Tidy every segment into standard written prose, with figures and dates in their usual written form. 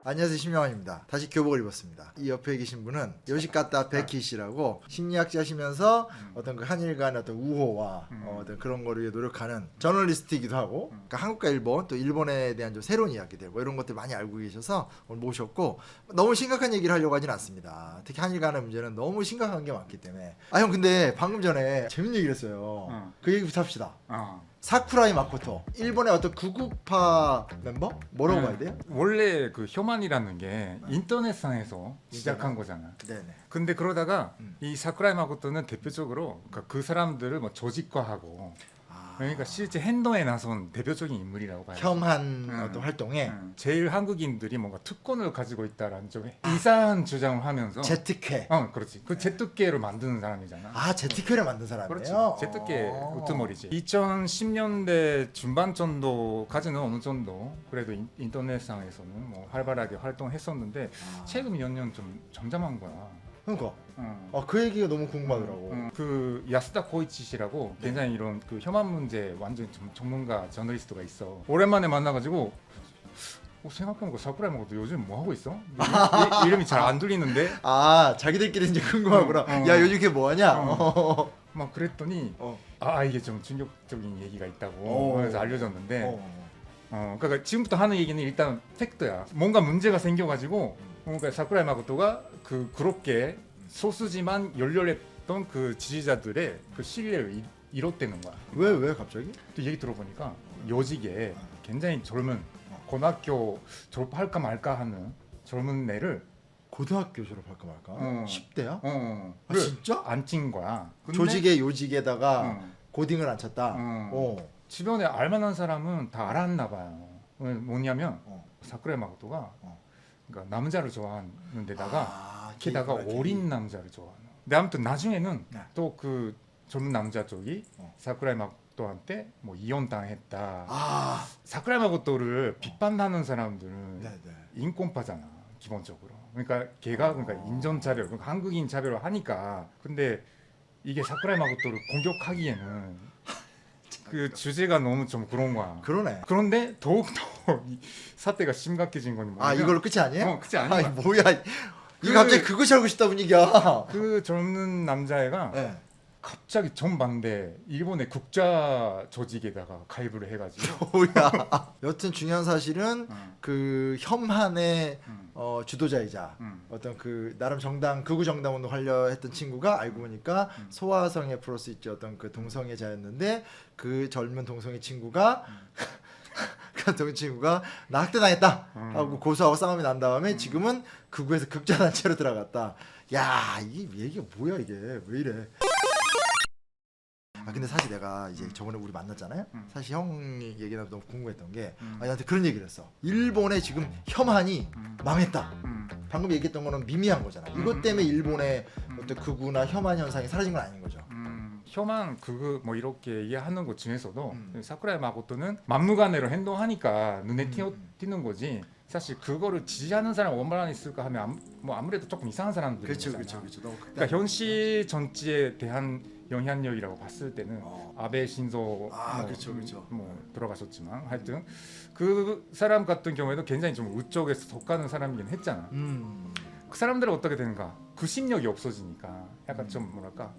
안녕하세요, 심영환입니다. 다시 교복을 입었습니다. 이 옆에 계신 분은 요시카타 베키 씨라고 심리학자시면서 어떤 그 한일 간의 어떤 우호와 어떤 그런 거를 위해 노력하는 저널리스트이기도 하고, 그러니까 한국과 일본, 또 일본에 대한 좀 새로운 이야기들 뭐 이런 것들 많이 알고 계셔서 오늘 모셨고, 너무 심각한 얘기를 하려고 하진 않습니다. 특히 한일 간의 문제는 너무 심각한 게 많기 때문에. 형, 근데 방금 전에 재밌는 얘기를 했어요. 그 얘기부터 합시다. 사쿠라이 마코토, 일본의 어떤 구구파 멤버? 뭐라고 봐야 돼요? 원래 그 혐한이라는 게 인터넷상에서 시작한 거잖아. 네네. 근데 그러다가 이 사쿠라이 마코토는 대표적으로 그 사람들을 뭐 조직화하고, 그러니까 실제 행동에 나선 대표적인 인물이라고 봐요. 혐한 어떤 활동에 제일 한국인들이 뭔가 특권을 가지고 있다라는 좀 이상한 주장을 하면서 제트케. 그렇지. 그 제트케를 만드는 사람이잖아. 제트케를 만든 사람이에요? 그렇지. 제트케 우트머리지. 2010년대 중반 정도까지는 어느 정도 그래도 인터넷상에서는 뭐 활발하게 활동했었는데 최근 몇 년 좀 잠잠한 거야. 그러니까 그 얘기가 너무 궁금하더라고. 그 야스다 코이치 씨라고 굉장히 이런 그 혐한 문제 완전 전문가 저널리스트가 있어. 오랜만에 만나가지고 생각해보니까 사쿠라이 마코토 요즘 뭐 하고 있어? 이름이 잘 안 들리는데. 자기들끼리 이제 궁금하구나. 야, 요즘 걔 뭐하냐? 막 그랬더니 이게 좀 충격적인 얘기가 있다고 그래서 알려줬는데 그러니까 지금부터 하는 얘기는 일단 팩트야. 뭔가 문제가 생겨가지고 그러니까 사쿠라이 마코토가 그렇게 소수지만 열렬했던 그 지지자들의 그 신뢰를 잃었다는 거야. 왜 갑자기? 또 얘기 들어보니까 요직에 굉장히 젊은 고등학교 졸업할까 말까 하는 젊은 애를 고등학교 졸업할까 말까? 10대야? 진짜? 안 찐 거야. 근데 조직에 요직에다가 고딩을 안 쳤다? 주변에 알만한 사람은 다 알았나 봐요. 뭐냐면 사쿠라이 마코토가 그러니까 남자를 좋아하는 데다가 게다가 어린 남자를 좋아하는. 근데 아무튼 나중에는 또 그 젊은 남자 쪽이 사쿠라이 마코토한테 뭐 이혼당했다. 사쿠라이 마코토를 비판하는 사람들은 인권파잖아, 기본적으로. 그러니까 걔가 인종차별, 그러니까 한국인 차별을 하니까. 근데 이게 사쿠라이 마코토를 공격하기에는 그 주제가 너무 좀 그런 거야. 그러네. 그런데 더욱더 이 사태가 심각해진 건 뭐냐면 이걸로 끝이 아니에요? 끝이 아니야. 뭐야? 이거 갑자기 그것이 알고 싶다 분위기야. 그 젊은 남자애가 갑자기 정반대 일본의 국자 조직에다가 가입을 해가지고. 뭐야? 여튼 중요한 사실은 그 혐한의 주도자이자 어떤 그 나름 정당 극우 정당 운동 하려 했던 친구가 알고 보니까 소아성애 플러스 있죠, 어떤 그 동성애자였는데 그 젊은 동성애 친구가 그 친구가 나 학대당했다 하고 고소하고 싸움이 난 다음에 지금은 극우에서 극자단체로 들어갔다. 야, 이게 얘기가 뭐야, 이게 왜 이래? 근데 사실 내가 이제 저번에 우리 만났잖아요. 사실 형이 얘기하면서 너무 궁금했던 게 나한테 그런 얘기를 했어. 일본의 지금 혐한이 망했다. 방금 얘기했던 거는 미미한 거잖아. 이것 때문에 일본의 어떤 극우나 혐한 현상이 사라진 건 아닌 거죠. 혐한 극우 뭐 이렇게 얘기하는 것 중에서도 사쿠라이 마코토는 막무가내로 행동하니까 눈에 띄는 거지. 사실 그거를 지지하는 사람 얼마나 있을까 하면 아무래도 조금 이상한 사람들이 그렇죠. 그러니까 현실 정치에 대한 영향력이라고 봤을 때는 아베 신조 뭐 들어가셨지만 하여튼 그 사람 같은 경우에도 굉장히 좀 우쪽에서 속하는 사람이긴 했잖아. 그 사람들은 어떻게 되는가? 구심력이 없어지니까 약간 좀 뭐랄까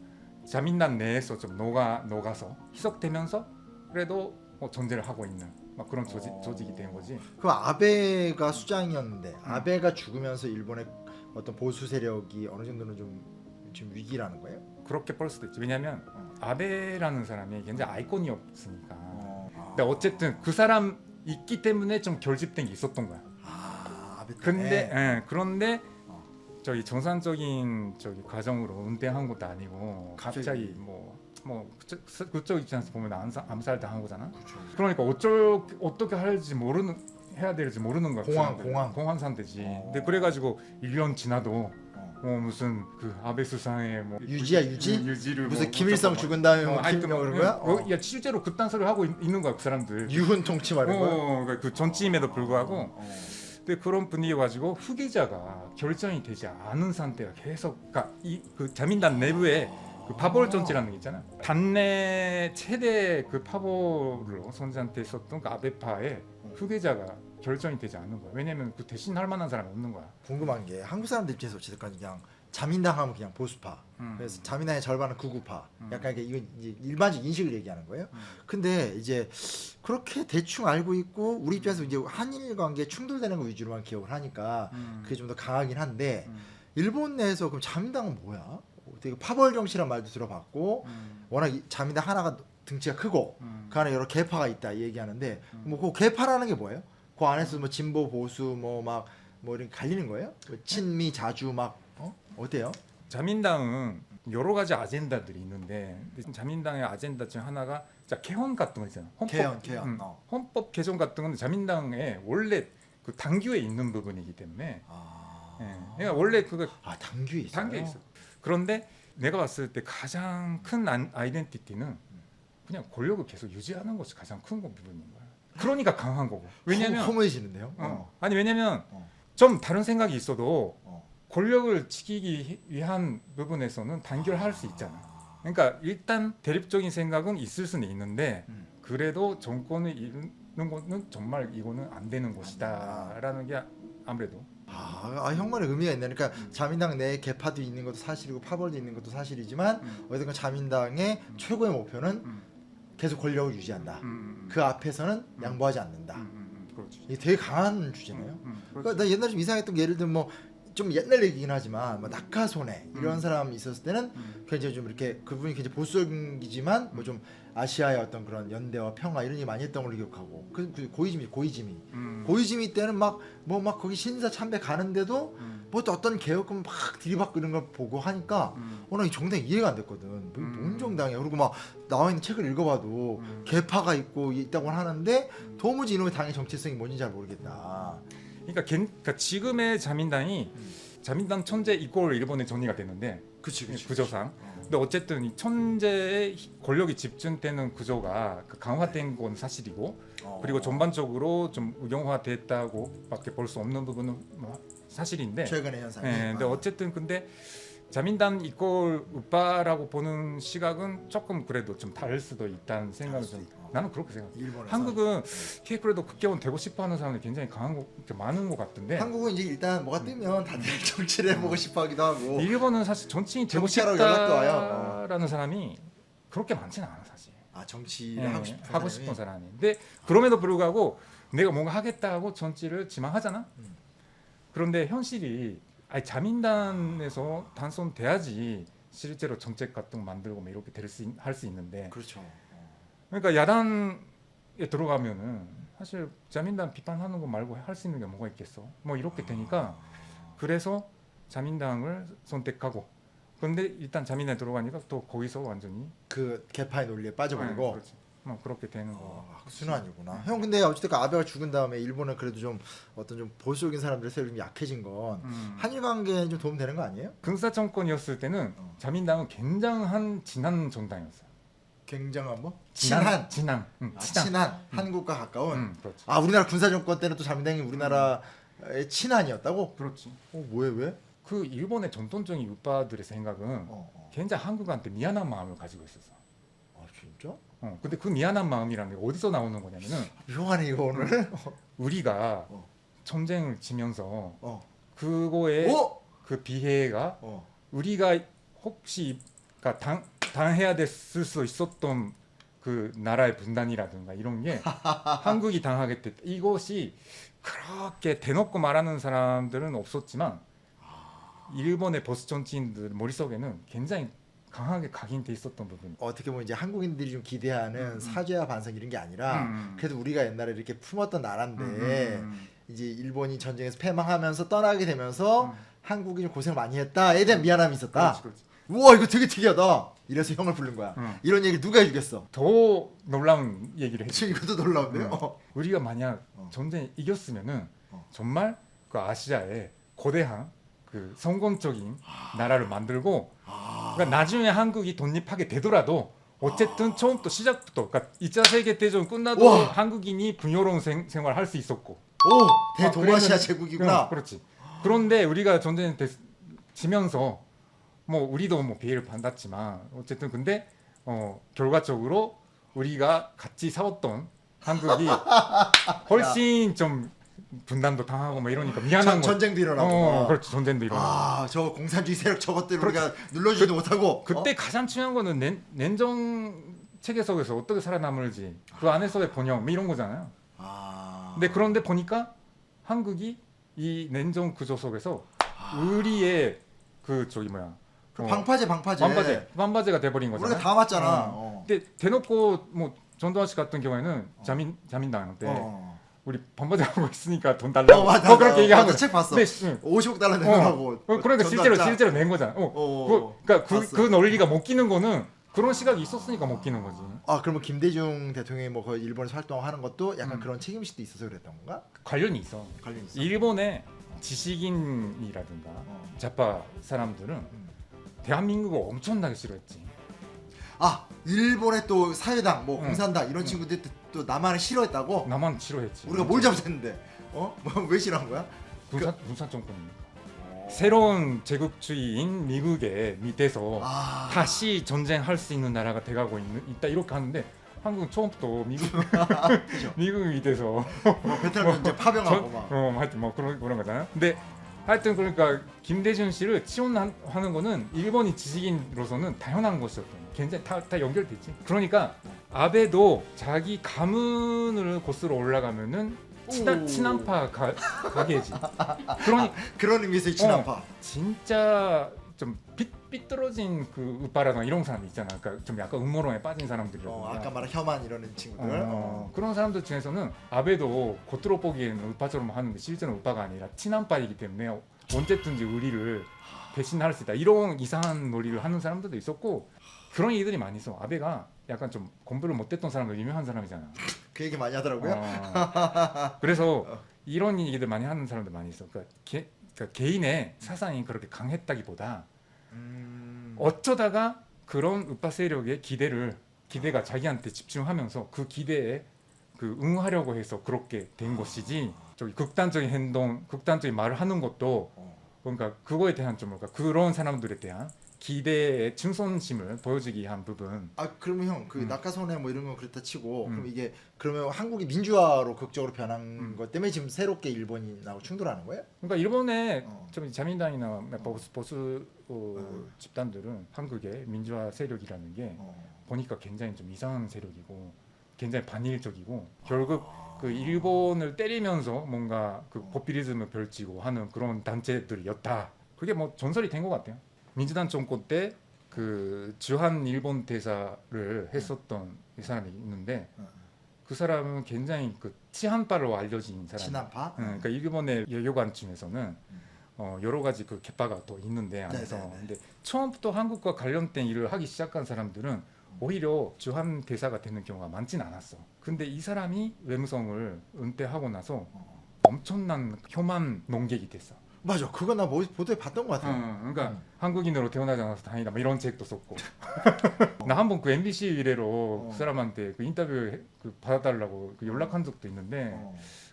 자민당 내에서 좀 녹아서 희석되면서 그래도 존재를 하고 있는 막 그런 조직이 된 거지. 그럼 아베가 수장이었는데 아베가 죽으면서 일본의 어떤 보수 세력이 어느 정도는 좀 지금 위기라는 거예요? 그렇게 볼 수도 있지. 왜냐하면 아베라는 사람이 굉장히 아이콘이었으니까. 근데 어쨌든 그 사람 있기 때문에 좀 결집된 게 있었던 거야. 아베 근데 그런데 저기 정상적인 과정으로 운대한 것도 아니고 갑자기 그쪽 입장에서 보면 암살 당한 거잖아. 그러니까 어떻게 해야 될지 모르는 거야. 공황 상태지. 근데 그래가지고 1년 지나도 무슨 그 아베 수상의 유지를 무슨 김일성 죽은 다음에 그런 거야? 야, 실제로 그딴 소리를 하고 있는 거야, 그 사람들. 유훈 통치 말이야. 그러니까 그 전침에도 불구하고. 근데 그런 분위기 가지고 후계자가 결정이 되지 않은 상태가 계속, 그러니까 그 자민당 내부에 그 파벌 정치라는 게 있잖아. 당내 최대 그 파벌로 선지한테 있었던 그 아베파의 후계자가 결정이 되지 않는 거야. 왜냐면 그 대신할 만한 사람이 없는 거야. 궁금한 게 한국 사람들 입장에서 어쨌든 그냥 자민당 하면 그냥 보수파. 그래서 자민당의 절반은 극우파. 약간 이건 이제 일반적 인식을 얘기하는 거예요. 근데 이제 그렇게 대충 알고 있고 우리 입장에서 이제 한일 관계 충돌되는 거 위주로만 기억을 하니까 그게 좀 더 강하긴 한데 일본 내에서 그럼 자민당은 뭐야? 되게 파벌 정치란 말도 들어봤고 워낙 자민당 하나가 등치가 크고 그 안에 여러 계파가 있다 얘기하는데 뭐 그 계파라는 게 뭐예요? 그 안에서 뭐 진보 보수 뭐 막 뭐 이렇게 갈리는 거예요? 뭐 친미 자주 막 어때요? 자민당은 여러 가지 아젠다들이 있는데 자민당의 아젠다 중 하나가 자 개헌 같은 거 있잖아. 개헌. 헌법 개정 같은 건 자민당의 원래 그 당규에 있는 부분이기 때문에 예. 그러니까 원래 그거 당규에 있어요. 단계 있어. 그런데 내가 봤을 때 가장 큰 아이덴티티는 그냥 권력을 계속 유지하는 것이 가장 큰 부분인 거야. 그러니까 강한 거고. 왜냐면 허무해지는데요. 아니 왜냐면 좀 다른 생각이 있어도 권력을 지키기 위한 부분에서는 단결을 할 수 있잖아. 그러니까 일단 대립적인 생각은 있을 수는 있는데 그래도 정권을 이루는 거는 정말 이거는 안 되는 것이다라는 게 아무래도 형 말에 의미가 있네. 그러니까 자민당 내에 개파도 있는 것도 사실이고 파벌도 있는 것도 사실이지만 어쨌든 자민당의 최고의 목표는 계속 권력을 유지한다. 그 앞에서는 양보하지 않는다. 그렇지. 이게 되게 강한 주제네요. 그러니까 나 옛날에 좀 이상했던 게 예를 들면 뭐 좀 옛날 얘기긴 하지만 뭐 낙하손해 이런 사람이 있었을 때는 굉장히 좀 이렇게 그분이 굉장히 보수적이지만 뭐 좀 아시아의 어떤 그런 연대와 평화 이런 얘기 많이 했던 걸로 기억하고 그 고이즈미 때는 막 거기 신사 참배 가는데도 뭐 또 어떤 개혁금 막 들이받고 이런 걸 보고 하니까 나 이 정당 이해가 안 됐거든. 뭔 정당이야. 그리고 막 나와 있는 책을 읽어봐도 개파가 있다고 하는데 도무지 이놈의 당의 정체성이 뭔지 잘 모르겠다. 그러니까 지금의 자민당이 자민당 천재 이꼴 일본에 정리가 됐는데 그치. 구조상. 근데 어쨌든 이 천재의 권력이 집중되는 구조가 강화된 건 사실이고 그리고 전반적으로 좀 의경화됐다고밖에 볼 수 없는 부분은 사실인데. 최근의 현상이. 근데 어쨌든 자민당 이꼴 우파라고 보는 시각은 조금 그래도 좀 다를 수도 있다는 생각을 좀 나는 그렇게 생각해. 한국은 그래도 국회의원 되고 싶어하는 사람들이 굉장히 많은 것 같은데. 한국은 이제 일단 뭐가 뜨면 다들 정치를 해보고 싶어하기도 하고. 일본은 사실 정치인이 되고 정치하라고 연락도 싶다라는 사람이 그렇게 많지는 않아 사실. 정치를 하고 싶은 사람이. 근데 그럼에도 불구하고 내가 뭔가 하겠다고 정치를 지망하잖아. 그런데 현실이 자민당에서 당선돼야지 실제로 정책 같은 거 만들고 뭐 이렇게 할 수 있는데. 그렇죠. 그러니까 야당에 들어가면은 사실 자민당 비판하는 거 말고 할 수 있는 게 뭐가 있겠어? 뭐 이렇게 되니까 그래서 자민당을 선택하고. 근데 일단 자민당에 들어가니까 또 거기서 완전히 그 개파의 논리에 빠져버리고. 그렇지. 그렇게 되는 거. 순환이구나. 형 근데 어쨌든 아베가 죽은 다음에 일본은 그래도 좀 어떤 좀 보수적인 사람들의 세력이 좀 약해진 건 한일 관계에 좀 도움 되는 거 아니에요? 군사 정권이었을 때는 자민당은 굉장한 진한 정당이었어요. 굉장한 뭐? 친한. 친한. 한국과 가까운. 그렇지. 우리나라 군사 정권 때는 또 자민당이 우리나라의 친한이었다고? 그렇지. 뭐에 왜? 그 일본의 전통적인 우파들의 생각은 굉장히 한국한테 미안한 마음을 가지고 있었어. 진짜? 근데 그 미안한 마음이라는 게 어디서 나오는 거냐면은 묘하네 이거 오늘. 우리가 전쟁을 지면서 그거에 그 비해가 우리가 혹시 당해야 됐을 수 있었던 그 나라의 분단이라든가 이런 게 한국이 당하게 됐다. 이것이 그렇게 대놓고 말하는 사람들은 없었지만 일본의 보수 정치인들 머릿속에는 굉장히 강하게 각인돼 있었던 부분. 어떻게 보면 이제 한국인들이 좀 기대하는 사죄와 반성 이런 게 아니라 그래도 우리가 옛날에 이렇게 품었던 나라인데 이제 일본이 전쟁에서 패망하면서 떠나게 되면서 한국이 좀 고생을 많이 했다에 대한 미안함이 있었다. 그렇지. 우와 이거 되게 특이하다. 이래서 형을 부른 거야. 이런 얘기를 누가 해주겠어? 더 놀라운 얘기를 했지. 지금 이것도 놀라운데요. 우리가 만약 전쟁에 이겼으면은 정말 그 아시아의 거대한 그 성공적인 나라를 만들고 그러니까 나중에 한국이 독립하게 되더라도 어쨌든 처음부터 시작부터 그러니까 2차 세계대전 끝나도 한국인이 풍요로운 생활을 할 수 있었고 대동아시아 제국이구나. 그렇지. 그런데 우리가 전쟁에 지면서 뭐 우리도 뭐 피해를 받았지만 어쨌든 근데 결과적으로 우리가 같이 싸웠던 한국이 훨씬 좀 분단도 당하고 뭐 이러니까 미안한 거. 전쟁도 일어나고. 그렇지 전쟁도 일어나고. 저 공산주의 세력 저것들 우리가 눌러주지도 못하고. 그때 가장 중요한 거는 냉정 체계 속에서 어떻게 살아남을지 그 안에서의 번영 뭐 이런 거잖아요. 근데 그런데 보니까 한국이 이 냉정 구조 속에서 우리의 그 저기 뭐야 그 방파제가 돼버린 거잖아요. 우리가 다 맞잖아. 근데 대놓고 뭐 전두환 씨 같은 경우에는 자민당 때 우리 방파제 하고 있으니까 돈 달라고 맞아, 그렇게 얘기한 거. 책 봤어. 근데, 50억 달러 내놓으라고. 그러니까 실제로 낸 거잖아. 그러니까 그 논리가 못 끼는 거는 그런 시각이 있었으니까 못 끼는 거지. 그러면 김대중 대통령이 뭐 거의 일본에서 활동하는 것도 약간 그런 책임의식도 있어서 그랬던 건가? 관련이 있어. 일본의 지식인이라든가 좌파 사람들은 대한민국을 엄청나게 싫어했지. 일본의 또 사회당, 뭐 공산당 이런 친구들 또 남한을 싫어했다고? 남한 싫어했지. 우리가 뭘 잘못했는데? 왜 싫어한 거야? 군사 정권이니까. 새로운 제국주의인 미국의 밑에서 다시 전쟁할 수 있는 나라가 돼가고 있다 이렇게 하는데 한국은 처음부터 미국 밑에서 베트남 전쟁 파병하고 막. 하여튼 뭐 그런 거잖아요. 근데 하여튼 그러니까 김대중 씨를 치원하는 거는 일본이 지식인으로서는 당연한 것이었던 거예요. 굉장히 다 연결됐지. 그러니까 아베도 자기 가문을 거슬러 올라가면은 친한파 가게지. 그런 의미에서 친한파. 진짜 좀 삐뚤어진 그 으빠라나 이런 사람 있잖아. 그러니까 좀 약간 음모론에 빠진 사람들이. 아까 말한 혐한 이러는 친구들. 그런 사람들 중에서는 아베도 겉으로 보기에는 으빠처럼 하는데 실제는 으빠가 아니라 친한파이기 때문에 언제든지 우리를 배신할 수 있다. 이런 이상한 논리를 하는 사람들도 있었고 그런 얘기들이 많이 있어. 아베가 약간 좀 공부를 못했던 사람으로 유명한 사람이잖아. 그 얘기 많이 하더라고요. 그래서 이런 얘기들 많이 하는 사람들 많이 있어. 그러니까 개인의 사상이 그렇게 강했다기보다 어쩌다가 그런 우파 세력의 기대가 자기한테 집중하면서 그 기대에 응하려고 해서 그렇게 된 것이지. 저기 극단적인 행동, 극단적인 말을 하는 것도 그러니까 그거에 대한 좀 그런 사람들에 대한 기대의 충성심을 보여주기 위한 부분. 그러면 형 낙하선에 뭐 이런 건 그렇다 치고 그럼 이게 그러면 한국이 민주화로 극적으로 변한 것 때문에 지금 새롭게 일본이 나하고 충돌하는 거예요? 그러니까 일본의 좀 자민당이나 보수 집단들은 한국의 민주화 세력이라는 게 보니까 굉장히 좀 이상한 세력이고 굉장히 반일적이고 결국 그 일본을 때리면서 뭔가 그 포퓰리즘을 펼치고 하는 그런 단체들이었다. 그게 뭐 전설이 된 것 같아요. 민주당 정권 때 그 주한 일본 대사를 했었던 이 사람이 있는데 그 사람은 굉장히 그 치한파로 알려진 사람. 친한파? 그러니까 일본의 외교관 중에서는 여러 가지 그 계파가 또 있는데 안에서. 근데 처음부터 한국과 관련된 일을 하기 시작한 사람들은 오히려 주한 대사가 되는 경우가 많진 않았어. 근데 이 사람이 외무성을 은퇴하고 나서 엄청난 혐한 농객이 됐어. 맞아, 그거 나 보도에 봤던 것 같아. 그러니까 한국인으로 태어나지 않아서 다행이다 뭐 이런 책도 썼고. 나 한번 그 MBC 의뢰로 그 사람한테 그 인터뷰 받아달라고 연락한 적도 있는데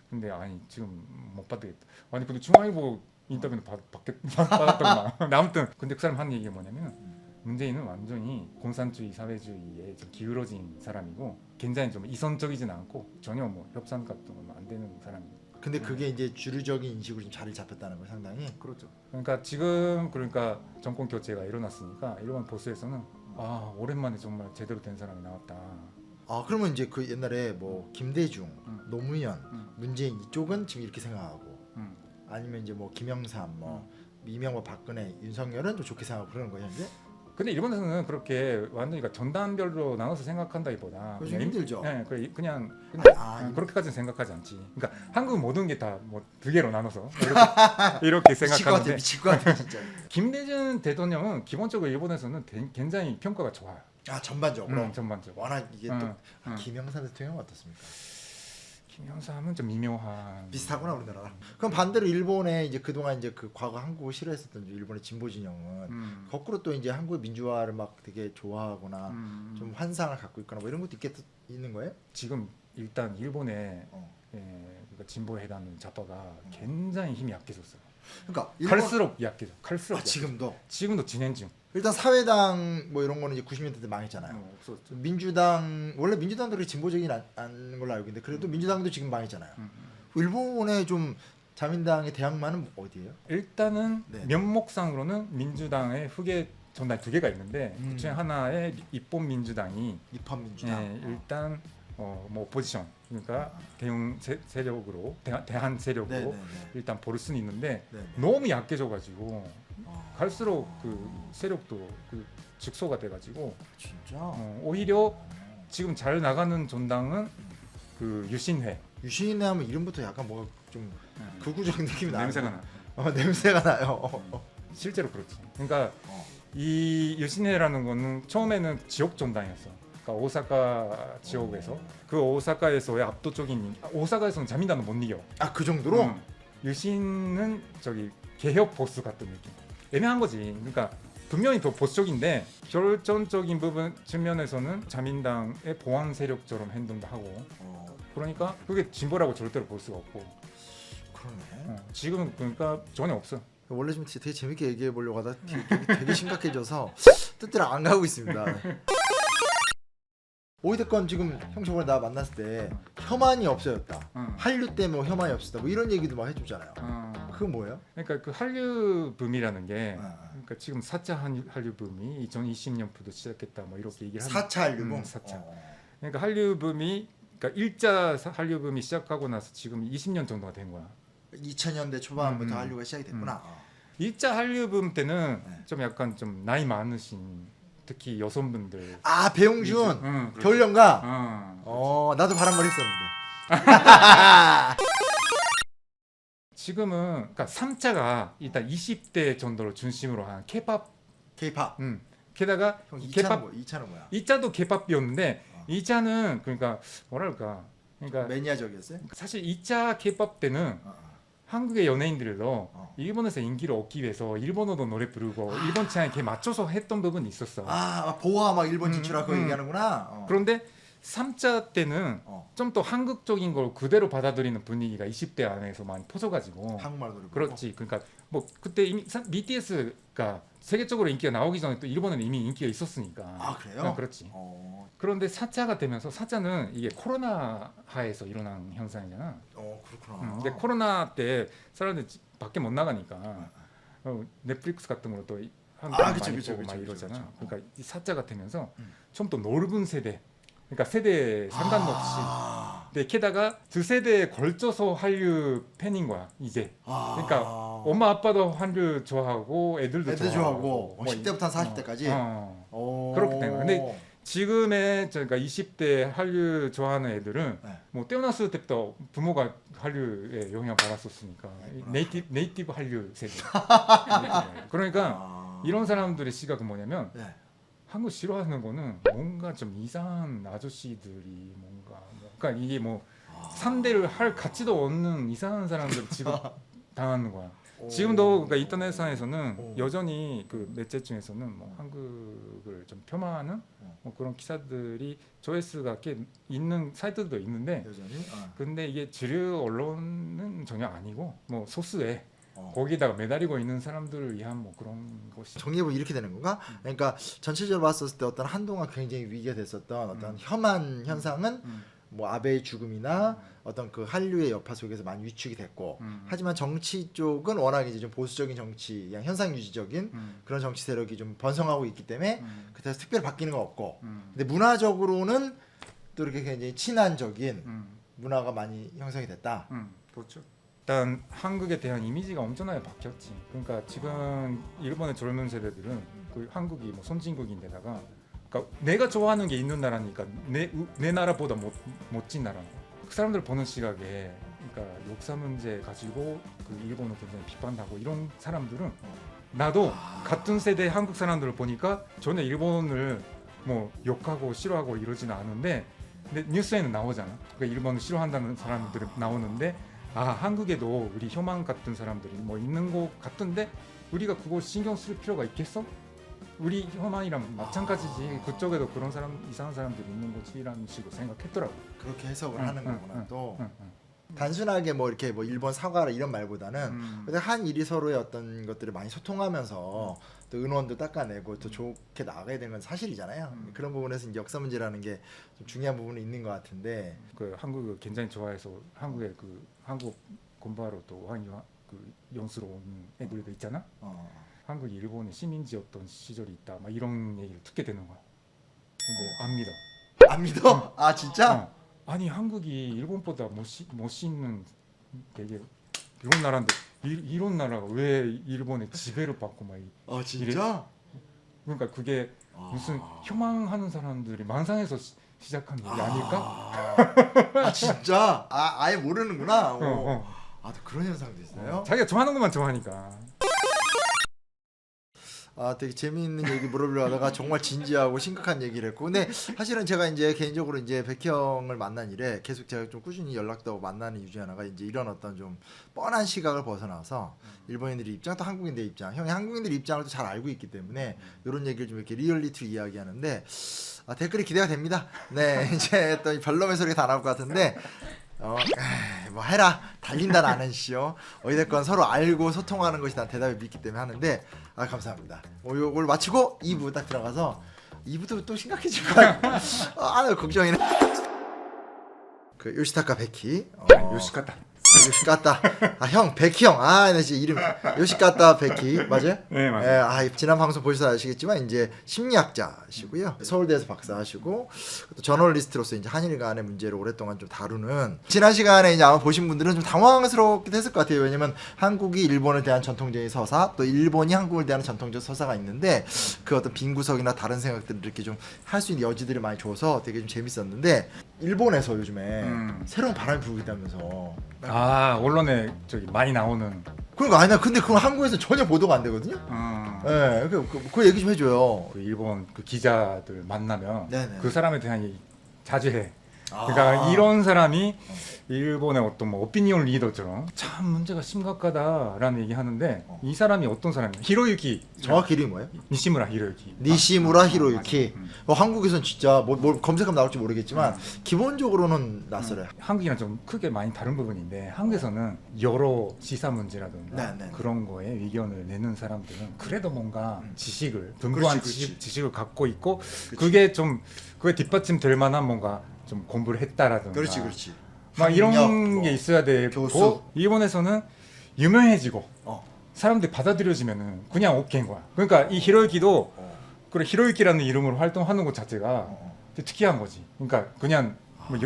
근데 아니 지금 못 받겠다. 아니 근데 중앙일보 인터뷰는 받았던 거. 아무튼 근데 그 사람 한 얘기가 뭐냐면 문재인은 완전히 공산주의 사회주의에 좀 기울어진 사람이고 굉장히 좀 이성적이진 않고 전혀 뭐 협상 같은 건 안 되는 사람이고. 근데 그게 이제 주류적인 인식으로 좀 자리 잡혔다는 거 상당히. 그렇죠. 그러니까 지금 그러니까 정권 교체가 일어났으니까 일본 보수에서는 오랜만에 정말 제대로 된 사람이 나왔다. 그러면 이제 그 옛날에 뭐 김대중, 노무현, 문재인 이쪽은 지금 이렇게 생각하고 아니면 이제 뭐 김영삼, 뭐 이명박, 박근혜, 윤석열은 좀 좋게 생각하고 그러는 거냐 이제? 근데 일본에서는 그렇게 완전히 그러니까 전단별로 나눠서 생각한다기보다 좀 힘들죠. 그냥 그렇게까지는 생각하지 않지. 그러니까 한국 모든 게 다 뭐 두 개로 나눠서 이렇게 생각하는데 미칠 것 같아 진짜. 김대중 대통령은 기본적으로 일본에서는 굉장히 평가가 좋아요. 전반적으로. 전반적으로. 워낙 이게 또 김영삼 대통령 어떻습니까? 김영삼은 좀 미묘한. 비슷하구나 우리나라. 그럼 반대로 일본에 이제 그동안 이제 그 과거 한국을 싫어했었던 일본의 진보 진영은 거꾸로 또 이제 한국의 민주화를 막 되게 좋아하거나 좀 환상을 갖고 있거나 뭐 이런 것도 있는 거예요? 지금 일단 일본의 그러니까 진보 해당하는 좌파가 굉장히 힘이 약해졌어요. 그러니까 갈수록 약해져. 지금도 진행 중. 일단 사회당 뭐 이런 거는 이제 90년대 때 망했잖아요. 없었죠. 민주당 원래 민주당도 그렇게 진보적이진 않은 걸로 알고 있는데 그래도 민주당도 지금 망했잖아요. 일본의 좀 자민당의 대항마는 어디예요? 일단은 네. 면목상으로는 민주당의 후계 정당 두 개가 있는데 그 중에 하나의 입본민주당이 입헌민주당. 일단 뭐 오포지션 그러니까 대응 세력으로 대한 세력으로 네네네. 일단 볼 수는 있는데 네네. 너무 약해져가지고 아, 갈수록 그 세력도 그 직소가 돼가지고 진짜. 오히려 지금 잘 나가는 정당은 그 유신회 유신이네 하면 이름부터 약간 뭐가 좀 극우적인 느낌이 나요. 냄새가 나. 냄새가 나요. 실제로 그렇지. 그러니까 어. 이 유신회라는 거는 처음에는 지역 정당이었어. 그러니까 오사카 지역에서 그 오사카에서의 압도적인 인기. 오사카에서는 자민당은 못 이겨. 아, 그 정도로? 유신은 저기 개혁 보수 같은 느낌. 애매한 거지. 그러니까 분명히 더 보수적인데 결정적인 부분 측면에서는 자민당의 보완 세력처럼 행동도 하고. 그러니까 그게 진보라고 절대로 볼 수가 없고. 그러네. 지금은 그러니까 전혀 없어. 원래 좀 되게 재밌게 얘기해 보려고 하다 되게 심각해져서 뜻대로 안 가고 있습니다. 오이대건 지금 형 저번에 나 만났을 때 혐한이 없어졌다. 한류 때문에 혐한이 없었다. 뭐 이런 얘기도 막 해주잖아요. 그건 뭐예요? 그러니까 그 한류 붐이라는 게 아. 그러니까 지금 4차 한류 붐이 2020년부터 시작했다 뭐 이렇게 얘기를 하는 4차 한류봉? 4차. 그러니까 한류 붐이 그러니까 1차 한류 붐이 시작하고 나서 지금 20년 정도가 된 거야. 2000년대 초반부터 한류가 시작이 됐구나. 2차 한류 붐 때는 네. 좀 약간 좀 나이 많으신 특히 여성분들 아, 배용준 그렇지. 겨울연가. 어. 나도 바람머리 했었는데. 지금은 그러니까 3차가 일단 20대 정도로 중심으로 한 케이팝 K-팝. 게다가 형 2차는 케이팝 뭐? 2차는 뭐야? 2차도 케이팝이었는데 2차는 그러니까 뭐랄까 그러니까 매니아적이었어요? 사실 2차 케이팝 때는 한국의 연예인들도 일본에서 인기를 얻기 위해서 일본어도 노래 부르고 일본 취향에 걔 맞춰서 했던 부분이 있었어. 아, 보아 막 일본 진출하고 얘기하는구나. 그런데 3차 때는 좀 더 한국적인 걸 그대로 받아들이는 분위기가 20대 안에서 많이 퍼져가지고 한국말 노래 부르고. 그렇지. 그러니까 뭐 그때 이미 BTS가 세계적으로 인기가 나오기 전에 또 일본에는 이미 인기가 있었으니까. 아, 그래요? 그렇지. 그런데 4차가 되면서 4차는 이게 코로나 하에서 일어난 현상이잖아. 그렇구나. 근데 코로나 때 사람들이 밖에 못 나가니까 넷플릭스 같은 걸로 또 한국 많이 보고 막 이러잖아. 그러니까 이 4차가 되면서 좀 더 넓은 세대, 그러니까 세대 상관없이. 근데 게다가 두 세대에 걸쳐서 한류 팬인 거야 이제. 그러니까 엄마 아빠도 한류 좋아하고 애들도 좋아하고 뭐 10대부터 40대까지. 그렇게 된 거야. 근데 지금의 그러니까 20대 한류 좋아하는 애들은 네. 뭐 태어났을 때부터 부모가 한류에 영향 받았었으니까 네이티브 한류 세대. 그러니까 이런 사람들의 시각은 뭐냐면 네. 한국 싫어하는 거는 뭔가 좀 이상한 아저씨들이 뭔가 그러니까 이게 뭐 상대를 할 가치도 없는 이상한 사람들 취급 당하는 거야. 지금도 그러니까 인터넷상에서는 여전히 그 매체 중에서는 뭐 한국을 좀 폄하하는 뭐 그런 기사들이 조회수가 꽤 있는 사이트도 있는데 여전히. 근데 이게 주류 언론은 전혀 아니고 뭐 소수의 거기다가 매달리고 있는 사람들을 위한 뭐 그런 것이 정리해보면 이렇게 되는 건가? 그러니까 전체적으로 봤었을 때 어떤 한동안 굉장히 위기가 됐었던 어떤 혐한 현상은 뭐 아베의 죽음이나 어떤 그 한류의 여파 속에서 많이 위축이 됐고 하지만 정치 쪽은 워낙 이제 좀 보수적인 정치, 그냥 현상 유지적인 그런 정치 세력이 좀 번성하고 있기 때문에 그래서 특별히 바뀌는 건 없고 근데 문화적으로는 또 이렇게 굉장히 친한적인 문화가 많이 형성이 됐다. 그렇죠. 일단 한국에 대한 이미지가 엄청나게 바뀌었지. 그러니까 지금 일본의 젊은 세대들은 그 한국이 뭐 선진국인데다가 그러니까 내가 좋아하는 게 있는 나라니까 내 나라보다 멋진 나라. 그 사람들 보는 시각에 그러니까 역사 문제 가지고 그 일본을 굉장히 비판하고 이런 사람들은 나도 같은 세대 한국 사람들을 보니까 전혀 일본을 뭐 욕하고 싫어하고 이러지는 않은데 근데 뉴스에는 나오잖아. 그러니까 일본을 싫어한다는 사람들이 나오는데 한국에도 우리 혐한 같은 사람들이 뭐 있는 것 같은데 우리가 그거 신경 쓸 필요가 있겠어? 우리 혐한이랑 마찬가지지. 그쪽에도 그런 사람 이상한 사람들이 있는 거지라는 식으로 생각했더라고. 그렇게 해석을 하는 거구나 또. 단순하게 뭐 이렇게 뭐 일본 사과라 이런 말보다는 근데 한일이 서로의 어떤 것들을 많이 소통하면서 또 은원도 닦아내고 또 좋게 나가야 되는 건 사실이잖아요. 그런 부분에서 이제 역사 문제라는 게 좀 중요한 부분이 있는 것 같은데. 그 한국을 굉장히 좋아해서 한국에 그 한국 공부하러 또 그 연수로 온 애들도 있잖아. 한국이 일본의 시민지였던 시절이 있다. 막 이런 얘기를 듣게 되는 거야. 근데 안 믿어. 안 믿어? 아 진짜? 아니 한국이 일본보다 멋있는 되게 이런 나라인데 이런 나라가 왜 일본의 지배를 받고 막 진짜? 그러니까 그게 무슨 혐오하는 사람들이 망상에서 시작한 얘기 아닐까? 아 진짜? 아예 모르는구나. 또 그런 현상도 있어요? 자기가 좋아하는 것만 좋아하니까. 되게 재미있는 얘기 물어보려 하다가 정말 진지하고 심각한 얘기를 했고, 근데 사실은 제가 이제 개인적으로 이제 백형을 만난 이래 계속 제가 좀 꾸준히 연락도 하고 만나는 이유 중에 하나가 이제 이런 어떤 좀 뻔한 시각을 벗어나서 일본인들의 입장 또 한국인들의 입장, 형이 한국인들의 입장을 또 잘 알고 있기 때문에 이런 얘기를 좀 이렇게 리얼리티로 이야기하는데 댓글이 기대가 됩니다. 네, 이제 또 별놈의 소리가 다 나올 것 같은데. 뭐 해라 달린다 나는 씨요 어찌됐건 서로 알고 소통하는 것이 난 대답을 믿기 때문에 하는데 감사합니다. 요걸 마치고 2부 딱 들어가서 2부도 또 심각해질 거야. 나 걱정이네. 그 요시타카 베키 요시카타. 요시카타 형 베키 형 나 진짜 이름 요시카타 베키 맞아요? 네 맞아요. 지난 방송 보셔서 아시겠지만 이제 심리학자시고요. 서울대에서 박사하시고 또 저널리스트로서 이제 한일 간의 문제를 오랫동안 좀 다루는 지난 시간에 이제 아마 보신 분들은 좀 당황스럽기도 했을 것 같아요. 왜냐면 한국이 일본에 대한 전통적인 서사 또 일본이 한국을 대한 전통적 서사가 있는데 그 어떤 빈 구석이나 다른 생각들을 이렇게 좀 할 수 있는 여지들을 많이 줘서 되게 좀 재밌었는데 일본에서 요즘에 새로운 바람이 불고 있다면서 언론에 저기 많이 나오는. 그러니까 아니 나 근데 그건 한국에서 전혀 보도가 안 되거든요. 네, 그 얘기 좀 해줘요. 그 일본 그 기자들 만나면 네네. 그 사람에 대한 얘기 자주 해. 그러니까 이런 사람이 일본의 어떤 뭐 오피니언 리더처럼 참 문제가 심각하다라는 얘기하는데 이 사람이 어떤 사람이야? 히로유키. 정확히 이름이 뭐예요? 니시무라 히로유키. 니시무라 히로유키. 한국에선 진짜 뭘 검색하면 나올지 모르겠지만 기본적으로는 낯설어요. 한국이랑 좀 크게 많이 다른 부분인데 한국에서는 여러 시사 문제라든가 네네. 그런 거에 의견을 내는 사람들은 그래도 뭔가 지식을 분부한 그렇지. 지식을 갖고 있고 그게 좀 그게 뒷받침될 만한 뭔가 좀 공부를 했다라든가 그렇지. 막 이런 학력, 게 있어야 되고 교수. 일본에서는 유명해지고 사람들이 받아들여지면은 그냥 오케이인 거야. 그러니까 이 히로유키도 그래 히로유키라는 이름으로 활동하는 것 자체가 되게 특이한 거지. 그러니까 그냥 뭐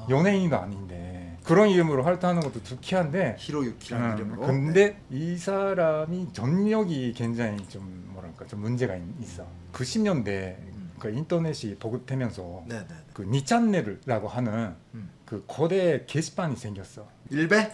연예인도 아닌데 그런 이름으로 활동하는 것도 특이한데 히로유키라는 이름으로. 근데 이 사람이 전력이 굉장히 좀 뭐랄까 좀 문제가 있어. 90년대 그 인터넷이 보급되면서 네네. 그 니찬네ル라고 하는 그 거대 게시판이 생겼어. 일배?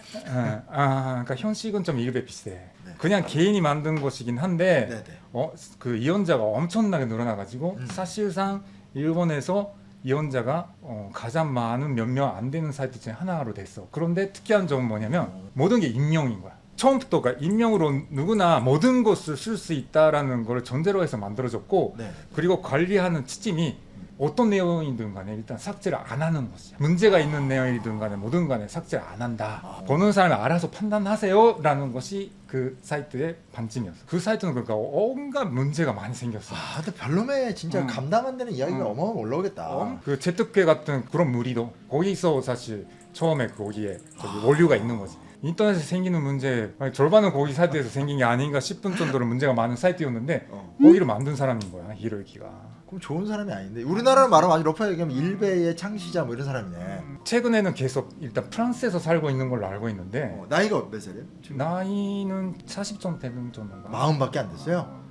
그러니까 형식은 좀 일배 비슷해. 네. 그냥 개인이 만든 것이긴 한데 네네. 그 이용자가 엄청나게 늘어나가지고 사실상 일본에서 이용자가 가장 많은 몇 명 안 되는 사이트 중에 하나로 됐어. 그런데 특이한 점은 뭐냐면 모든 게 익명인 거야. 처음부터가 익명으로 누구나 모든 것을 쓸 수 있다라는 걸 전제로 해서 만들어졌고 네. 그리고 관리하는 지침이 어떤 내용이든 간에 일단 삭제를 안 하는 것이야. 문제가 있는 내용이든 간에 뭐든 간에 삭제를 안 한다. 보는 사람이 알아서 판단하세요 라는 것이 그 사이트의 반쯤이었어. 그 사이트는 그러니까 온갖 문제가 많이 생겼어. 근데 별놈의 진짜 감당 안 되는 이야기가 어마어마하게 올라오겠다. 그 제트회 같은 그런 무리도 거기서 사실 처음에 거기에 저기 원료가 있는 거지. 인터넷에 생기는 문제 절반은 거기 사이트에서 생긴 게 아닌가 싶은 정도로 문제가 많은 사이트였는데 거기를 만든 사람인 거야 히로유키가. 그럼 좋은 사람이 아닌데 우리나라로 말하면 아주 러프하게 얘기하면 일베의 창시자 뭐 이런 사람이네. 최근에는 계속 일단 프랑스에서 살고 있는 걸로 알고 있는데 나이가 몇 살이에요? 지금? 나이는 40점 되는 정도인가. 40밖에 안 됐어요?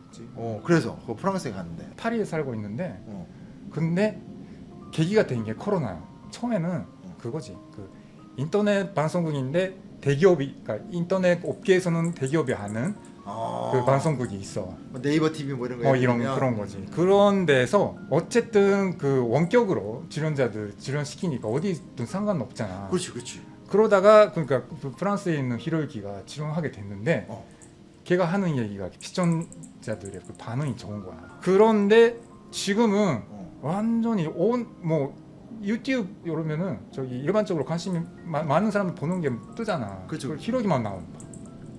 그래서 그 프랑스에 갔는데 파리에 살고 있는데 근데 계기가 된 게 코로나야. 처음에는 그거지. 그 인터넷 방송국인데 대기업이 그러니까 인터넷 업계에서는 대기업이 하는 그 방송국이 있어. 네이버 TV 뭐 이런 거 이런 그런 거지. 그런 데서 어쨌든 그 원격으로 출연자들 출연시키니까 어디든 상관없잖아. 그렇지. 그러다가 그러니까 그 프랑스에 있는 히로유키가 출연하게 됐는데 걔가 하는 얘기가 시청자들의 그 반응이 좋은 거야. 그런데 지금은 완전히 뭐 유튜브 이러면은 저기 일반적으로 관심이 많은 사람 보는 게 뜨잖아. 그쵸, 그걸 그쵸. 히로기만 나오는 거.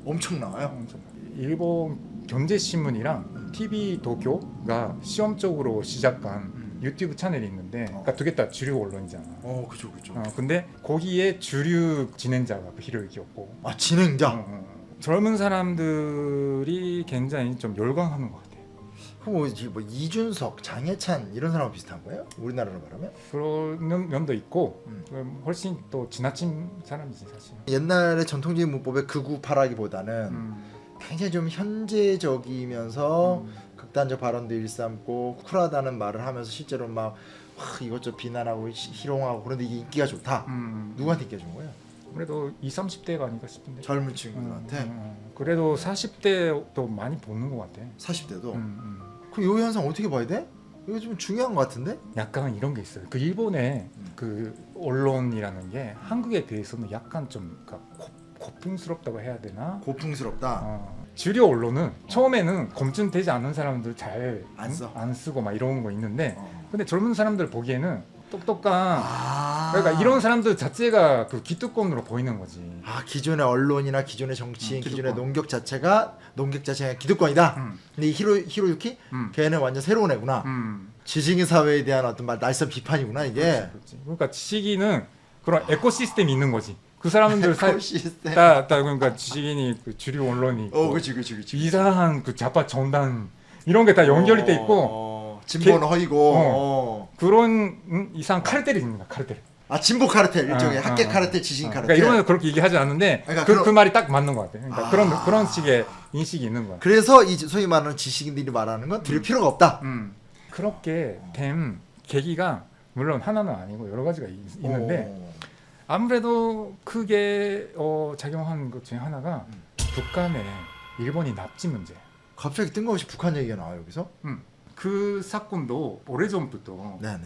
엄청 나와요. 엄청. 일본 경제신문이랑 TV 도쿄가 시험적으로 시작한 유튜브 채널이 있는데, 그러니까 두 개 다 주류 언론이잖아. 그죠, 그죠. 근데 거기에 주류 진행자가 그 히로유키였고, 아, 진행자. 젊은 사람들이 굉장히 좀 열광하는 것 같아. 그럼 뭐 이준석, 장해찬 이런 사람 비슷한 거예요? 우리나라로 말하면? 그런 면도 있고 훨씬 또 지나친 사람이지 사실. 옛날의 전통적인 문법의 극우파라기보다는 굉장히 좀 현재적이면서 극단적 발언도 일삼고 쿨하다는 말을 하면서 실제로 막 이것저것 비난하고 희롱하고 그런데 이게 인기가 좋다. 누구한테 인기가 좋은 거예요? 그래도 20, 30대가 아닐까 싶은데. 젊은 친구들한테? 그래도 40대도 많이 보는 것 같아. 40대도? 그럼 이 현상 어떻게 봐야 돼? 이거 좀 중요한 것 같은데? 약간 이런 게 있어요. 그 일본의 그 언론이라는 게 한국에 비해서는 약간 좀 그러니까 고풍스럽다고 해야 되나? 고풍스럽다. 주류 언론은 처음에는 검증되지 않은 사람들 잘 안 써. 안 쓰고 막 이런 거 있는데, 근데 젊은 사람들 보기에는 똑똑한, 그러니까 이런 사람들 자체가 그 기득권으로 보이는 거지. 기존의 언론이나 기존의 정치인, 기득권. 기존의 농객 자체가 기득권이다. 근데 이 히로유키 걔는 완전 새로운 애구나. 지식인 사회에 대한 어떤 날선 비판이구나 이게. 그렇지. 그러니까 지식인은 그런 에코시스템이 있는 거지. 그 사람들 에코시스템. 다 그러니까 지식인이 그 주류 언론이 있고, 그렇지. 이상한 그 좌파 정당 이런 게 다 연결이 돼 있고, 진보는 허이고 그런 이상한 카르텔이 있는 거야. 카르텔. 진보 카르텔 일종의 학계 카르텔, 지식인 카르텔. 그러니까 이러면 그렇게 얘기하지 않는데 그러니까 그 말이 딱 맞는 것 같아. 그러니까 그런 식의 인식이 있는 거야. 그래서 이 소위 말하는 지식인들이 말하는 건 들을 필요가 없다. 그렇게 된 계기가 물론 하나는 아니고 여러 가지가 있는데, 아무래도 크게 작용한 것 중에 하나가 북한의 일본인 납치 문제. 갑자기 뜬금없이 북한 얘기가 나와요 여기서? 그 사건도 오래전부터 네네.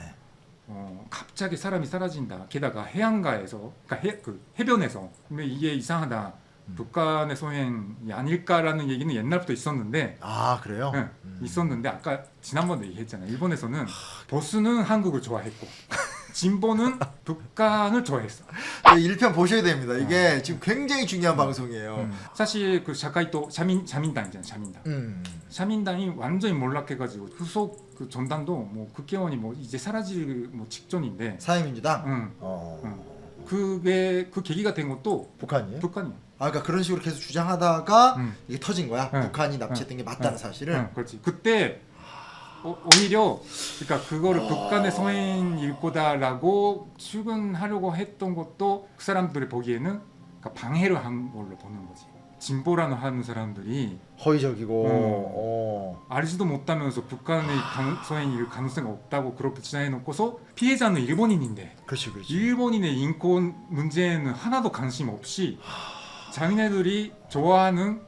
갑자기 사람이 사라진다. 게다가 해안가에서, 그러니까 그 해변에서. 근데 이게 이상하다. 북한의 소행이 아닐까라는 얘기는 옛날부터 있었는데. 그래요? 네, 있었는데 아까 지난번에 얘기했잖아요. 일본에서는 보수는 한국을 좋아했고 진보는 북한을 좋아했어. 1편 보셔야 됩니다. 이게 지금 굉장히 중요한 방송이에요. 사실 그 샤카이토 샤민당이잖아요. 샤민당. 샤민당이 완전히 몰락해가지고 후속 그 전당도 뭐 국회의원이 뭐 이제 사라질 뭐 직전인데. 사회민주당. 그게 그 계기가 된 것도 북한이에요? 북한이에요. 그러니까 그런 식으로 계속 주장하다가 이게 터진 거야. 네. 북한이 납치했던 게 맞다는 사실을. 그렇지. 그때 오히려 그러니까 그거를 북한의 소행일 거다라고 출근하려고 했던 것도 그 사람들이 보기에는 그러니까 방해를 한 걸로 보는 거지. 진보라는 하는 사람들이 허위적이고 알지도 못하면서 북한의 소행일 가능성이 없다고 그렇게 주장해 놓고서 피해자는 일본인인데, 그렇지. 일본인의 인권 문제에는 하나도 관심 없이 자기네들이 좋아하는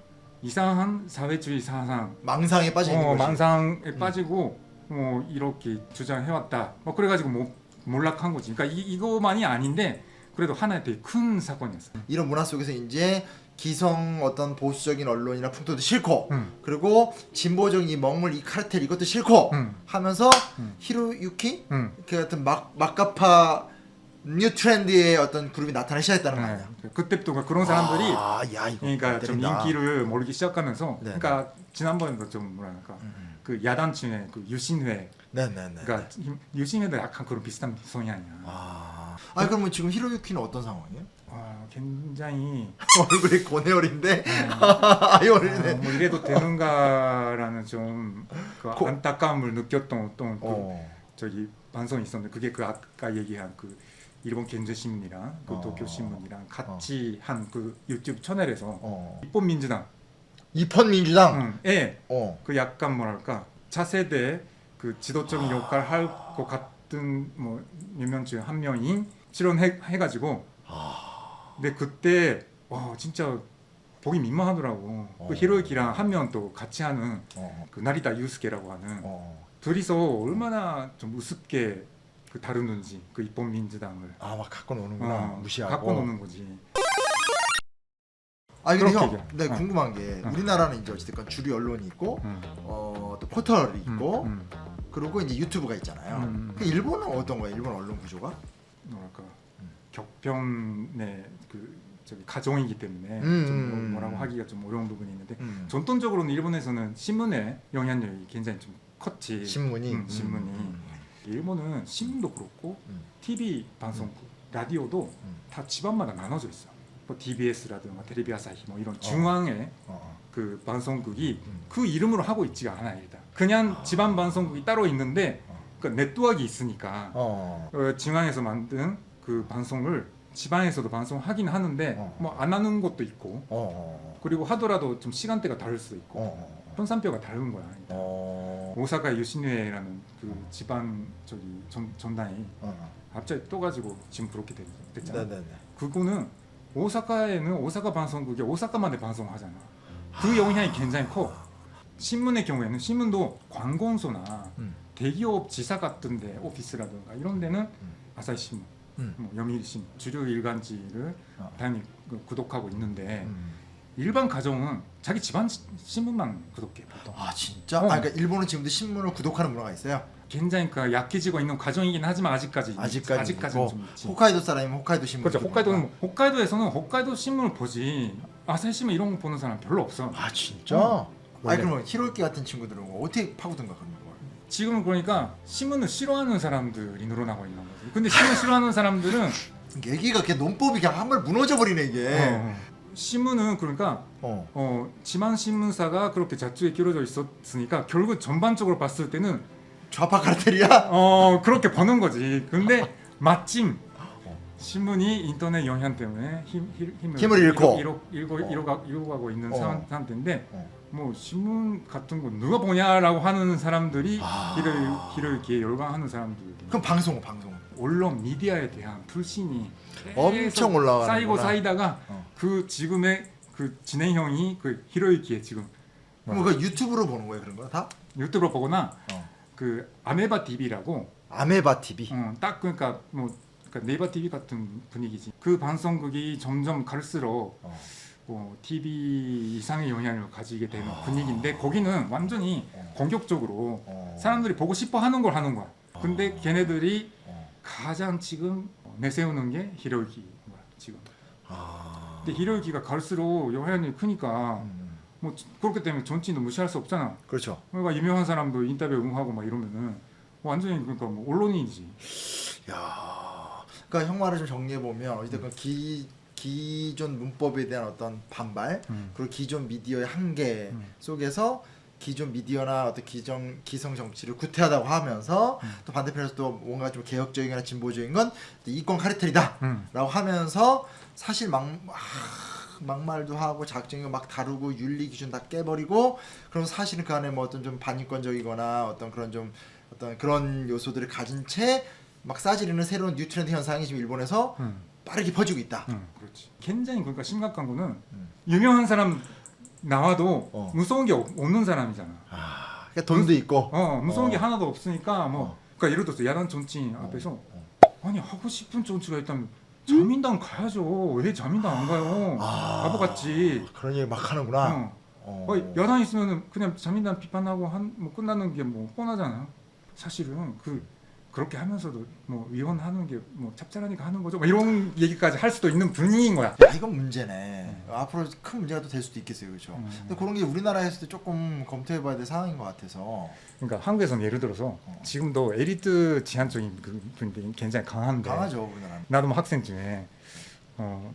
이상한 사회주의 사상, 망상에 빠져 있는 거지. 망상에 빠지고 뭐 이렇게 주장해왔다. 그래가지고 뭐 몰락한 거지. 그러니까 이거만이 아닌데 그래도 하나의 되게 큰 사건이었어. 이런 문화 속에서 이제 기성 어떤 보수적인 언론이나 풍토도 싫고 그리고 진보적인 이 먹물 이 카르텔 이것도 싫고 하면서 히로유키 그 같은 막가파 뉴 트렌드의 어떤 그룹이 나타나기 시작했다는 거 아니야. 그때부터 그런 사람들이 이거 그러니까 좀 때린다. 인기를 모르기 시작하면서 네. 그러니까 지난번에도 좀 뭐랄까 그 야단층의 그 유신회, 네네네. 그러니까 유신회도 약간 그런 비슷한 성향이야. 그러면 지금 히로유키는 어떤 상황이에요? 굉장히 얼굴이 고뇌어린데 어린데. 뭐 이래도 되는가라는 좀 그 안타까움을 느꼈던 어떤 저기 방송이 있었는데, 그게 그 아까 얘기한 그 일본 경제신문이랑 그 도쿄신문이랑 같이 한 그 유튜브 채널에서 입법민주당 입헌민주당. 그 약간 뭐랄까 차세대 그 지도적인 역할을 할 것 같은 뭐 유명 중에 한 명이 출연해가지고. 근데 그때 진짜 보기 민망하더라고. 그 히로유키랑 한 명 또 같이 하는 그 나리타 유스케라고 하는 둘이서 얼마나 좀 우습게 그 다루는지 그 입법민주당을 막 갖고 노는구나. 무시하고. 갖고 노는 거지. 근데 그렇게 형, 얘기해. 네, 궁금한 게 우리나라는 이제 어쨌든 주류 언론이 있고 또 포털이 있고 그리고 이제 유튜브가 있잖아요. 그 일본은 어떤 거예요? 일본 언론 구조가? 뭐랄까 격변의 그 저기 가정이기 때문에 좀 뭐라고 하기가 좀 어려운 부분이 있는데 전통적으로는 일본에서는 신문의 영향력이 굉장히 좀 컸지. 신문이. 신문이. 일본은 신문도 그렇고 TV 방송국, 라디오도 다 집안마다 나눠져 있어. 뭐 DBS라든가 텔레비 아사히 뭐 이런 중앙의 그 방송국이 그 이름으로 하고 있지가 않아 일단. 그냥 집안 방송국이 따로 있는데 그 네트워크가 있으니까 중앙에서 만든 그 방송을 지방에서도 방송하긴 하는데 뭐 안 하는 것도 있고 그리고 하더라도 좀 시간대가 다를 수도 있고 편산표가 다른 거야. 일단. 오사카 유신회라는 그 지방 저기 전단이 갑자기 떠가지고 지금 그렇게 됐잖아. 네네네. 그거는 오사카에는 오사카 방송국이 오사카만의 방송을 하잖아. 그 영향이 굉장히 커. 신문의 경우에는 신문도 관공서나 대기업 지사 같은데 오피스라든가 이런 데는 아사히 신문, 뭐 yomiuri 신문, 주류 일간지를 당연히 구독하고 있는데 일반 가정은 자기 집안 신문만 구독해 보통. 아 진짜? 그러니까 일본은 지금도 신문을 구독하는 문화가 있어요? 굉장히 그 약해지고 있는 가정이긴 하지만 아직까지는 좀 있지. 호카이도 사람이면 호카이도 신문. 그렇죠. 호카이도에서는 호카이도 신문을 보지 아사히 신문 이런 거 보는 사람 별로 없어. 아 진짜? 아니 그러면 히로유키 같은 친구들은 어떻게 파고든가 그런 걸? 지금은 그러니까 신문을 싫어하는 사람들이 늘어나고 있는 거지. 근데 신문 싫어하는 사람들은 얘기가 그냥 논법이 그냥 한 번 무너져 버리네 이게. 신문은 그러니까 지만 신문사가 그렇게 자주에 끼워져 있었으니까 결국 전반적으로 봤을 때는 좌파 카르텔이야? 그렇게 버는 거지. 근데 마침 신문이 인터넷 영향 때문에 힘을 잃어가고 있는 상태인데 뭐 신문 같은 거 누가 보냐라고 하는 사람들이 히로유키에 열광하는 사람들. 그럼 방송 언론 미디어에 대한 불신이 엄청 올라가는 쌓이고 쌓이다가 그 지금의 그 진행형이 그 히로유키에 지금 그럼 그 유튜브로 보는 거예요 그런 거 다? 유튜브로 보거나 그 아메바 TV라고 아메바 TV. 딱 그러니까 뭐 그러니까 네이버 TV 같은 분위기지. 그 방송국이 점점 갈수록 TV 이상의 영향을 가지게 되는 분위기인데 거기는 완전히 공격적으로 사람들이 보고 싶어 하는 걸 하는 거야. 근데 걔네들이 가장 지금 내세우는 게 히로유키인 거야 지금. 근데 히로유키가 갈수록 영향력이 크니까 뭐 그렇기 때문에 정치인도 무시할 수 없잖아. 그렇죠. 그러니까 유명한 사람도 인터뷰 응하고 막 이러면은 완전히 그러니까 뭐 언론인이지. 야, 그러니까 형 말을 좀 정리해 보면 어쨌든 기존 문법에 대한 어떤 반발 그리고 기존 미디어의 한계 속에서 기존 미디어나 어떤 기성 정치를 구태하다고 하면서 또 반대편에서 또 뭔가 좀 개혁적이거나 진보적인 건 이권 카르텔이다라고 하면서 사실 막말도 하고 자극적인 거 막 다루고 윤리 기준 다 깨버리고 그럼 사실은 그 안에 뭐 어떤 좀 반인권적이거나 어떤 그런 좀 어떤 그런 요소들을 가진 채 막 싸지르는 새로운 뉴트렌드 현상이 지금 일본에서 빠르게 퍼지고 있다. 그렇지. 굉장히 그러니까 심각한 거는 유명한 사람 나와도 무서운 게 없는 사람이잖아. 그러니까 돈도 있고. 무서운 게 하나도 없으니까 뭐. 그러니까 예를 들어서 야당 정치인 앞에서 아니 하고 싶은 정치가 있다면 자민당 가야죠. 왜 자민당 안 가요? 바보같이. 그런 얘기 막 하는구나. 야당 있으면 그냥 자민당 비판하고 뭐 끝나는 게 뭐 뻔하잖아. 사실은 그렇게 하면서도 뭐 위원하는 게 뭐 짭짤하니까 하는 거죠. 뭐 이런 얘기까지 할 수도 있는 분위기인 거야. 야, 이건 문제네. 앞으로 큰 문제가 또 될 수도 있겠어요, 그렇죠? 근데 그런 게 우리나라에서도 조금 검토해봐야 될 상황인 것 같아서. 그러니까 한국에서는 예를 들어서 지금도 에리트 지향적인 그 분들이 굉장히 강한데. 강하죠, 우리나라. 나도 뭐 학생 중에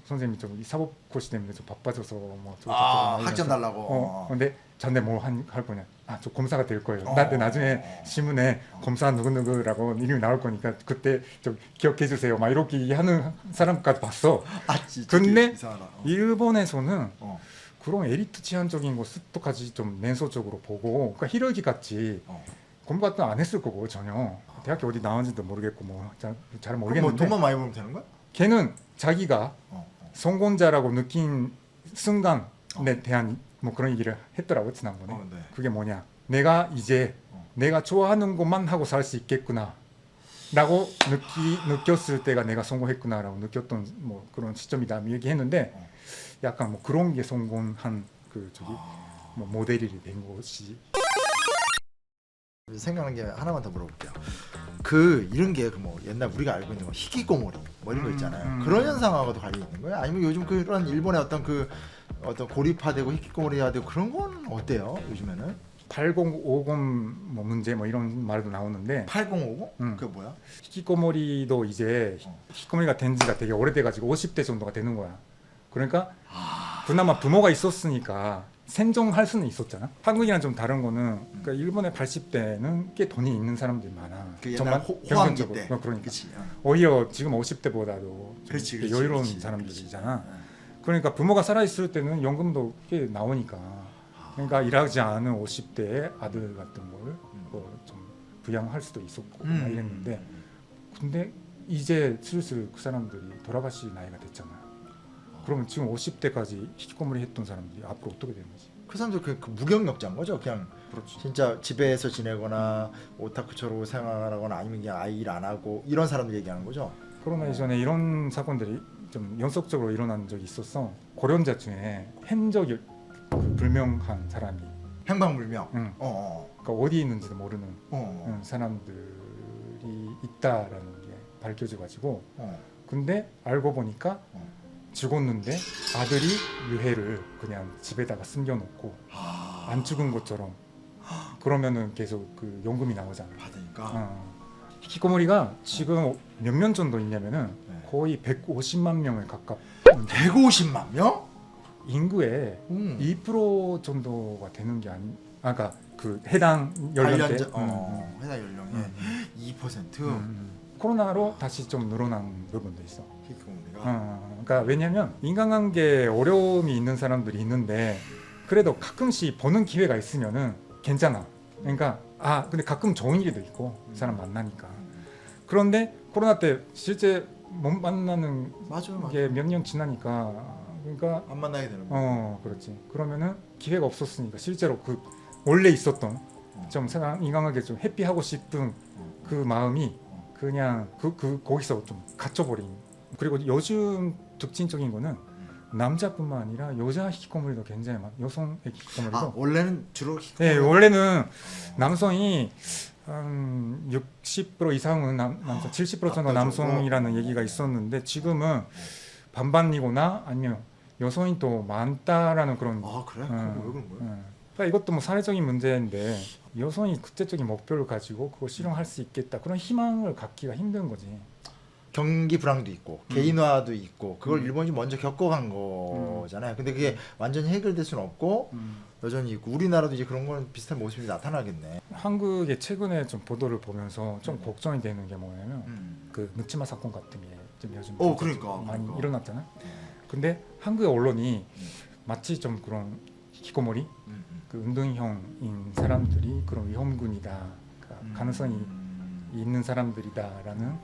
선생님이 좀 사법고시 때문에 좀 바빠져서 뭐 학점 달라고. 근데 전에 뭐 할 거냐? 저 검사가 될 거예요. 나한테 나중에 신문에 검사 누구누구라고 이름이 나올 거니까 그때 좀 기억해 주세요. 막 이렇게 하는 사람까지 봤어. 진짜 근데 이상하다. 일본에서는 그런 에리트 지향적인 것부터까지 좀 냉소적으로 보고, 그러니까 히로유키 같이 공부 같은 거 안 했을 거고 전혀. 대학교 어디 나왔는지도 모르겠고 뭐 잘 모르겠는데. 뭐 돈만 많이 벌면 되는 거야? 걔는 자기가 성공자라고 느낀 순간에 대한 뭐 그런 얘기를 했더라고 지난번에. 네. 그게 뭐냐? 내가 이제 내가 좋아하는 것만 하고 살 수 있겠구나 라고 느꼈을 때가 내가 성공했구나라고 느꼈던 뭐 그런 시점이다 얘기했는데 약간 뭐 그런 게 성공한 그 뭐 모델이 된 것이 생각나는 게 하나만 더 물어볼게요. 그 이런 게 뭐 옛날 우리가 알고 있는 거 히키코모리 뭐 이런 거 있잖아요. 그런 현상하고도 관련이 있는 거예요? 아니면 요즘 그런 일본의 어떤 고립화되고 히키코모리화되고 그런 건 어때요? 요즘에는? 8050 뭐 문제 뭐 이런 말도 나오는데 8050? 그게 뭐야? 히키코모리도 이제 히키코모리가 된 지가 되게 오래돼가지고 50대 정도가 되는 거야. 그러니까 그나마 부모가 있었으니까 생존할 수는 있었잖아. 한국이랑 좀 다른 거는 그러니까 일본의 80대는 꽤 돈이 있는 사람들이 많아. 그 옛날 정말 호황기 평균적으로. 때. 그러니까 그치. 오히려 지금 50대보다도 그렇지, 여유로운 그렇지, 사람들이잖아. 그렇지. 그러니까 부모가 살아 있을 때는 연금도 꽤 나오니까. 그러니까 일하지 않은 50대의 아들 같은 걸 좀 부양할 수도 있었고 막 이랬는데 근데 이제 슬슬 그 사람들이 돌아가실 나이가 됐잖아요. 그러면 지금 50대까지 히키코모리 했던 사람들이 앞으로 어떻게 되는 거지? 그 사람들 그 무경력자인 거죠? 그냥 그렇지. 진짜 집에서 지내거나 오타쿠처럼 생활하거나 아니면 그냥 아예 일 안 하고 이런 사람들 얘기하는 거죠? 코로나 이전에 이런 사건들이 좀 연속적으로 일어난 적이 있었어. 고령자 중에 행적이 불명한 사람이 행방불명. 응. 어. 그러니까 어디 있는지도 모르는 어. 사람들이 있다라는 게 밝혀져가지고 근데 알고 보니까 죽었는데 아들이 유해를 그냥 집에다가 숨겨놓고 안 죽은 것처럼 그러면은 계속 그 연금이 나오잖아. 받으니까. 히키코모리가 지금 몇 명 정도 있냐면은 네. 거의 150만 명에 가깝. 150만 명? 인구의 2% 정도가 되는 게 그러니까 그 해당 연령대. 해당 연령의 2%. 코로나로 다시 좀 늘어난 부분도 있어. 히키코모리가. 그러니까 왜냐면 인간관계에 어려움이 있는 사람들이 있는데 그래도 가끔씩 보는 기회가 있으면은 괜찮아. 그러니까 근데 가끔 좋은 일도 있고 사람 만나니까. 그런데 코로나 때 실제 못 만나는 맞아. 게 몇 년 지나니까 그러니까 안 만나게 되는 거. 그렇지. 그러면은 기회가 없었으니까 실제로 그 원래 있었던 좀 인간관계 좀 해피하고 싶은 그 마음이 그냥 거기서 좀 갇혀버린. 그리고 요즘 특징적인 거는 남자뿐만 아니라 여자 히키코모리도 굉장히 많아. 여성 히키코모리도. 원래는 주로 히키코모리. 네, 원래는 남성이 한 60% 이상은 남성, 70% 정도 남성이라는 얘기가 있었는데 지금은 반반이거나 아니면 여성이 또 많다라는 그런. 그래? 그럼 왜 그런 거야? 그러니까 이것도 뭐 사회적인 문제인데 여성이 국제적인 목표를 가지고 그거 실현할 수 있겠다 그런 희망을 갖기가 힘든 거지. 경기 불황도 있고 개인화도 있고 그걸 일본이 먼저 겪어간 거잖아요. 근데 그게 완전히 해결될 수는 없고 여전히 있고 우리나라도 이제 그런 건 비슷한 모습이 나타나겠네. 한국의 최근에 좀 보도를 보면서 좀 걱정이 되는 게 뭐냐면 그 묻지마 사건 같은 게 좀 요즘 많이 일어났잖아. 근데 한국의 언론이 마치 좀 그런 히키코모리 그 운동형인 사람들이 그런 위험군이다, 그러니까 가능성이 있는 사람들이다라는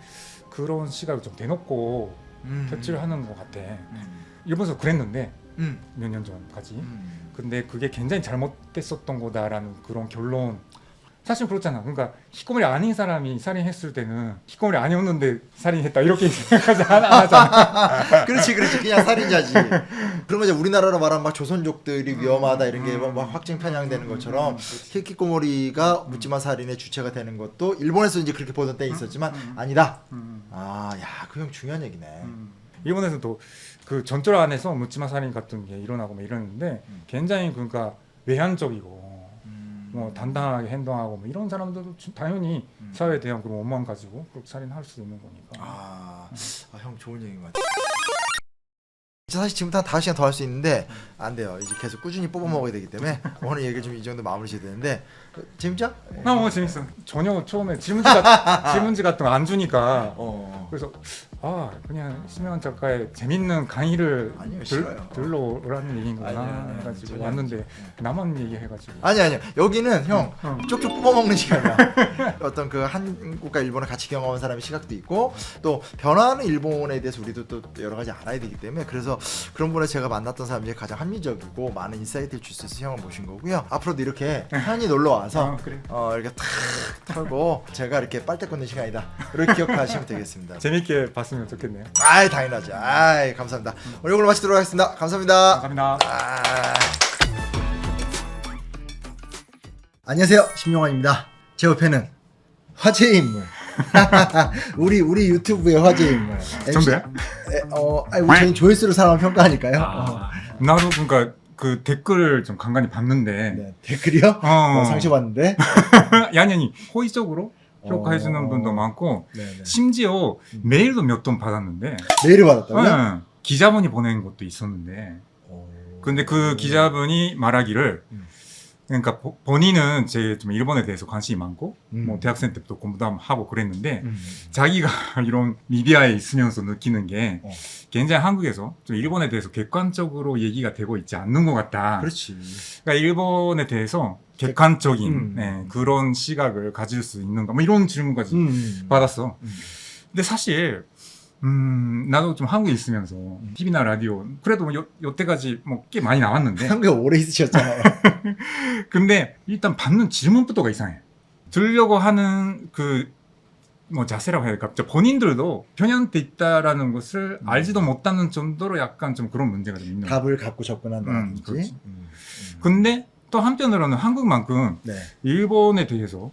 그런 시각을 좀 대놓고 표출하는 것 같아. 일본에서 그랬는데 몇 년 전까지. 근데 그게 굉장히 잘못됐었던 거다라는 그런 결론. 사실 그렇잖아. 그러니까 히키코모리 아닌 사람이 살인했을 때는 히키코모리 아니었는데 살인했다 이렇게 생각하지 안 하잖아. 그렇지 그냥 살인자지. 그러면 이제 우리나라로 말하면 막 조선족들이 위험하다 이런 게 막 확증 편향되는 것처럼 히키코모리가 묻지마 살인의 주체가 되는 것도 일본에서 이제 그렇게 보던 때 있었지만 아니다. 그 형 중요한 얘기네. 일본에서도 그 전철 안에서 묻지마 살인 같은 게 일어나고 막 이러는데 굉장히 그러니까 외향적이고 뭐 단단하게 행동하고 뭐 이런 사람들도 당연히 사회에 대한 그런 원망 가지고 그렇게 살인할 수 있는 거니까. 형 좋은 얘기인 것 같아. 사실 지금부터 한 5시간 더 할 수 있는데 안 돼요. 이제 계속 꾸준히 뽑아 먹어야 되기 때문에 오늘 얘기를 좀 이 정도 마무리 지어야 되는데 재밌죠? 재밌어. 전혀 처음에 질문지 같은 거 안 주니까 그래서 그냥 심영환 작가의 재밌는 강의를 들러 오라는 얘기인구나 해가지고 왔는데 나만 얘기해가지고 아니요 여기는 형 쪽쪽 뽑아먹는 시간이야. 어떤 그 한국과 일본을 같이 경험한 사람의 시각도 있고 또 변화하는 일본에 대해서 우리도 또 여러 가지 알아야 되기 때문에 그래서 그런 분을 제가 만났던 사람 중에 가장 합리적이고 많은 인사이트를 줄 수 있어서 형을 모신 거고요. 앞으로도 이렇게 편히 놀러 와서 그래. 이렇게 탁 털고 제가 이렇게 빨대 꽂는 시간이다 이렇게 기억하시면 되겠습니다. 재밌게 봤으면 좋겠네요. 당연하죠. 감사합니다. 오늘 이걸로 마치도록 하겠습니다. 감사합니다. 감사합니다. 안녕하세요, 심용환입니다. 제 옆에는 화제의 인물. 우리 유튜브의 화제의 인물. 전데요? 아니 저희 조회수로 사람을 평가하니까요. 나도 그러니까 그 댓글을 좀 간간히 봤는데 네, 댓글이요? 상처받는데. 아니 호의적으로 평가해주는 분도 많고 네네. 심지어 메일도 몇 돈 받았는데 메일을 받았다고요? 네, 기자분이 보낸 것도 있었는데 근데 그 기자분이 말하기를 그러니까 본인은 제 좀 일본에 대해서 관심이 많고 뭐 대학생 때부터 공부도 하고 그랬는데 자기가 이런 미디어에 있으면서 느끼는 게 굉장히 한국에서 좀 일본에 대해서 객관적으로 얘기가 되고 있지 않는 것 같다. 그렇지. 그러니까 일본에 대해서 객관적인 네, 그런 시각을 가질 수 있는가 뭐 이런 질문까지 받았어. 근데 사실 나도 좀 한국에 있으면서 TV나 라디오 그래도 뭐 여태까지 뭐 꽤 많이 나왔는데 한국에 오래 있으셨잖아요. 근데 일단 받는 질문부터가 이상해. 들으려고 하는 그 뭐 자세라고 해야 될까? 본인들도 편향돼 있다라는 것을 알지도 못하는 정도로 약간 좀 그런 문제가 좀 있는. 답을 갖고 접근한다든지. 그렇지. 근데 또 한편으로는 한국만큼 네. 일본에 대해서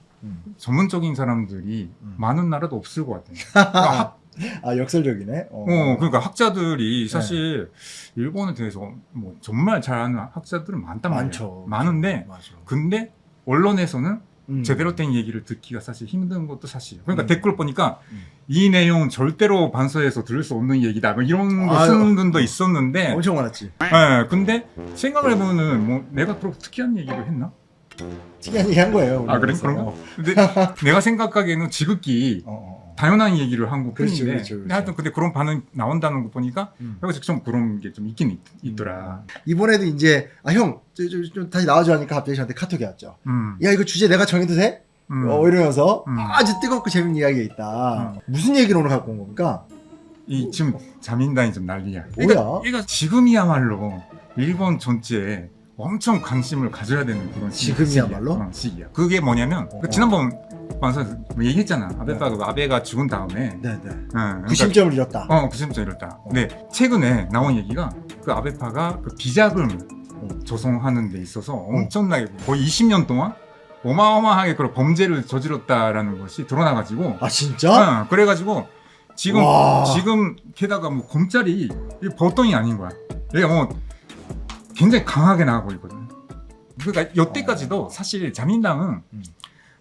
전문적인 사람들이 많은 나라도 없을 것 같아요. 그러니까 역설적이네. 그러니까 학자들이 사실 일본에 대해서 뭐 정말 잘 아는 학자들은 많단 말이에요. 많죠. 많은데, 맞아. 근데 언론에서는 제대로 된 얘기를 듣기가 사실 힘든 것도 사실이에요. 그러니까 댓글 보니까 이 내용 절대로 반서해서 들을 수 없는 얘기다. 뭐 이런 거 쓰는 분도 있었는데, 엄청 많았지. 네, 근데 생각을 해보면은 뭐 내가 그렇게 특이한 얘기를 했나? 특이한 얘기 한 거예요. 그래? 그런가? 근데 내가 생각하기에는 지극히 당연한 얘기를 한 것 뿐인데 그렇죠. 하여튼 근데 그런 반응 나온다는 거 보니까 여기서 좀 그런 게 좀 있긴 있더라. 이번에도 이제 형 좀 다시 나와줘 하니까 갑자기 저한테 카톡이 왔죠. 야 이거 주제 내가 정해도 돼? 이러면서 아주 뜨겁고 재밌는 이야기가 있다. 무슨 얘기를 오늘 갖고 온 겁니까? 이 지금 자민당이 좀 난리야. 뭐야? 얘가 지금이야말로 일본 전체에 엄청 관심을 가져야 되는 그런 지금이야말로? 시기야. 그게 뭐냐면 그 지난번 방송에서 뭐 얘기했잖아. 아베가 죽은 다음에 네네. 그러니까, 구심점을 잃었다. 90점 잃었다. 근데 최근에 나온 얘기가 그 아베파가 그 비자금을 조성하는 데 있어서 엄청나게 거의 20년 동안 어마어마하게 그런 범죄를 저질렀다라는 것이 드러나가지고 아 진짜? 그래가지고 지금 게다가 뭐 검찰이 보통이 아닌 거야. 얘가 뭐 굉장히 강하게 나가고 있거든. 그러니까 여태까지도 사실 자민당은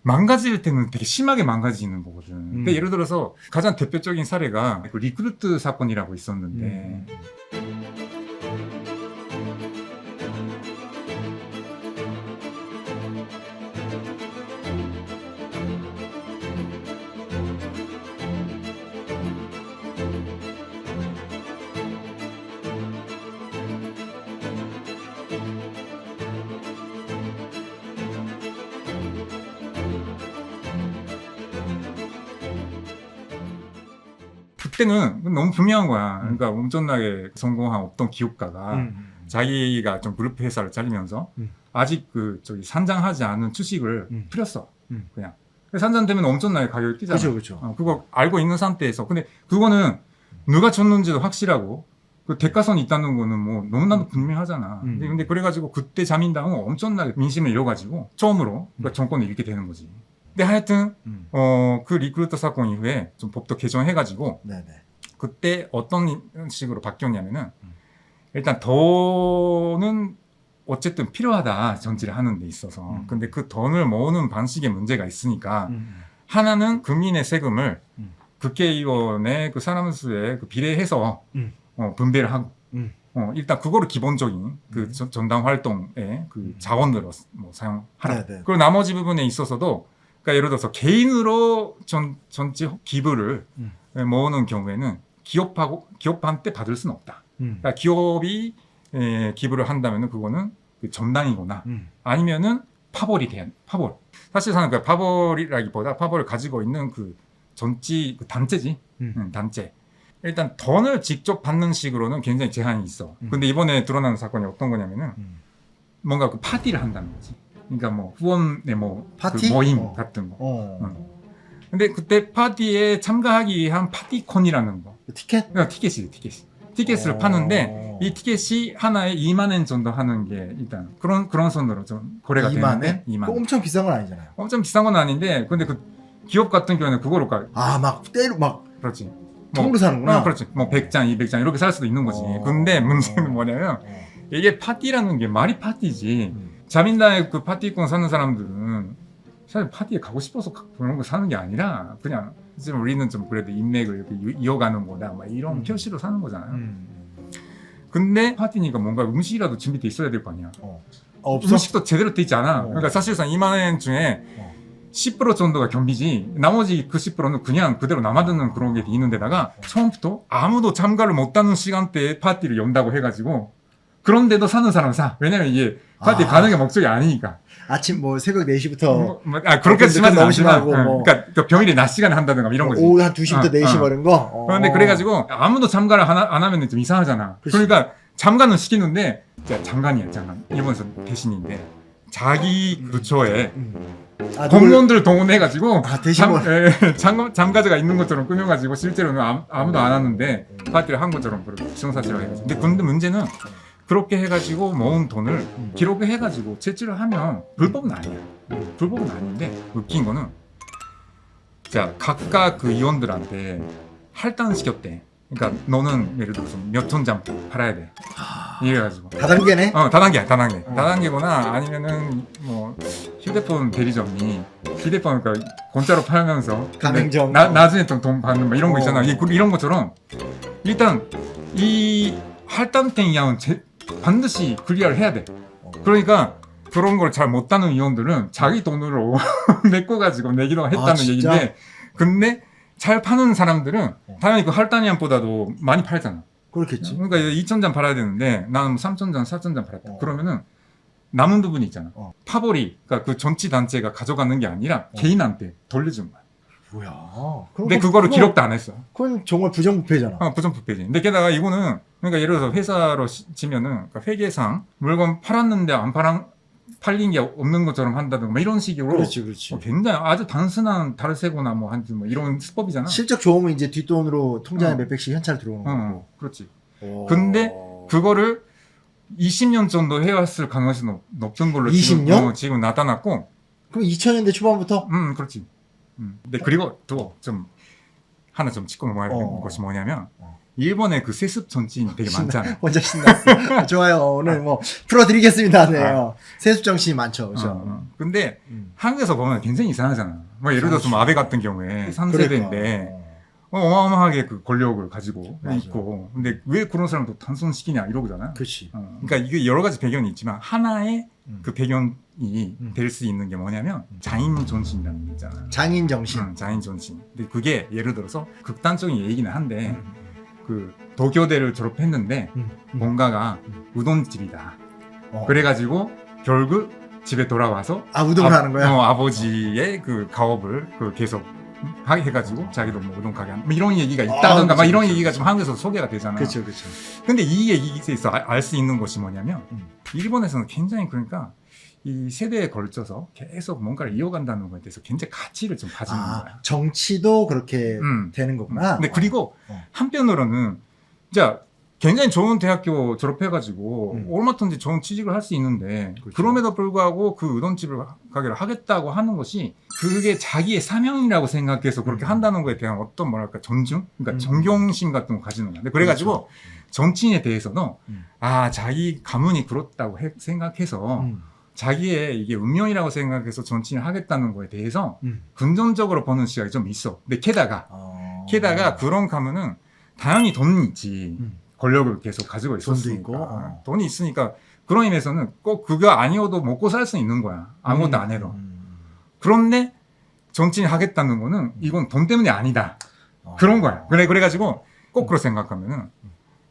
망가질 때는 되게 심하게 망가지는 거거든. 근데 예를 들어서 가장 대표적인 사례가 그 리크루트 사건이라고 있었는데 그때는 너무 분명한 거야. 그러니까 엄청나게 성공한 어떤 기업가가 자기가 좀 그룹 회사를 차리면서 아직 그 저기 산장하지 않은 주식을 풀었어. 그냥 산장되면 엄청나게 가격이 뛰잖아. 그렇죠. 그거 알고 있는 상태에서. 근데 그거는 누가 줬는지도 확실하고 그 대가성이 있다는 거는 뭐 너무나도 분명하잖아. 근데 그래가지고 그때 자민당은 엄청나게 민심을 잃어가지고 처음으로 그러니까 정권을 잃게 되는 거지. 근데 하여튼 그 리크루터 사건 이후에 좀 법도 개정해가지고 네네. 그때 어떤 식으로 바뀌었냐면은 일단 돈은 어쨌든 필요하다 정치를 하는 데 있어서 근데 그 돈을 모으는 방식에 문제가 있으니까 하나는 국민의 세금을 국회의원의 그 사람 수에 그 비례해서 분배를 하고 일단 그거를 기본적인 그 전당 활동에 그 자원으로 뭐 사용하라. 네네. 그리고 나머지 부분에 있어서도 그러니까 예를 들어서 개인으로 전체 기부를 모으는 경우에는 기업한테 받을 수는 없다. 그러니까 기업이 기부를 한다면은 그거는 그 전당이거나 아니면은 파벌이 된 파벌. 사실상 그 파벌이라기보다 파벌을 가지고 있는 그 전체 그 단체지. 단체. 일단 돈을 직접 받는 식으로는 굉장히 제한이 있어. 근데 이번에 드러난 사건이 어떤 거냐면은 뭔가 그 파티를 한다는 거지. 그러니까 뭐 후원의 뭐 파티? 그 모임 같은 거. 근데 그때 파티에 참가하기 위한 파티콘이라는 거. 티켓? 그러니까 티켓이. 티켓을 파는데 이 티켓이 하나에 2만 엔 정도 하는 게 일단 그런 선으로 좀 거래가 2만 되는데 엔? 2만 그거 엄청 비싼 건 아니잖아요. 엄청 비싼 건 아닌데 근데 그 기업 같은 경우는 그거로 막 때로 막 그렇지 통으로 사는구나. 그렇지 뭐 100장 200장 이렇게 살 수도 있는 거지. 근데 문제는 뭐냐면 이게 파티라는 게 말이 파티지 자민당의 그 파티권 사는 사람들은 사실 파티에 가고 싶어서 그런 거 사는 게 아니라 그냥 지금 우리는 좀 그래도 인맥을 이렇게 이어가는 거다 막 이런 표시로 사는 거잖아요. 근데 파티니까 뭔가 음식이라도 준비돼 있어야 될 거 아니야. 없어? 음식도 제대로 돼 있지 않아. 그러니까 사실상 2만 엔 중에 10% 정도가 경비지 나머지 그 10%는 그냥 그대로 남아드는 그런 게 있는 데다가 처음부터 아무도 참가를 못하는 시간대에 파티를 연다고 해가지고 그런데도 사는 사람 사. 왜냐면 이게 파티 가는 게 목적이 아니니까. 아침 뭐 새벽 4시부터 그렇게 심하진 너무 않지만 심하고 뭐. 그러니까 병일에 낮 시간에 한다든가 이런 거지. 오후 한 2시부터 4시 버는 거? 그런데 그래가지고 아무도 참가를 안 하면 좀 이상하잖아. 그치. 그러니까 참가는 시키는데 장관이야 장관. 일본에서 대신인데 자기 부처에 공무원들 동원해가지고 대신 참가자가 있는 것처럼 꾸며가지고 실제로는 아무도 안 하는데 파티를 한 것처럼 그렇게 기성사실화 해가지고. 근데 문제는 그렇게 해가지고 모은 돈을 기록을 해가지고 채취를 하면 불법은 아니야. 불법은 아닌데 웃긴 거는 자 각각 그 위원들한테 할당을 시켰대. 그러니까 너는 예를 들어서 몇 천 장 팔아야 돼. 이래가지고 다단계네? 다단계야 다단계. 다단계거나 아니면은 뭐 휴대폰 대리점이 휴대폰 그러니까 공짜로 팔면서 가맹점 나중에 좀 돈 받는 뭐 이런 거 있잖아. 이런 것처럼 일단 이 할당된 이하는 반드시 클리어를 해야 돼. 그러니까 그런 걸 잘 못하는 위원들은 자기 돈으로 메꿔가지고 내기로 했다는 진짜? 얘기인데 근데 잘 파는 사람들은 당연히 그 할당량보다도 많이 팔잖아. 그렇겠지. 그러니까 2,000잔 팔아야 되는데 나는 3,000잔, 4,000잔 팔았다. 그러면은 남은 부분이 있잖아. 파벌이 그러니까 그 정치 단체가 가져가는 게 아니라 개인한테 돌려준 거야. 뭐야? 근데 그거를 기록도 안 했어. 그건 정말 부정부패잖아. 부정부패지. 근데 게다가 이거는 그러니까 예를 들어서 회사로 치면은 그러니까 회계상 물건 팔았는데 안 팔린 게 없는 것처럼 한다든가 뭐 이런 식으로 그렇지. 굉장히 아주 단순한 달세고나 뭐 이런 수법이잖아. 실적 좋으면 이제 뒷돈으로 통장에 몇백씩 현찰 들어오는 거고. 그렇지. 근데 그거를 20년 정도 해왔을 가능성이 높은 걸로 20년? 지금 나타났고. 그럼 2000년대 초반부터? 그렇지. 근데 그리고 또 좀 하나 좀 짚고 넘어갈 것이 뭐냐면 일본의 그 세습 정치인이 되게 많잖아. 혼자 신났어. 좋아요. 오늘 뭐 풀어드리겠습니다. 네. 세습 정치인 많죠. 그렇죠. 근데 한국에서 보면 굉장히 이상하잖아. 뭐 예를 들어서 뭐 아베 같은 경우에 3세대인데 어마어마하게 그 권력을 가지고 있고 근데 왜 그런 사람도 단순시키냐 이러잖아. 그렇지. 그러니까 이게 여러 가지 배경이 있지만 하나의 그 배경이 될 수 있는 게 뭐냐면 장인 정신이라는 게 있잖아. 장인 정신. 장인 정신. 근데 그게 예를 들어서 극단적인 얘기는 한데 그 도교대를 졸업했는데 뭔가가 우동집이다. 그래가지고 결국 집에 돌아와서 우동을 하는 거야? 아버지의 그 가업을 계속 해가지고 자기도 뭐 우동 가게 하는 뭐 이런 얘기가 있다던가 막 이런 얘기가 좀 한국에서 소개가 되잖아. 그렇죠. 근데 이 얘기에서 알 수 있는 것이 뭐냐면 일본에서는 굉장히 그러니까 이 세대에 걸쳐서 계속 뭔가를 이어간다는 것에 대해서 굉장히 가치를 좀 가지는 거야. 정치도 그렇게 되는 거구나. 근데 그리고 한편으로는 자 굉장히 좋은 대학교 졸업해가지고 얼마든지 좋은 취직을 할 수 있는데 그렇죠. 그럼에도 불구하고 그 우동집을 가게를 하겠다고 하는 것이 그게 자기의 사명이라고 생각해서 그렇게 한다는 거에 대한 어떤 뭐랄까 존중, 그러니까 존경심 같은 거 가지는 거야. 그래가지고 그렇죠. 정치인에 대해서는 자기 가문이 그렇다고 생각해서 자기의 이게 운명이라고 생각해서 정치인을 하겠다는 거에 대해서 긍정적으로 보는 시각이 좀 있어. 근데 게다가 그런 가문은 당연히 돈은 있지. 권력을 계속 가지고 있었으니까. 돈이 있으니까 그런 의미에서는 꼭 그거 아니어도 먹고 살 수 있는 거야. 아무것도 안 해도. 그런데 정치인 하겠다는 거는 이건 돈 때문이 아니다. 그런 거야. 그래가지고 거꾸로 생각하면은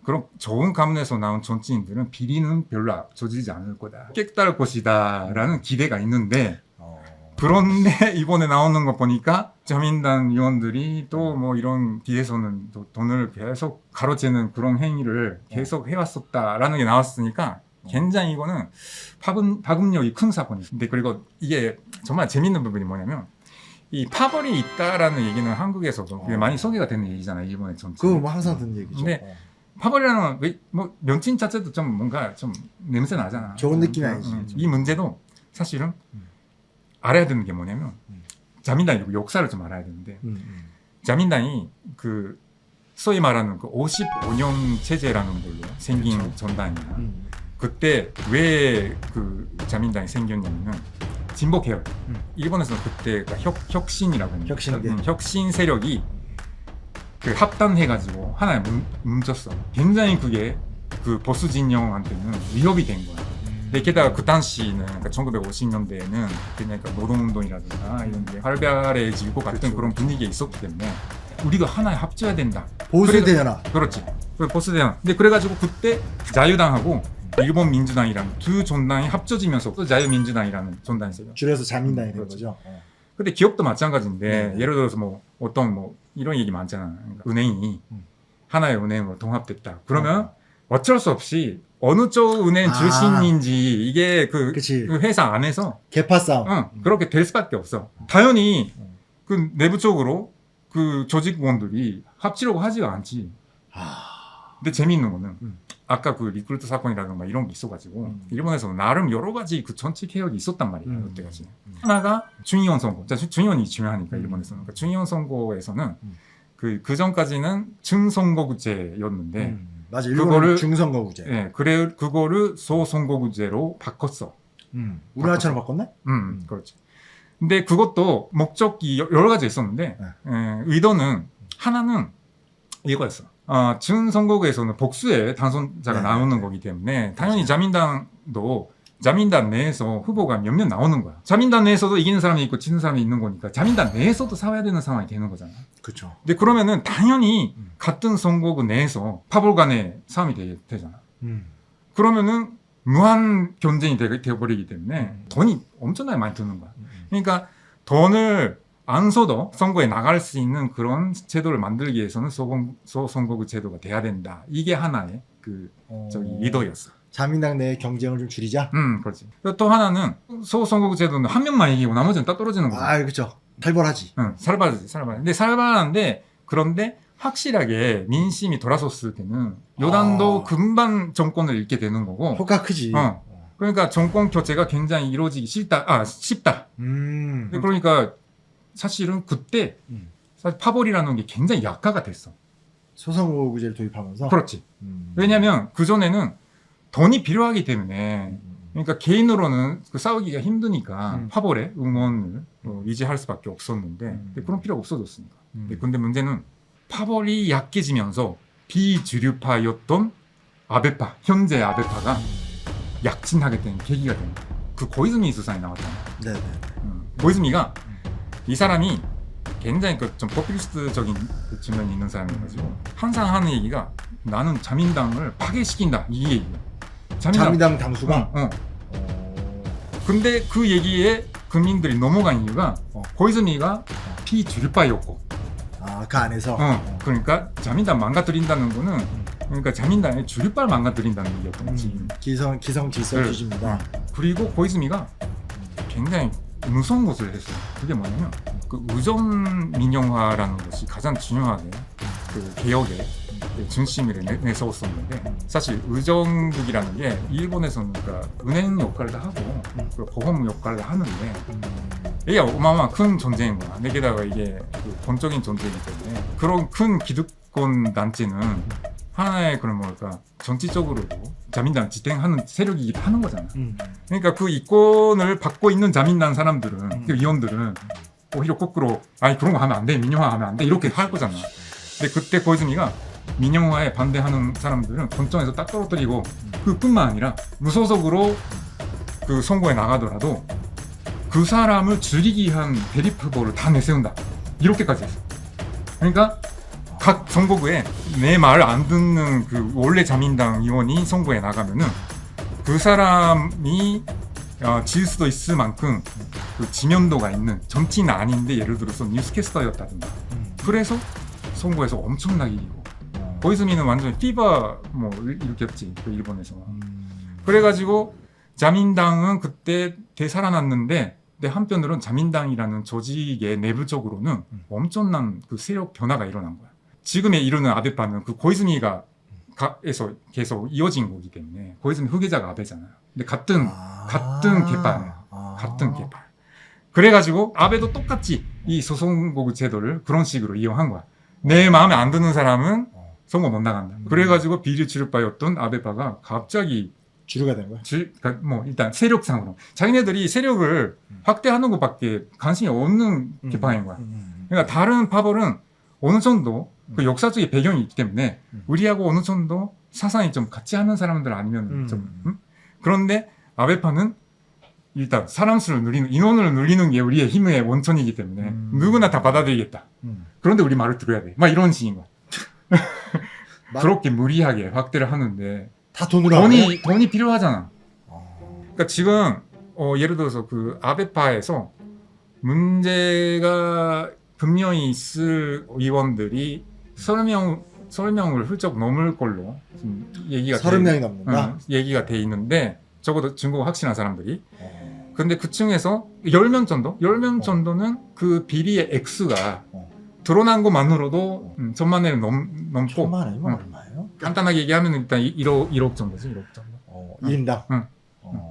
그런 좋은 가문에서 나온 정치인들은 비리는 별로 저지르지 않을 거다. 깨끗할 것이다. 라는 기대가 있는데 그런데 이번에 나오는 거 보니까 자민당 의원들이 또 뭐 이런 뒤에서는 또 돈을 계속 가로채는 그런 행위를 계속 해왔었다라는 게 나왔으니까 굉장히 이거는 파급력이 큰 사건이죠. 근데 그리고 이게 정말 재밌는 부분이 뭐냐면 이 파벌이 있다라는 얘기는 한국에서도 많이 소개가 되는 얘기잖아요. 일본의 정치. 그거 뭐 항상 듣는 얘기죠. 근데 파벌이라는 뭐 명칭 자체도 좀 뭔가 좀 냄새 나잖아. 좋은 느낌이 아니지. 이 문제도 사실은 알아야 되는 게 뭐냐면 자민당의 역사를 좀 알아야 되는데 자민당이 그 소위 말하는 그 55년 체제라는 걸로 생긴 그렇죠. 전당이야. 그때 왜 그 자민당이 생겼냐면은 진보 계열. 일본에서는 그때가 혁신이라고 합니다. 혁신계. 혁신 세력이 그 합단해가지고 하나에 뭉쳤어. 굉장히 그게 그 보수 진영한테는 위협이 된 거야. 근데 게다가 그 당시는 그러니까 1950년대에는 그러니까 노동운동이라든가 이런 게 활발해지고 같은 그렇죠. 그런 분위기에 있었기 때문에 우리도 하나에 합쳐야 된다. 보수대연합. 그렇지. 그 보수대연. 근데 그래가지고 그때 자유당하고 일본 민주당이랑 두 정당이 합쳐지면서 또 자유민주당이라는 정당이 있어요. 줄여서 자민당이 된 그렇지. 거죠. 근데 기업도 마찬가지인데 네. 예를 들어서 뭐 어떤 뭐 이런 얘기 많잖아. 그러니까 은행이 하나의 은행으로 통합됐다. 그러면 어쩔 수 없이 어느 쪽 은행 출신인지 이게 그 그치. 회사 안에서 개파 싸움. 그렇게 될 수밖에 없어. 당연히 그 내부적으로 그 조직원들이 합치려고 하지가 않지. 근데 재미있는 거는 아까 그 리크루트 사건이라든가 이런 게 있어가지고 일본에서는 나름 여러 가지 그 정치 개혁이 있었단 말이야. 그때까지. 하나가 중의원 선거. 중의원이 중요하니까 일본에서는. 그러니까 중의원 선거에서는 그 전까지는 증선거구제였는데 맞아. 일본은 중선거구제. 예, 그래 그거를 소선거구제로 바꿨어. 우리나라처럼 바꿨네? 그렇지. 근데 그것도 목적이 여러 가지 있었는데 의도는 하나는 이거였어. 준선거구에서는 복수의 당선자가 나오는 거기 때문에 당연히 자민당도 자민당 내에서 후보가 몇몇 나오는 거야. 자민당 내에서도 이기는 사람이 있고 지는 사람이 있는 거니까 자민당 내에서도 싸워야 되는 상황이 되는 거잖아. 그렇죠. 근데 그러면은 당연히 같은 선거구 내에서 파벌 간의 싸움이 되잖아. 그러면은 무한 경쟁이 되어버리기 때문에 돈이 엄청나게 많이 드는 거야. 그러니까 돈을 안 써도 선거에 나갈 수 있는 그런 제도를 만들기 위해서는 소선거구 제도가 돼야 된다. 이게 하나의 그 저기 리더였어. 자민당 내 경쟁을 좀 줄이자. 그렇지. 또 하나는 소선거구 제도는 한 명만 이기고 나머지는 딱 떨어지는 거야. 그렇죠. 살벌하지. 살벌하지. 근데 살벌한데 그런데 확실하게 민심이 돌아섰을 때는 여당도 금방 정권을 잃게 되는 거고. 효과 크지. 그러니까 정권 교체가 굉장히 이루어지기 쉽다. 그러니까 사실은 그때 사실 파벌이라는 게 굉장히 약화가 됐어. 소선거구제를 도입하면서. 그렇지. 왜냐하면 그 전에는 돈이 필요하기 때문에 그러니까 개인으로는 그 싸우기가 힘드니까 파벌에 응원을 유지할 수밖에 없었는데 근데 그런 필요가 없어졌으니까. 근데 문제는 파벌이 약해지면서 비주류파였던 아베파, 현재 아베파가 약진하게 된 계기가 된 거야. 그 고이즈미 수상이 나왔잖아. 네네. 고이즈미가 이 사람이 굉장히 좀 포퓰리스트적인 그 측면이 있는 사람이어가지고 항상 하는 얘기가 나는 자민당을 파괴시킨다 이 얘기예요. 자민당 당수가. 근데 그 얘기에 국민들이 넘어간 이유가 고이즈미가 비주류파였고. 그 안에서. 그러니까 자민당 망가뜨린다는 거는 그러니까 자민당의 주류파를 망가뜨린다는 얘기였던 거지. 기성 질서 주지입니다. 그리고 고이즈미가 굉장히 무서운 것을 했어요. 그게 뭐냐면 그 의전 민영화라는 것이 가장 중요하게 그 개혁의 중심을 내세웠었는데 사실 의정국이라는 게 일본에서는 그러니까 은행 역할도 하고 보험 역할도 하는데 이게 어마어마한 큰 존재인 거야. 게다가 이게 그 본적인 존재이기 때문에 그런 큰 기득권 단체는 하나의 그런 뭐랄까 정치적으로도 자민당 지탱하는 세력이기도 하는 거잖아. 그러니까 그 이권을 받고 있는 자민당 사람들은 그 위원들은 오히려 거꾸로 아니 그런 거 하면 안 돼, 민영화하면 안 돼 이렇게 할 거잖아. 근데 그때 고이즈미가 민영화에 반대하는 사람들은 권총에서 딱 떨어뜨리고 그뿐만 아니라 무소속으로 그 선거에 나가더라도 그 사람을 죽이기 위한 대립 후보를 다 내세운다 이렇게까지 했어. 그러니까 각 선거구에 내 말 안 듣는 그 원래 자민당 의원이 선거에 나가면은 그 사람이 질 수도 있을 만큼 그 지면도가 있는 정치인은 아닌데 예를 들어서 뉴스캐스터였다든가 그래서 선거에서 엄청나게 이기고 고이즈미는 완전 피바 뭐 일으켰지 그 일본에서. 그래가지고 자민당은 그때 되살아났는데 근데 한편으로는 자민당이라는 조직의 내부적으로는 엄청난 그 세력 변화가 일어난 거야. 지금에 이르는 아베파는 그 고이즈미가 에서 계속 이어진 거기 때문에 거기서는 후계자가 아베잖아요. 근데 같은 계파예요. 같은 계파. 그래가지고 아베도 똑같이 이 소선거구 제도를 그런 식으로 이용한 거야. 내 마음에 안 드는 사람은 선거 못 나간다. 그래가지고 비주출파였던 아베파가 갑자기 주류가 된 거야. 그러니까 뭐 일단 세력상으로 자기네들이 세력을 확대하는 것밖에 관심이 없는 계파인 거야. 그러니까 다른 파벌은 어느 정도 그 역사적인 배경이 있기 때문에 우리하고 어느 정도 사상이 좀 같이 하는 사람들 아니면 좀 그런데 아베파는 일단 사람 수를 누리는 인원을 누리는 게 우리의 힘의 원천이기 때문에 누구나 다 받아들이겠다. 그런데 우리 말을 들어야 돼. 막 이런 식인 거야. 그렇게 무리하게 확대를 하는데 다 돈으로 하네? 돈이 필요하잖아. 그러니까 지금 예를 들어서 그 아베파에서 문제가 분명히 있을 의원들이 30명을 훌쩍 넘을 걸로 지금 얘기가 30명이 넘는다? 얘기가 돼 있는데 적어도 증거가 확실한 사람들이. 근데 그 층에서 10명 정도? 10명 정도는 그 비리의 액수가 드러난 것만으로도 1000만 원을 넘고 1000만 원이면 얼마예요? 간단하게 얘기하면 일단 1억 정도지 1억 정도. 1인당? 응.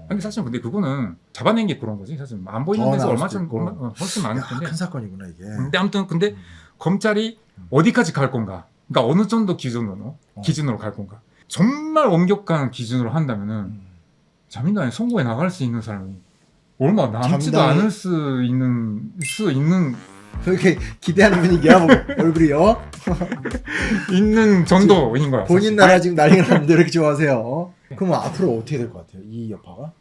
근데 사실 근데 그거는 잡아낸 게 그런 거지. 사실 안 보이는 데서 훨씬 많을 텐데. 큰 사건이구나 이게. 근데 아무튼 근데 검찰이 어디까지 갈 건가? 그러니까 어느 정도 기준으로 갈 건가? 정말 엄격한 기준으로 한다면은 자민당에 선거에 나갈 수 있는 사람이 얼마 남지도 않을 수 있는 그렇게 기대하는 분위기야 뭐, 얼굴이요. 있는 정도인 거야. 본인 사실. 나라 지금 난리가 났는데 이렇게 좋아하세요. 그럼 앞으로 어떻게 될 것 같아요? 이 여파가?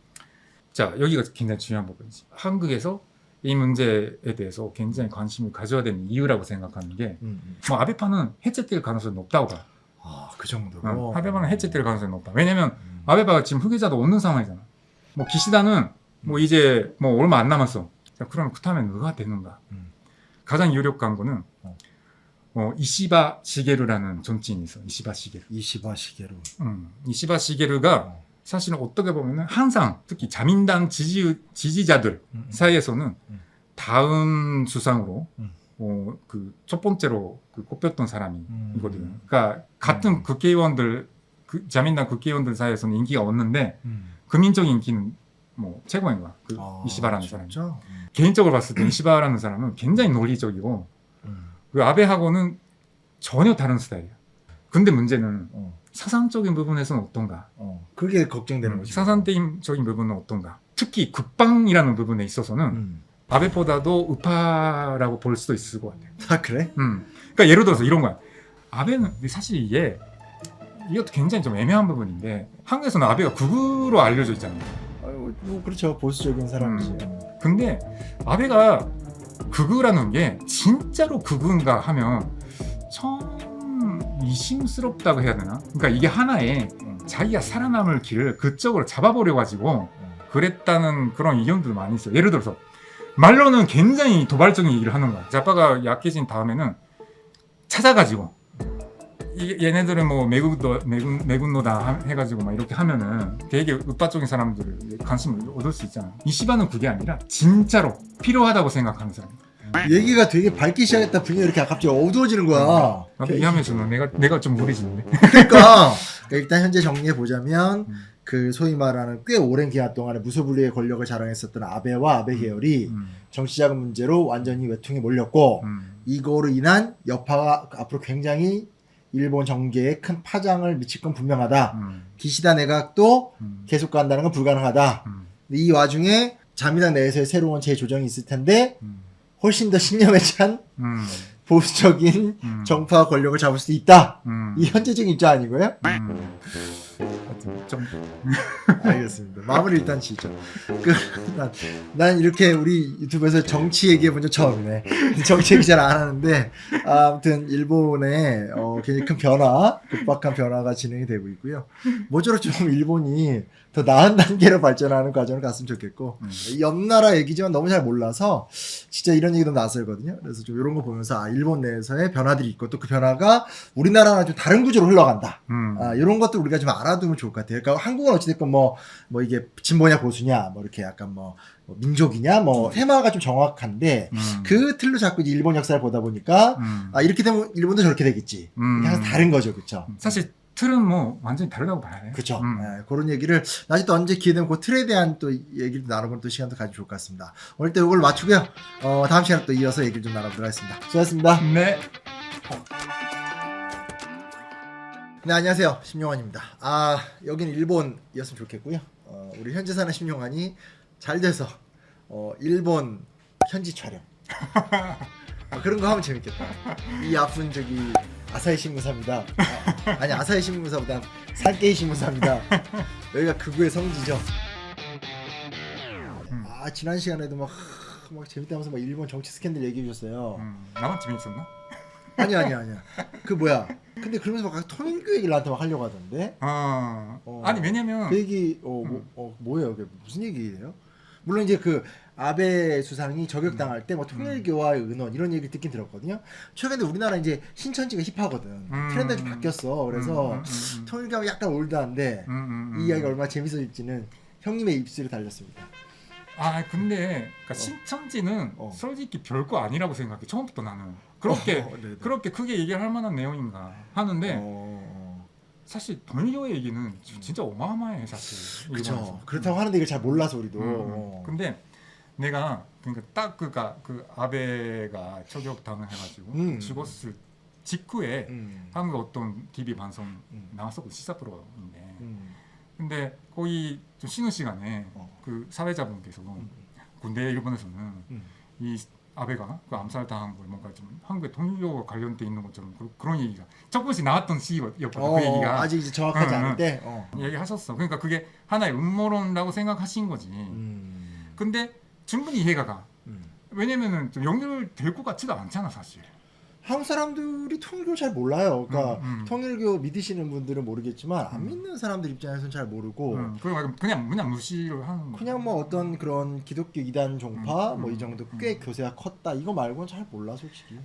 자, 여기가 굉장히 중요한 부분이지. 한국에서 이 문제에 대해서 굉장히 관심을 가져야 되는 이유라고 생각하는 게, 뭐 아베파는 해체될 가능성이 높다고 봐. 그 정도로. 아베파는 해체될 가능성이 높다. 왜냐면 아베파가 지금 후계자도 없는 상황이잖아. 뭐 기시다는 뭐 이제 뭐 얼마 안 남았어. 자, 그러면 그렇다면 누가 되는가? 가장 유력한 거는 이시바 시게루라는 정치인이 있어. 이시바 시게루. 이시바 시게루가 사실은 어떻게 보면은 항상 특히 자민당 지지자들 사이에서는 다음 수상으로 그 첫 번째로 꼽혔던 사람이거든요. 그러니까 같은 국회의원들 자민당 국회의원들 사이에서는 인기가 없는데 국민적 인기는 뭐 최고인 거야. 그 이시바라는 사람이. 개인적으로 봤을 때 이시바라는 사람은 굉장히 논리적이고 그 아베하고는 전혀 다른 스타일이야. 근데 문제는 사상적인 부분에서는 어떤가? 그게 걱정되는 거죠. 사상적인 부분은 어떤가? 특히 국방이라는 부분에 있어서는 아베보다도 우파라고 볼 수도 있을 것 같아. 그래? 그러니까 예를 들어서 이런 거야. 아베는 사실 이것도 굉장히 좀 애매한 부분인데 한국에서는 아베가 극우로 알려져 있잖아요. 뭐 그렇죠. 보수적인 사람이지. 근데 아베가 극우라는 게 진짜로 극우인가 하면 참 의심스럽다고 해야 되나? 그러니까 이게 하나의 자기가 살아남을 길을 그쪽으로 잡아버려가지고 그랬다는 그런 의견들도 많이 있어요. 예를 들어서 말로는 굉장히 도발적인 얘기를 하는 거야. 자빠가 약해진 다음에는 찾아가지고 얘네들은 뭐 매국노다 해가지고 막 이렇게 하면은 되게 우파적인 사람들 관심을 얻을 수 있잖아. 이시바는 그게 아니라 진짜로 필요하다고 생각하는 사람. 얘기가 되게 밝기 시작했다 분위기가 이렇게 갑자기 어두워지는 거야. 얘기하면서는 내가 좀 무리지는데. 그러니까 일단 현재 정리해 보자면 그 소위 말하는 꽤 오랜 기간 동안에 무소불위의 권력을 자랑했었던 아베와 아베 계열이 정치자금 문제로 완전히 외통에 몰렸고 이거로 인한 여파가 앞으로 굉장히 일본 정계에 큰 파장을 미칠 건 분명하다. 기시다 내각도 계속 간다는 건 불가능하다. 이 와중에 자민당 내에서의 새로운 재조정이 있을 텐데 훨씬 더 신념에 찬 보수적인 정파 권력을 잡을 수도 있다. 이 현재적인 입장 아니고요? 좀 알겠습니다. 마무리 일단 지죠. 난 이렇게 우리 유튜브에서 정치 얘기해 본 적 처음이네. 정치 얘기 잘 안 하는데 아무튼 일본에 굉장히 큰 변화, 급박한 변화가 진행이 되고 있고요. 모쪼록 좀 일본이 더 나은 단계로 발전하는 과정을 갔으면 좋겠고 옆 나라 얘기지만 너무 잘 몰라서 진짜 이런 얘기도 낯설거든요. 그래서 좀 이런 거 보면서 일본 내에서의 변화들이 있고 또 그 변화가 우리나라랑 좀 다른 구조로 흘러간다. 이런 것도 우리가 좀 알아두면 좋을 것 같아요. 그러니까 한국은 어찌됐건 뭐 이게 진보냐 보수냐 뭐 이렇게 약간 뭐 민족이냐 뭐 테마가 좀 정확한데 그 틀로 자꾸 일본 역사를 보다 보니까 이렇게 되면 일본도 저렇게 되겠지. 이게 항상 다른 거죠, 그렇죠? 사실 틀은 뭐 완전히 다르다고 봐야 돼. 그렇죠. 그런 얘기를 나중에 또 언제 기회 되면 그 틀에 대한 또 얘기를 나눠보는 또 시간도 가지면 좋을 것 같습니다. 오늘 또 이걸 마치고요. 다음 시간에 또 이어서 얘기를 좀 나눠보도록 하겠습니다. 수고하셨습니다. 네. 네, 안녕하세요. 심용환입니다. 여기는 일본이었으면 좋겠고요. 우리 현재 사는 심용환이 잘 돼서 일본 현지 촬영. 그런 거 하면 재밌겠다. 이 아픈 저기 아사히 신문사입니다. 아니 아사히 신문사보다 산케이 신문사입니다. 여기가 극우의 성지죠. 지난 시간에도 막 재밌다면서 막 일본 정치 스캔들 얘기해 주셨어요. 나만 재밌었나? 아니야. 그 뭐야? 근데 그러면서 막 통일교 얘기를 나한테 막 하려고 하던데. 아니 왜냐면 그 얘기 뭐예요? 그게 무슨 얘기예요? 물론 이제 그 아베 수상이 저격당할 때 뭐 통일교와의 의논 이런 얘기 듣긴 들었거든요. 최근에 우리나라 이제 신천지가 힙하거든. 트렌드가 좀 바뀌었어. 그래서 통일교가 약간 올드한데 이 이야기가 얼마나 재밌어질지는 형님의 입술에 달렸습니다. 근데 그러니까 신천지는 솔직히 별거 아니라고 생각해. 처음부터 나는 그렇게 크게 얘기할 만한 내용인가 하는데 사실 통일교의 얘기는 진짜 어마어마해 사실. 그렇죠. 그렇다고 하는데 이걸 잘 몰라서 우리도. 근데 내가 그러니까 딱 그 아베가 저격당을 해가지고 죽었을 직후에 한국 어떤 TV 방송 나왔었고 시사 프로인데. 근데 거기 좀 쉬는 시간에 그 사회자분께서 군대 일본에서는 이 아베가 그 암살당한 걸 뭔가 좀 한국의 통일교와 관련돼 있는 것처럼 그런 얘기가 조금씩 나왔던 시기였거든. 그 얘기가 아직 이제 정확하지 않을 때 얘기하셨어. 그러니까 그게 하나의 음모론이라고 생각하신 거지. 근데 충분히 이해가 가. 왜냐면은 좀 연결될 것 같지도 않잖아 사실. 한국 사람들이 통일교를 잘 몰라요. 그러니까 통일교 믿으시는 분들은 모르겠지만 안 믿는 사람들 입장에서는 잘 모르고 그냥 무시를 하는 거. 그냥 뭐 어떤 그런 기독교 이단 종파 뭐 이 정도 꽤 교세가 컸다 이거 말고는 잘 몰라 솔직히.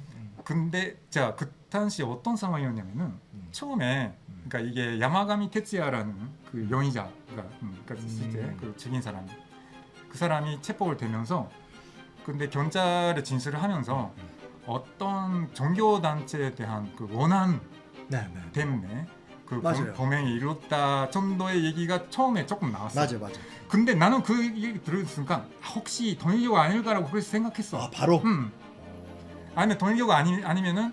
근데 자 그 당시 어떤 상황이었냐면은 처음에 그러니까 이게 야마가미 테츠야라는 그 용의자가 그러니까 실제 그 죽인 사람 그 사람이 체포를 되면서 근데 경찰에 진술을 하면서 어떤 종교 단체에 대한 그 원한 때문에 그 범행이 이뤘다 정도의 얘기가 처음에 조금 나왔어. 맞아. 근데 나는 그 얘기 들었으니까 혹시 통일교가 아닐까라고 그래서 생각했어. 바로. 아니면 통일교가 아니면은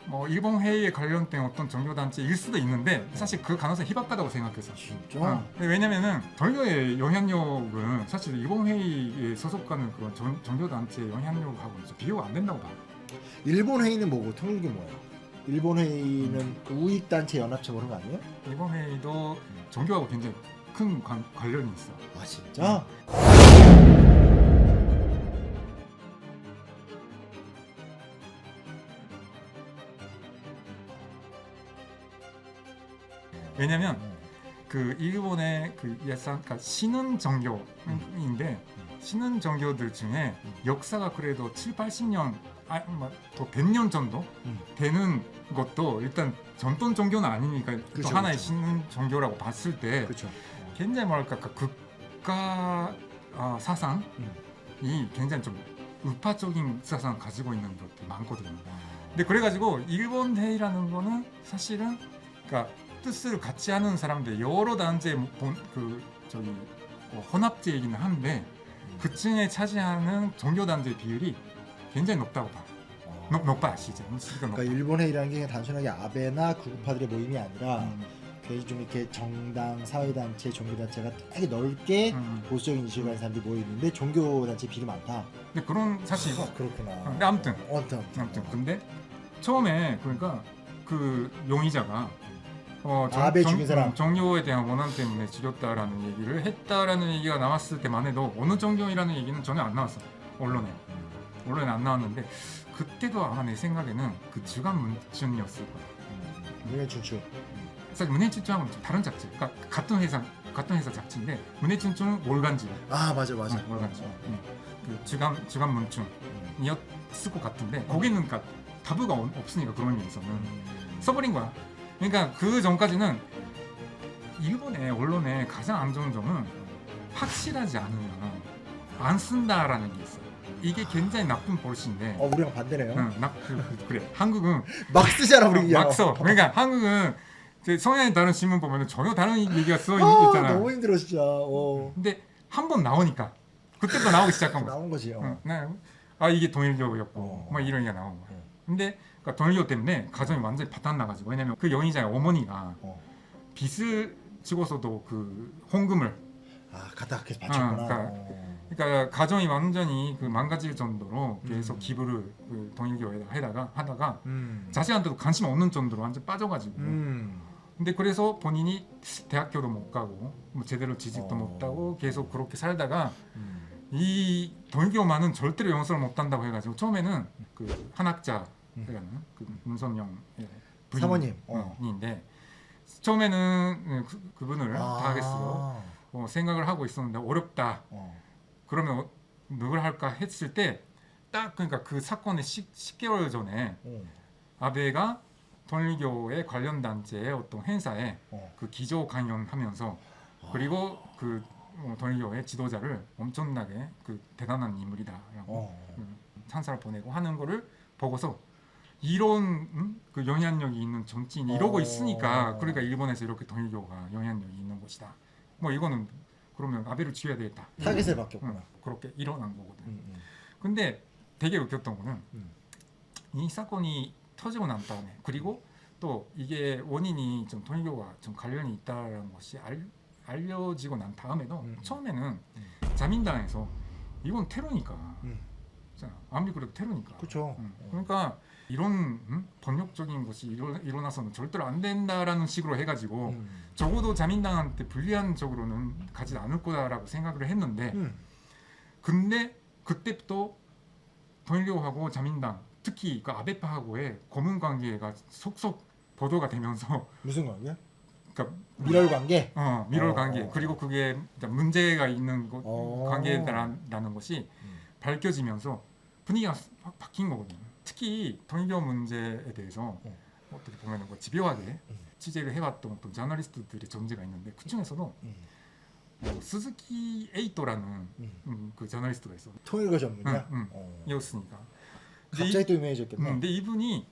뭐 일본 회의에 관련된 어떤 종교 단체일 수도 있는데 사실 그 가능성이 희박하다고 생각했어. 진짜? 왜냐면은 통일교의 영향력은 사실 일본 회의에 소속하는 그런 종교 단체 영향력하고 비교가 안 된다고 봐. 일본 회의는 뭐고 통일교 뭐예요? 일본 회의는 우익단체 연합체 그런 거 아니에요? 일본 회의도 종교하고 굉장히 큰 관련이 있어. 진짜? 왜냐면 그 일본의 그 그러니까 신흥 종교인데 신흥 종교들 중에 역사가 그래도 7, 80년 더 100년 정도 되는 것도 일단 전통 종교는 아니니까 또 하나의 신흥 종교라고 봤을 때 굉장히 뭐랄까 국가 사상이 굉장히 좀 우파적인 사상을 가지고 있는 것들이 많거든요. 근데 그래가지고 일본 회의라는 거는 사실은 그러니까 뜻을 같이 하는 사람들 여러 단체 혼합제이기는 한데 그 층에 차지하는 종교 단체 비율이 굉장히 높다고 봐. 높아 아시죠? 그러니까 일본 회의라는 게 단순하게 아베나 구구파들의 모임이 아니라 굉장히 좀 이렇게 정당, 사회단체, 종교단체가 되게 넓게 보수적인 이슈를 가진 사람들이 모여 있는데 종교단체 비율이 많다. 근데 그런 사실 그렇구나. 근데 아무튼 근데 처음에 그러니까 그 용의자가 아베 죽인 사람 종교에 대한 원한 때문에 죽였다라는 얘기를 했다라는 얘기가 나왔을 때만 해도 어느 종교이라는 얘기는 전혀 안 나왔어. 언론에 안 나왔는데 그때도 아마 내 생각에는 그 주간 문춘이었을 거야. 문해춘추. 사실 문해춘추하고는 좀 다른 잡지. 그러니까 같은 회사 잡지인데 문해춘추는 월간지. 맞아. 월간지. 그 주간 문춘이었을 것 같은데 거기는 그러니까 타부가 없으니까 그런 의미에서는 써버린 거야. 그러니까 그 전까지는 일본의 언론의 가장 안 좋은 점은 확실하지 않으면 안 쓴다라는 게 있어요. 이게 굉장히 나쁜 버릇인데. 우리랑 반대네요. 그래. 한국은 막 쓰잖아 우리. 막 써. 그러니까 한국은 성향이 다른 신문 보면 전혀 다른 얘기가 써 아, 있잖아. 너무 힘들어 진짜. 근데 한 번 나오니까 그때부터 나오기 시작한 거야. 나온 거지. 아 이게 동일교였고 막 이런 얘기가 나온 거야. 어. 근데 그러니까 동일교 때문에 가정이 완전히 바탕 나가지고 왜냐면 그 여인이잖아요. 어머니가 빚을 지고서도 그 홍금을 갖다 그렇게 바쳤구나. 그러니까 가정이 완전히 그 망가질 정도로 계속 기부를 그 동일교에 하다가 자식한테도 관심 없는 정도로 완전 빠져가지고 근데 그래서 본인이 대학교도 못 가고 뭐 제대로 지식도 못 따고 계속 그렇게 살다가 이 동일교만은 절대로 용서를 못 한다고 해가지고 처음에는 그 한학자 그 문선영 사모님인데 처음에는 그분을 다 하겠어요. 생각을 하고 있었는데 어렵다. 그러면 누굴 할까 했을 때 딱 그러니까 그 사건의 10개월 전에 아베가 동일교의 관련 단체의 어떤 행사에 그 기조 강연하면서 그리고 그 동일교의 지도자를 엄청나게 그 대단한 인물이다라고 찬사를 보내고 하는 거를 보고서 이런 그 영향력이 있는 정치인이 이러고 있으니까 그러니까 일본에서 이렇게 동일교가 영향력이 있는 곳이다. 뭐 이거는 그러면 아베를 지어야 되겠다. 타겟을 바뀌었구나. 그렇게 일어난 거거든. 근데 되게 웃겼던 거는 이 사건이 터지고 난 다음에 그리고 또 이게 원인이 좀 동일교와 좀 관련이 있다라는 것이 알려지고 난 다음에도 처음에는 자민당에서 이건 테러니까 아무리 그래도 테러니까 그렇죠. 그러니까 이런 번역적인 것이 일어나서는 절대로 안 된다라는 식으로 해가지고 적어도 자민당한테 불리한 쪽으로는 가지 않을 거다라고 생각을 했는데 근데 그때부터 동일교하고 자민당 특히 그 아베파하고의 고문 관계가 속속 보도가 되면서 무슨 관계? 그러니까 밀월 관계? 밀월 관계 그리고 그게 문제가 있는 관계라는 것이 밝혀지면서 분위기가 확 바뀐 거거든요. 특히 동일교 문제에 대해서 어떻게 보면 뭐 집요하게 취재를 해왔던 어떤 저널리스트들의 존재가 있는데 그 중에서도 스즈키 에이토라는 그 저널리스트가 있어. 통일교 전문이야? 이었으니까. 갑자기 또 유명해졌겠네. 근데 이분이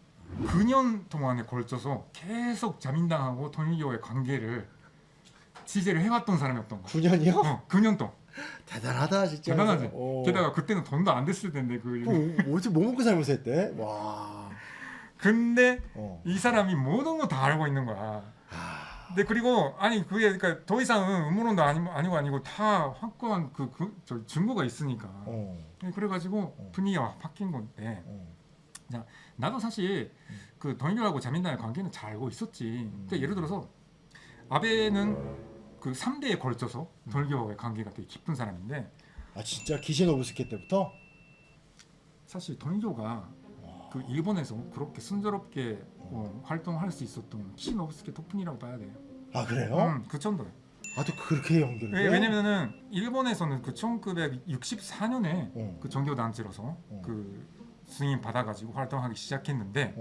9년 동안에 걸쳐서 계속 자민당하고 동일교의 관계를 취재를 해왔던 사람이었던 거야. 9년이요? 9년 동안. 대단하다 진짜. 대단하지. 게다가 그때는 돈도 안 됐을 텐데 어떻게 뭐 먹고 살면서 했대? 와. 근데 이 사람이 모든 거 다 알고 있는 거야. 근데 그리고 아니 그게 그러니까 더 이상은 음모론도 아니고 다 확고한 저 증거가 있으니까. 그래가지고 분위기가 확 바뀐 건데. 자, 나도 사실 그 동일교하고 자민당의 관계는 잘 알고 있었지. 그러니까 예를 들어서 아베는 그 3대에 걸쳐서 동일교와의 관계가 되게 깊은 사람인데 진짜 기시노부스케 때부터? 사실 동일교가 그 일본에서 그렇게 순조롭게 활동할 수 있었던 키시노부스케 덕분이라고 봐야 돼요. 그래요? 그 정도요. 또 그렇게 연결돼? 왜냐면은 일본에서는 그 1964년에 그 종교 단체로서 그 승인 받아가지고 활동하기 시작했는데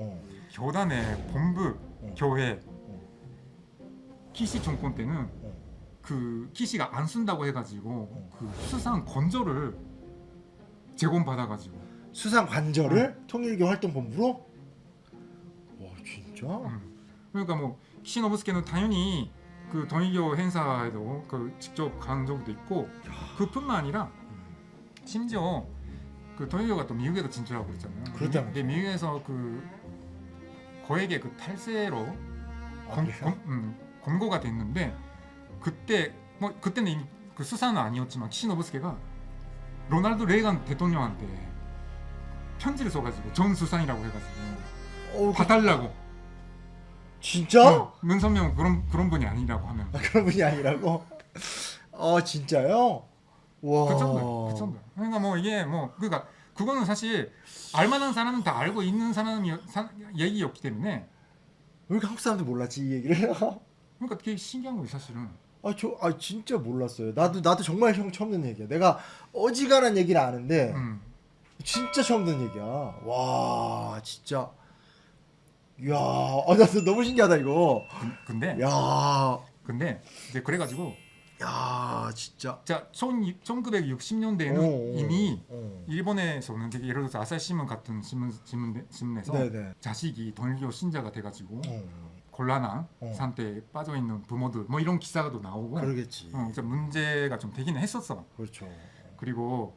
교단의 본부 교회 키시 정권 때는 그 키시가 안 쓴다고 해가지고 그 수상 건조를 제공받아가지고 수상 관절을 통일교 활동 본부로? 와 진짜? 그러니까 뭐 키시노부스케는 당연히 그 동일교 행사에도 그 직접 간 적도 있고 그뿐만 아니라 심지어 그 동일교가 또 미국에도 진출하고 있잖아요. 그렇다면서요. 근데 미국에서 그 거액의 그 탈세로 검거가 됐는데 그때는 이미 그 수사는 아니었지만 키시노부스케가 로널드 레이건 대통령한테 편지를 써가지고 전 수상이라고 해가지고 봐달라고. 진짜? 문선명 그런 분이 아니라고 하면. 그런 분이 아니라고? 진짜요? 와. 그 정도. 그러니까 뭐 이게 뭐 그러니까 그거는 사실 알만한 사람은 다 알고 있는 얘기였기 때문에. 왜 이렇게 한국 사람들 몰랐지 이 얘기를? 그러니까 되게 신기한 거예요 사실은. 진짜 몰랐어요. 나도 정말 형 처음 듣는 얘기야. 내가 어지간한 얘기를 아는데 진짜 처음 듣는 얘기야. 와 진짜. 이야, 나 너무 신기하다 이거. 근데 이제 그래가지고 진짜. 자 1960년대에는 이미 일본에서는 되게 예를 들어서 아사히 신문 같은 신문에서 네네. 자식이 동일교 신자가 돼가지고 곤란한 상태에 빠져 있는 부모들 뭐 이런 기사도 나오고 그러겠지. 좀 문제가 좀 되기는 했었어. 그렇죠. 그리고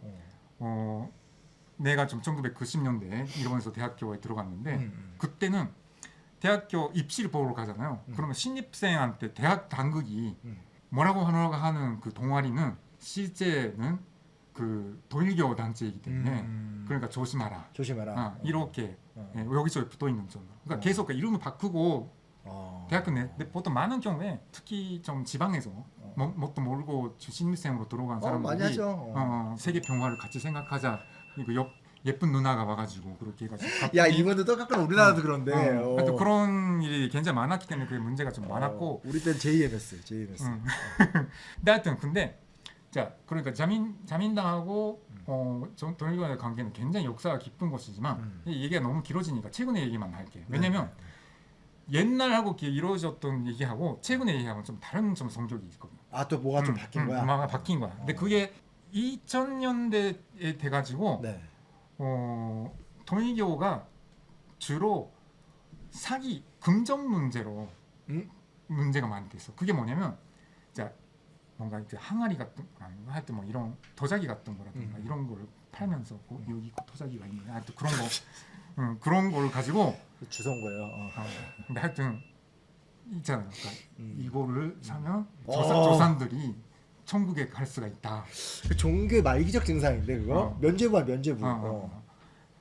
내가 좀 1990년대 일본에서 대학교에 들어갔는데 그때는 대학교 입시를 보러 가잖아요. 그러면 신입생한테 대학 당국이 뭐라고 하는 그 동아리는 실제는 그 동일교 단체이기 때문에 그러니까 조심하라. 이렇게 여기저기 붙어 있는 정도. 그러니까 계속 이름을 바꾸고 대학교 내 보통 많은 경우에 특히 좀 지방에서 뭣도 모르고 신입생으로 들어간 사람들이 많이 하죠. 세계 평화를 같이 생각하자. 이거 예쁜 누나가 와가지고 그렇게 해가지고 야 이번도 똑같구나. 우리나라도 그런데. 하여튼 그런 일이 굉장히 많았기 때문에 그게 문제가 좀 많았고. 우리 때는 JMS. 근데 하여튼 근데 자 그러니까 자민당하고 동일교의 관계는 굉장히 역사가 깊은 것이지만 이 얘기가 너무 길어지니까 최근의 얘기만 할게. 왜냐면 옛날하고 이루어졌던 얘기하고 최근의 얘기하고는 좀 다른 좀 성격이 있거든. 또 뭐가 좀 바뀐 거야? 뭐가 바뀐 거야. 근데 그게 2000년대에 돼가지고 동일교가 주로 사기 금전 문제로 문제가 많이 됐어. 그게 뭐냐면 자 뭔가 이제 항아리 같은 하여튼 뭐 이런 도자기 같은 거라든가 이런 걸 팔면서 여기 도자기가 있네. 하여튼 그런 거 그런 걸 가지고 주워온 거예요. 근데 하여튼 있잖아요. 그러니까 이거를 사면 조상들이 천국에 갈 수가 있다. 그 종교의 말기적 증상인데 그거 면죄부야 면죄부.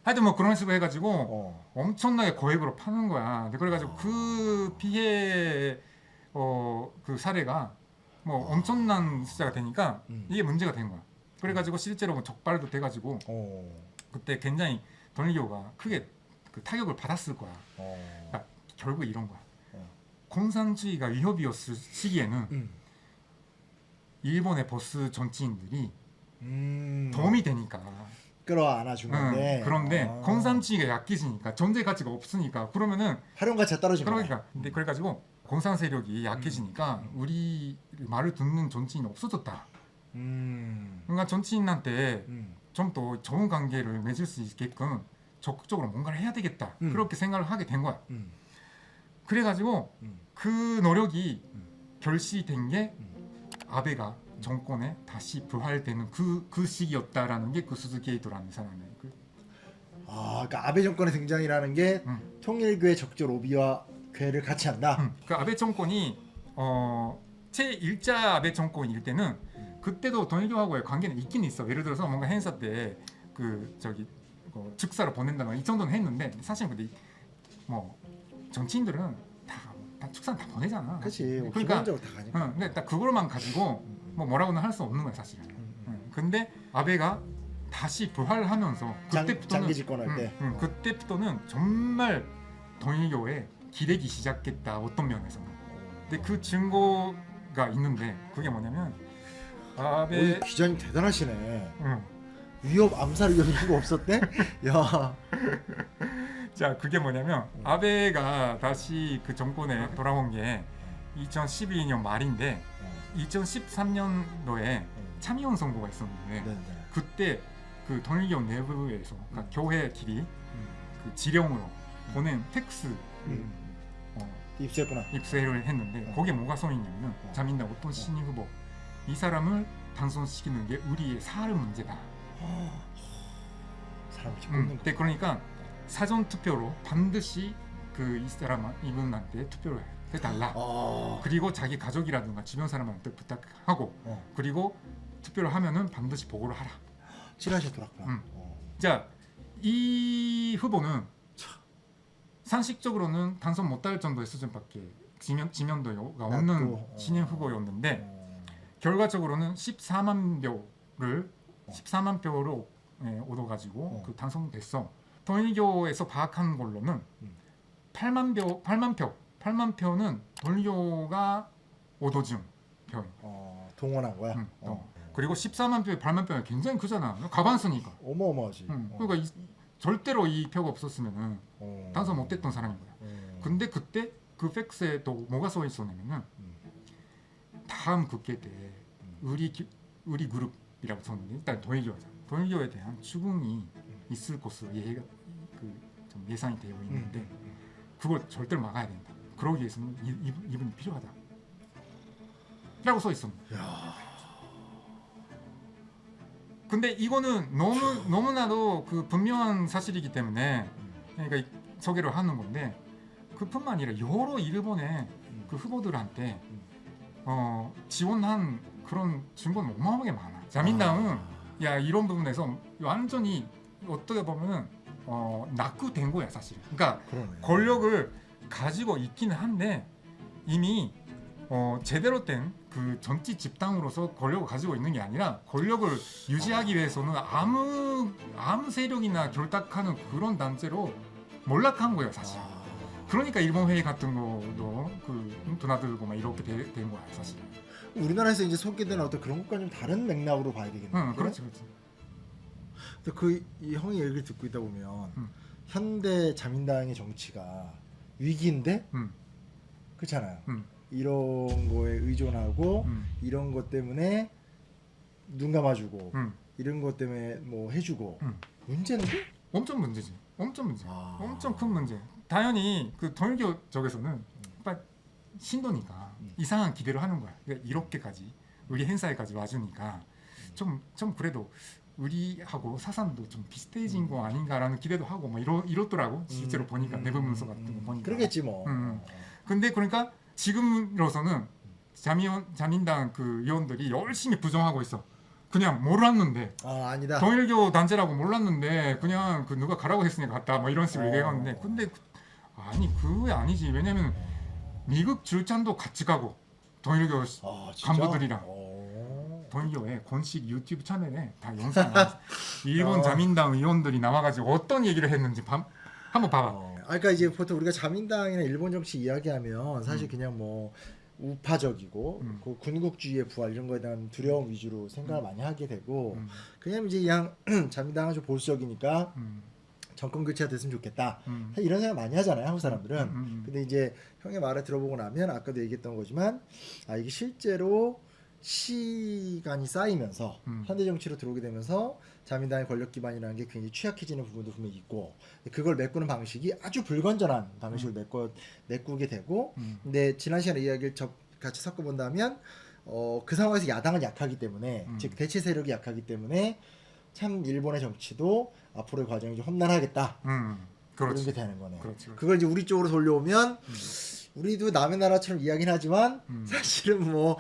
하여튼 뭐 그런 식으로 해가지고 엄청나게 고액으로 파는 거야. 그래가지고 그 피해 그 사례가 뭐 엄청난 숫자가 되니까 이게 문제가 된 거야. 그래가지고 실제로 뭐 적발도 돼가지고 그때 굉장히 동일교가 크게 그 타격을 받았을 거야. 그러니까 결국 이런 거야. 공산주의가 위협이었을 시기에는 일본의 보스 정치인들이 도움이 되니까 끌어안아주는데 그런데 공산주의가 약해지니까 전제 가치가 없으니까 그러면은 활용 가치가 떨어지는 거야. 그러니까 근데 그래가지고 공산 세력이 약해지니까 우리 말을 듣는 정치인이 없어졌다. 그러니까 정치인한테 좀 더 좋은 관계를 맺을 수 있게끔 적극적으로 뭔가를 해야 되겠다. 그렇게 생각을 하게 된 거야. 그래가지고 그 노력이 결실된 게 아베가 정권에 다시 부활되는 그 시기였다라는 게 그 스즈게이토라는 사람의 그러니까 아베 정권의 등장이라는 게 통일교의 적절 오비와 괴를 같이 한다. 그 아베 정권이 제 1차 아베 정권일 때는 그때도 동일교하고의 관계는 있긴 있어. 예를 들어서 뭔가 행사 때 그 저기 즉사를 보낸다거나 이 정도는 했는데 사실 근데 뭐 정치인들은 다 축사는 다 보내잖아. 그렇지. 그러니까 기본적으로 다 가니까. 근데 딱 그걸만 가지고 뭐라고는 할 수 없는 거야 사실은. 근데 아베가 다시 부활하면서 그때부터는 장기 집권할 때. 그때부터는 정말 동일교에 기대기 시작했다 어떤 면에서는. 근데 그 증거가 있는데 그게 뭐냐면 아베 기자님 대단하시네. 위협 암살 위협 이런 거 없었대? 야. 자 그게 뭐냐면 아베가 다시 그 정권에 돌아온 게 2012년 말인데 2013년도에 참의원 선거가 있었는데 그때 그 동일교 내부에서 그러니까 교회끼리 그 지령으로 보낸 텍스 입세를 했는데 거기에 뭐가 써있냐면 자민당 어떤 신임 후보 이 사람을 당선시키는 게 우리의 사활 문제다. 사람을 꽂는 거. 그러니까 사전 투표로 반드시 그 이분한테 투표를 해달라. 그리고 자기 가족이라든가 주변 사람한테 부탁하고 그리고 투표를 하면은 반드시 보고를 하라. 칠하셔 돌았구나. 자, 이 후보는 상식적으로는 당선 못할 정도의 수준밖에 지명도가 없는 신인 후보였는데 결과적으로는 14만 표를 얻어가지고 그 당선됐어. 동일교에서 파악한 걸로는 8만 표는 동일교가 얻어준 표. 동원한 거야. 그리고 14만 표에 8만 표는 굉장히 크잖아. 가반수니까. 어마어마하지. 그러니까 절대로 이 표가 없었으면은 당선 못됐던 사람인 거야. 근데 그때 그 팩스에 또 뭐가 써 있었냐면은 다음 국회 때 우리 그룹이라고 썼는데 일단 동일교잖아. 동일교에 대한 추궁이 있을 것으로 좀 예상이 되어 있는데 그걸 절대로 막아야 된다. 그러기 위해서는 이분이 필요하다. 라고 써 있습니다. 근데 이거는 너무나도 그 분명한 사실이기 때문에 그러니까 소개를 하는 건데 그뿐만 아니라 여러 일본의 그 후보들한테 지원한 그런 증거는 어마어마하게 많아. 자민당은 야 이런 부분에서 완전히 어떻게 보면은 낙후된 거야 사실. 그러니까 그러네. 권력을 가지고 있기는 한데 이미 제대로 된 그 정치 집단으로서 권력을 가지고 있는 게 아니라 권력을 유지하기 위해서는 아무 세력이나 결탁하는 그런 단체로 몰락한 거예요 사실. 그러니까 일본 회의 같은 거도 그 드나들고 막 이렇게 된 거야 사실. 우리나라에서 이제 소개된 어떤 그런 것과 좀 다른 맥락으로 봐야 되겠네요. 응, 그렇지. 이 형이 얘기를 듣고 있다 보면 현대 자민당의 정치가 위기인데 그렇잖아요. 이런 거에 의존하고 이런 것 때문에 눈 감아주고 이런 것 때문에 뭐 해주고 문제인데? 엄청 문제지. 엄청 큰 문제. 당연히 그 동일교 쪽에서는 신도니까 이상한 기대를 하는 거야. 그러니까 이렇게까지 우리 행사에까지 와주니까 좀 그래도 우리하고 사상도 좀 비슷해진 거 아닌가라는 기대도 하고 뭐 이렇더라고. 실제로 보니까 내부 문서 같은 거 보니까. 그러겠지 뭐. 근데 그러니까 지금으로서는 자민당 그 의원들이 열심히 부정하고 있어. 그냥 몰랐는데 아니다. 동일교 단체라고 몰랐는데 그냥 그 누가 가라고 했으니까 갔다 뭐 이런 식으로 얘기하는데 근데 아니 그게 아니지. 왜냐면 미국 출장도 같이 가고 동일교 간부들이랑 동일교의 공식 유튜브 채널에 다 영상 일본 자민당 의원들이 나와가지고 어떤 얘기를 했는지 한번 봐봐. 그러니까 이제 보통 우리가 자민당이나 일본 정치 이야기하면 사실 그냥 뭐 우파적이고 그 군국주의의 부활 이런 거에 대한 두려움 위주로 생각을 많이 하게 되고 그냥 이제 그냥 자민당은 좀 보수적이니까 정권 교체가 됐으면 좋겠다 이런 생각 많이 하잖아요 한국 사람들은. 근데 이제 형의 말을 들어보고 나면 아까도 얘기했던 거지만 이게 실제로 시간이 쌓이면서 현대 정치로 들어오게 되면서 자민당의 권력 기반이라는 게 굉장히 취약해지는 부분도 분명히 있고 그걸 메꾸는 방식이 아주 불건전한 방식으로 메꾸게 되고 근데 지난 시간에 이야기를 같이 섞어본다면 그 상황에서 야당은 약하기 때문에 즉 대체 세력이 약하기 때문에 참 일본의 정치도 앞으로의 과정이 좀 험난하겠다 그런 게 되는 거네. 그렇지. 그걸 이제 우리 쪽으로 돌려오면 우리도 남의 나라처럼 이야기는 하지만 사실은 뭐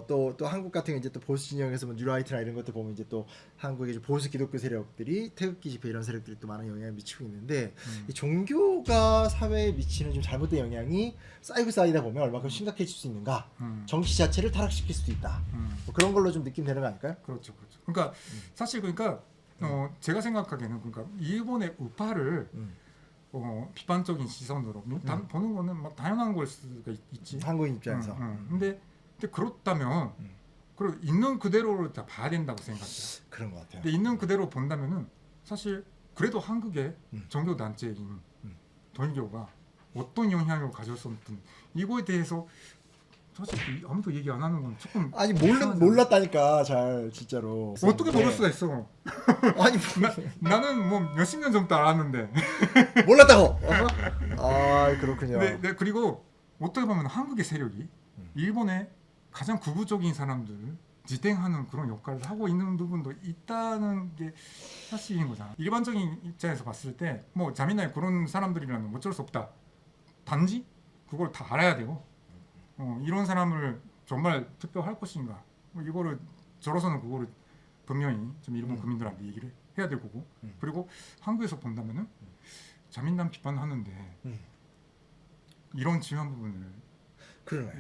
또 한국 같은 게 이제 또 보수 진영에서 뭐 뉴라이트나 이런 것들 보면 이제 또 한국의 이제 보수 기독교 세력들이 태극기 집회 이런 세력들이 또 많은 영향을 미치고 있는데 이 종교가 사회에 미치는 좀 잘못된 영향이 쌓이다 보면 얼마큼 심각해질 수 있는가? 정치 자체를 타락시킬 수도 있다. 뭐 그런 걸로 좀 느낌 되는 거 아닐까요? 그렇죠. 그러니까 사실 그러니까 제가 생각하기에는 그러니까 일본의 우파를 비판적인 시선으로 보는 거는 뭐 당연한 걸 수가 있지. 한국인 입장에서. 근데 그렇다면 그리고 있는 그대로를 다 봐야 된다고 생각해요. 그런 것 같아요. 근데 있는 그대로 본다면은 사실 그래도 한국의 종교 단체인 동일교가 어떤 영향을 가졌었든 이거에 대해서 사실 아무도 얘기 안 하는 건 조금 아니 몰랐다니까 잘 진짜로. 어떻게 모를 수가 있어? 아니 나는 뭐 몇십 년 전부터 알았는데 몰랐다고. 그렇군요. 네, 그리고 어떻게 보면 한국의 세력이 일본의 가장 극우적인 사람들을 지탱하는 그런 역할을 하고 있는 부분도 있다는 게 사실인 거잖아. 일반적인 입장에서 봤을 때 뭐 자민당에 그런 사람들이라면 어쩔 수 없다. 단지 그걸 다 알아야 되고 이런 사람을 정말 투표할 것인가 뭐 이거를 저로서는 그거를 분명히 좀 일본 국민들한테 얘기를 해야 될 거고 그리고 한국에서 본다면은 자민당 비판하는데 이런 중요한 부분을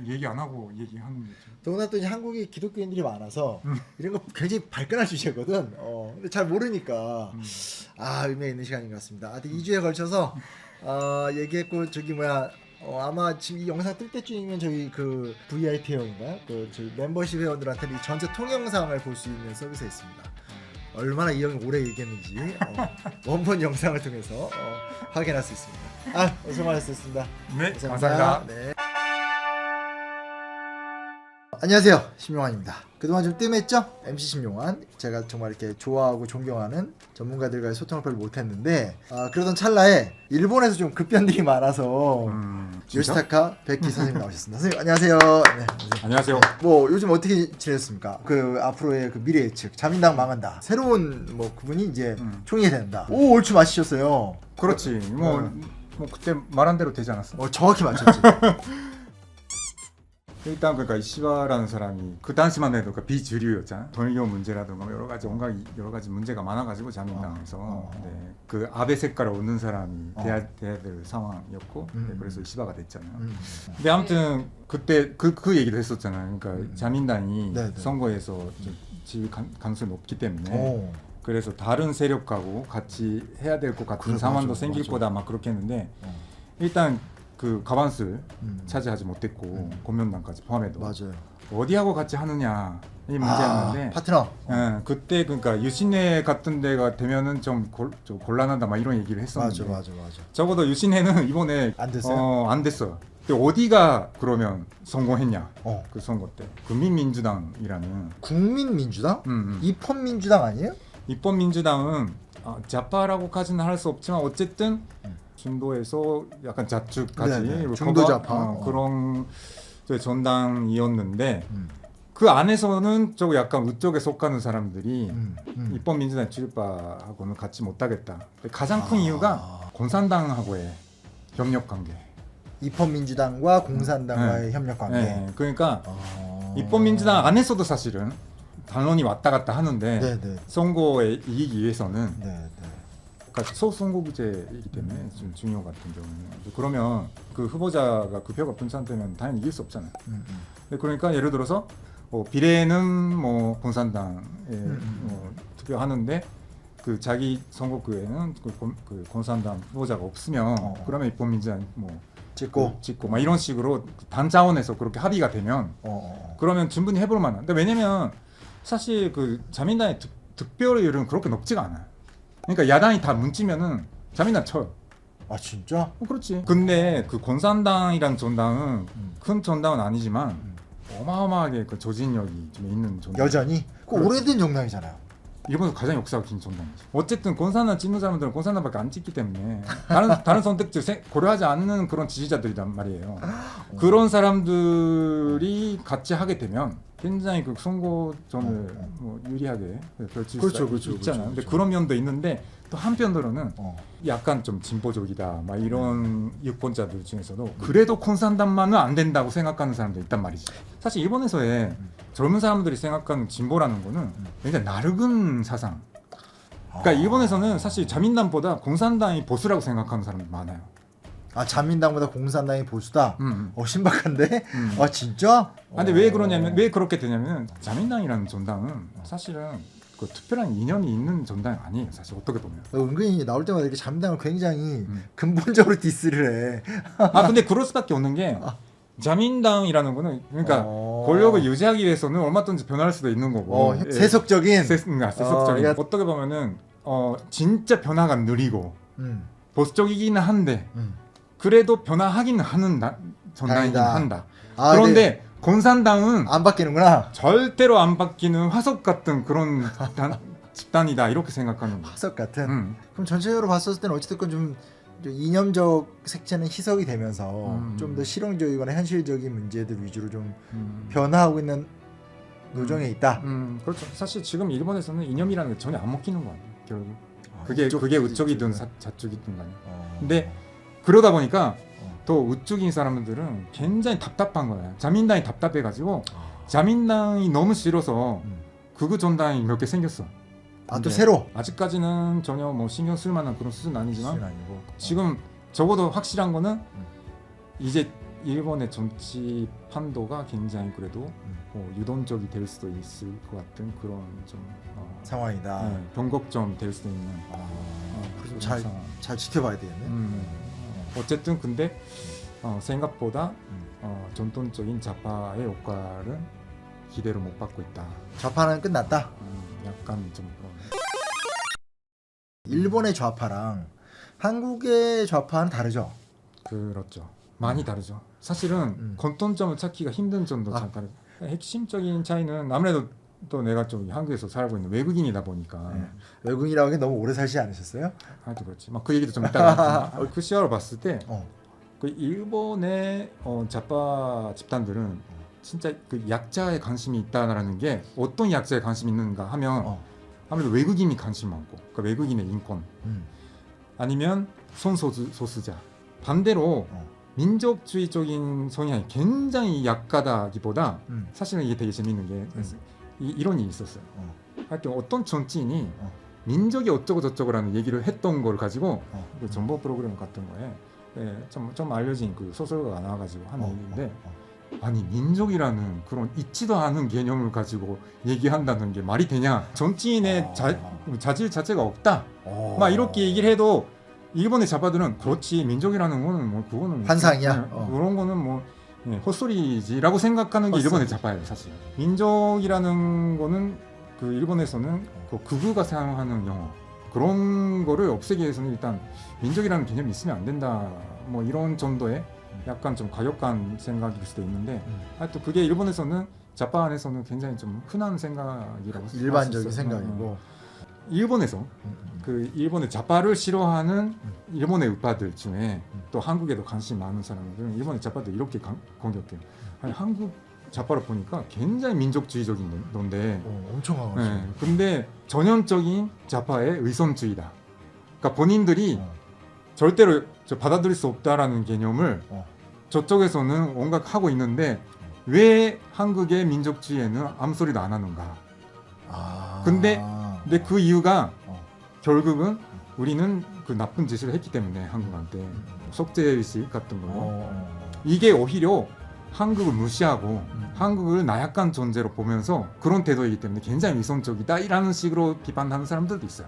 얘기 안 하고 얘기하는 거죠. 더구나 또 이제 한국이 기독교인들이 많아서 이런 거 굉장히 발끈한 주제거든. 근데 잘 모르니까 의미가 있는 시간인 것 같습니다. 2주에 걸쳐서 얘기했고 저기 아마 지금 이 영상 뜰 때쯤이면 저희 그 VIP 회원인가요? 저희 멤버십 회원들한테는 이 전체 통영상을 볼 수 있는 서비스가 있습니다. 얼마나 이 형이 오래 얘기했는지 원본 영상을 통해서 확인할 수 있습니다. 수고하셨습니다. 네, 감사합니다. 네. 안녕하세요, 심용환입니다. 그동안 좀 뜸했죠? MC 심용환. 제가 정말 이렇게 좋아하고 존경하는 전문가들과의 소통을 별로 못했는데 그러던 찰나에 일본에서 좀 급변들이 많아서 요시타카 백희 선생님 나오셨습니다. 선생님 안녕하세요. 네, 안녕하세요. 뭐 요즘 어떻게 지냈습니까? 그 앞으로의 그 미래 예측, 자민당 망한다. 새로운 뭐 그분이 이제 총리가 된다. 오, 얼추 맞히셨어요. 그렇지. 뭐 그때 말한 대로 되지 않았어? 정확히 맞췄지. 일단 그러니까 이시바라는 사람이 그 당시만 해도 그 비주류였잖아. 돌교 문제라든가 여러 가지 온갖 여러 가지 문제가 많아가지고 자민당에서 네, 그 아베 색깔을 얻는 사람이 돼야 될 상황이었고 네, 그래서 이시바가 됐잖아요. 근데 아무튼 그때 그 얘기도 했었잖아요. 그러니까 자민당이 네, 네. 선거에서 지위 가능성이 높기 때문에 오. 그래서 다른 세력하고 같이 해야 될 것 같은 그래, 상황도 맞아, 생길 맞아. 거다 막 그렇게 했는데 일단 그 과반수를 음. 차지하지 못했고 공명당까지 포함해도 맞아요. 어디하고 같이 하느냐 이 문제였는데 파트너. 예, 그때 그러니까 유신회 같은 데가 되면은 좀 곤란하다 막 이런 얘기를 했었는데 맞아. 적어도 유신회는 이번에 안 됐어요? 안 됐어요. 근데 어디가 그러면 성공했냐 그 선거 때 국민민주당이라는 국민민주당? 음. 입헌민주당 아니에요? 입헌민주당은 좌파라고까지는 할 수 없지만 어쨌든 중도에서 약간 좌측까지 네네. 중도 좌파. 그런 정당이었는데 그 안에서는 저 약간 우쪽에 속하는 사람들이 입헌민주당 출입파하고는 같이 못하겠다. 가장 큰 이유가 공산당하고의 협력관계. 입헌민주당과 공산당과의 협력관계. 네, 그러니까 입헌민주당 안에서도 사실은 당원이 왔다 갔다 하는데 네네. 선거에 이기기 위해서는 네네. 그러니까 소선거구제이기 때문에 좀 중요 같은 경우는 그러면 그 후보자가 그 표가 분산되면 당연히 이길 수 없잖아요. 근데 그러니까 예를 들어서 비례는 뭐 공산당에 투표하는데 그 자기 선거구에는 그 공산당 후보자가 없으면 그러면 입헌민주당 뭐 찍고 막 이런 식으로 당 차원에서 그렇게 합의가 되면 그러면 충분히 해볼 만한. 근데 왜냐면 사실 그 자민당의 득표율은 그렇게 높지가 않아요. 그러니까 야당이 다 뭉치면은 자민당 쳐요. 아 진짜? 그렇지. 근데 그 공산당이란 정당은 큰 정당은 아니지만 어마어마하게 그 조직력이 좀 있는 정당. 여전히? 그 그렇지. 오래된 정당이잖아요. 일본에서 가장 역사가 긴 정당이지. 어쨌든 공산당 찍는 사람들은 공산당밖에 안 찍기 때문에 다른 선택지 고려하지 않는 그런 지지자들이란 말이에요. 그런 사람들이 같이 하게 되면 굉장히 그 선거전을 뭐 유리하게 펼칠 수 있잖아요. 근데 그런 면도 있는데 또 한편으로는 약간 좀 진보적이다 막 이런 유권자들 중에서도 그래도 공산당만은 안 된다고 생각하는 사람도 있단 말이지. 사실 일본에서의 젊은 사람들이 생각하는 진보라는 거는 굉장히 낡은 사상. 그러니까 일본에서는 사실 자민당보다 공산당이 보수라고 생각하는 사람이 많아요. 아 자민당보다 공산당이 보수다? 신박한데? 아 진짜? 근데 왜 그러냐면 왜 그렇게 되냐면 자민당이라는 정당은 사실은 그 투표랑 이념이 있는 정당이 아니에요. 사실 어떻게 보면. 은근히 나올 때마다 이렇게 자민당을 굉장히 근본적으로 디스를 해. 근데 그럴 수밖에 없는 게 자민당이라는 거는 그러니까 권력을 유지하기 위해서는 얼마든지 변할 수도 있는 거고 세속적인. 세속적인 어떻게 보면은 진짜 변화가 느리고 보수적이기는 한데 그래도 변화하기는 하는 정당이긴 다행이다. 한다. 아, 그런데 공산당은 안 바뀌는구나. 절대로 안 바뀌는 화석 같은 그런 집단이다 이렇게 생각하는 거예요. 화석 같은. 그럼 전체적으로 봤을 때는 어찌됐건 좀 이념적 색채는 희석이 되면서 좀 더 실용적이거나 현실적인 문제들 위주로 좀 변화하고 있는 노정에 있다. 그렇죠. 사실 지금 일본에서는 이념이라는 게 전혀 안 먹히는 거 같아요. 결국 그게 우쪽이든 좌쪽이든 간에. 근데 그러다 보니까 더 우쪽인 사람들은 굉장히 답답한 거예요. 자민당이 답답해가지고 자민당이 너무 싫어서 극우 정당이 몇 개 생겼어. 또 새로? 아직까지는 전혀 뭐 신경 쓸 만한 그런 수준은 아니지만 아니고. 지금 적어도 확실한 거는 이제 일본의 정치 판도가 굉장히 그래도 유동적이 될 수도 있을 것 같은 그런 좀 상황이다. 변곡점 될 수도 있는 그런 잘 상황. 지켜봐야 되겠네. 어쨌든 근데 생각보다 전통적인 좌파의 효과를 기대를 못 받고 있다. 좌파는 끝났다. 약간 좀 일본의 좌파랑 한국의 좌파는 다르죠. 그렇죠. 많이 다르죠. 사실은 공통점을 찾기가 힘든 정도 잘 다르죠. 핵심적인 차이는 아무래도 또 내가 좀 한국에서 살고 있는 외국인이다 보니까 네. 외국인이라고 하기 너무 오래 살지 않으셨어요? 하여튼 그렇지. 막 그 얘기도 좀 이따가 하지만 그 시야로 봤을 때 어. 그 일본의 자파 집단들은 진짜 그 약자에 관심이 있다라는 게 어떤 약자에 관심이 있는가 하면 아무래도 외국인이 관심 많고 그 외국인의 인권 아니면 손소수자 반대로 민족주의적인 성향이 굉장히 약하다기보다 사실은 이게 되게 재밌는 게 이론이 있었어요. 하여튼 어떤 정치인이 민족이 어쩌고 저쩌고라는 얘기를 했던 걸 가지고 그 정보 프로그램 같은 거에 좀 알려진 그 소설가가 나와가지고 하는 얘기인데 아니 민족이라는 그런 있지도 않은 개념을 가지고 얘기한다는 게 말이 되냐? 정치인의 자질 자체가 없다. 막 이렇게 얘기를 해도 일본의 자파들은 그렇지 민족이라는 거는 뭐 그거는 환상이야. 그런 거는 뭐 헛소리지라고 생각하는 게 일본의 자파예요 사실. 민족이라는 거는 그 일본에서는 그 극우가 사용하는 용어 그런 거를 없애기 위해서는 일단 민족이라는 개념이 있으면 안 된다. 뭐 이런 정도의 약간 좀 과격한 생각일 수도 있는데 하여튼 그게 일본에서는 자파 안에서는 굉장히 좀 흔한 생각이라고 일반적인 생각이고 일본에서 그 일본의 자파를 싫어하는 일본의 우파들 중에 또 한국에도 관심 많은 사람들은 일본의 자파들 이렇게 공격해요. 아니, 한국 자파를 보니까 굉장히 민족주의적인 건데 엄청 강하죠. 네, 근데 전형적인 자파의 의선주의다. 그러니까 본인들이 절대로 받아들일 수 없다라는 개념을 저쪽에서는 온갖 하고 있는데 왜 한국의 민족주의에는 아무 소리도 안 하는가? 근데 그 이유가 결국은 우리는 그 나쁜 짓을 했기 때문에 한국한테 속죄의식 같은 거 이게 오히려 한국을 무시하고 한국을 나약한 존재로 보면서 그런 태도이기 때문에 굉장히 위선적이다 이라는 식으로 비판하는 사람들도 있어요.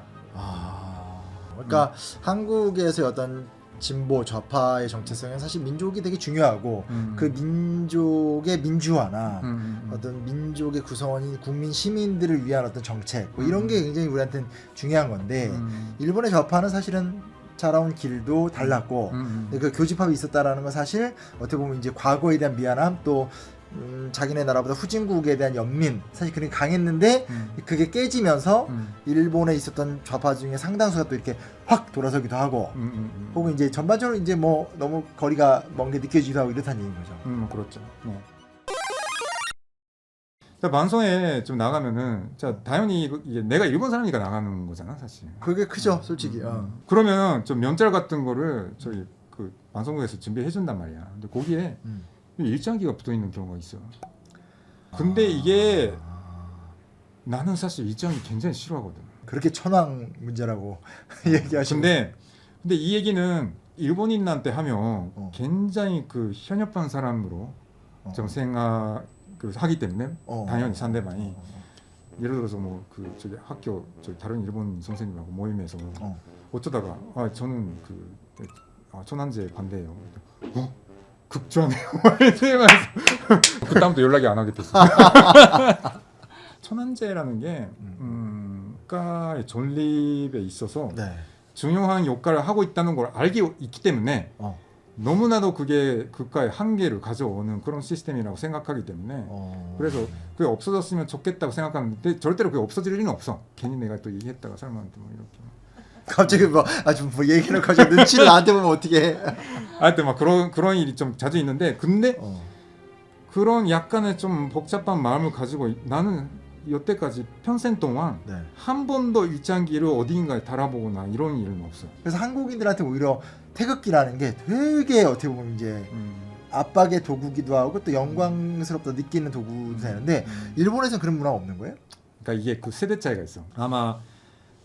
그러니까 한국에서의 어떤 진보 좌파의 정체성은 사실 민족이 되게 중요하고 그 민족의 민주화나 어떤 민족의 구성원인 국민 시민들을 위한 어떤 정책 뭐 이런 게 굉장히 우리한테는 중요한 건데 일본의 좌파는 사실은 자라온 길도 달랐고 그 교집합이 있었다라는 건 사실 어떻게 보면 이제 과거에 대한 미안함 또 자기네 나라보다 후진국에 대한 연민 사실 그렇게 강했는데 그게 깨지면서 일본에 있었던 좌파 중에 상당수가 또 이렇게 확 돌아서기도 하고 혹은 이제 전반적으로 이제 뭐 너무 거리가 먼 게 느껴지기도 하고 이렇다는 얘기인 거죠. 그렇죠. 자, 방송에 좀 나가면은 자 당연히 이게 내가 일본 사람이니까 나가는 거잖아 사실. 그게 크죠 솔직히. 그러면 좀 명절 같은 거를 저희 그 방송국에서 준비해 준단 말이야. 근데 거기에 일장기가 붙어 있는 경우가 있어. 근데 이게 나는 사실 일장기 굉장히 싫어하거든. 그렇게 천황 문제라고 얘기하시는. 근데 이 얘기는 일본인한테 하면 굉장히 그 현역한 사람으로 좀 생각을 하기 때문에 당연히 상대방이 예를 들어서 뭐 그 저기 학교 저기 다른 일본 선생님하고 모임에서 어쩌다가 저는 그 천황제 반대예요. 극좌네요. 그다음부터 연락이 안 하게 됐어요. 천황제라는 게 국가의 존립에 있어서 중요한 역할을 하고 있다는 걸 알고 있기 때문에 너무나도 그게 국가의 한계를 가져오는 그런 시스템이라고 생각하기 때문에 그래서 그게 없어졌으면 좋겠다고 생각하는데 절대로 그게 없어질 일은 없어. 괜히 내가 또 얘기했다가 사람한테 뭐 이렇게 갑자기 뭐 얘기를 가지고 눈치를 나한테 보면 어떻게 해? 하여튼 막 그런 일이 좀 자주 있는데 근데 그런 약간의 좀 복잡한 마음을 가지고 나는 여태까지 평생 동안 한 번도 일장기를 어딘가에 달아보거나 이런 일은 없어요. 그래서 한국인들한테 오히려 태극기라는 게 되게 어떻게 보면 이제 압박의 도구기도 하고 또 영광스럽다 느끼는 도구도 되는데 일본에서는 그런 문화가 없는 거예요? 그러니까 이게 그 세대 차이가 있어. 아마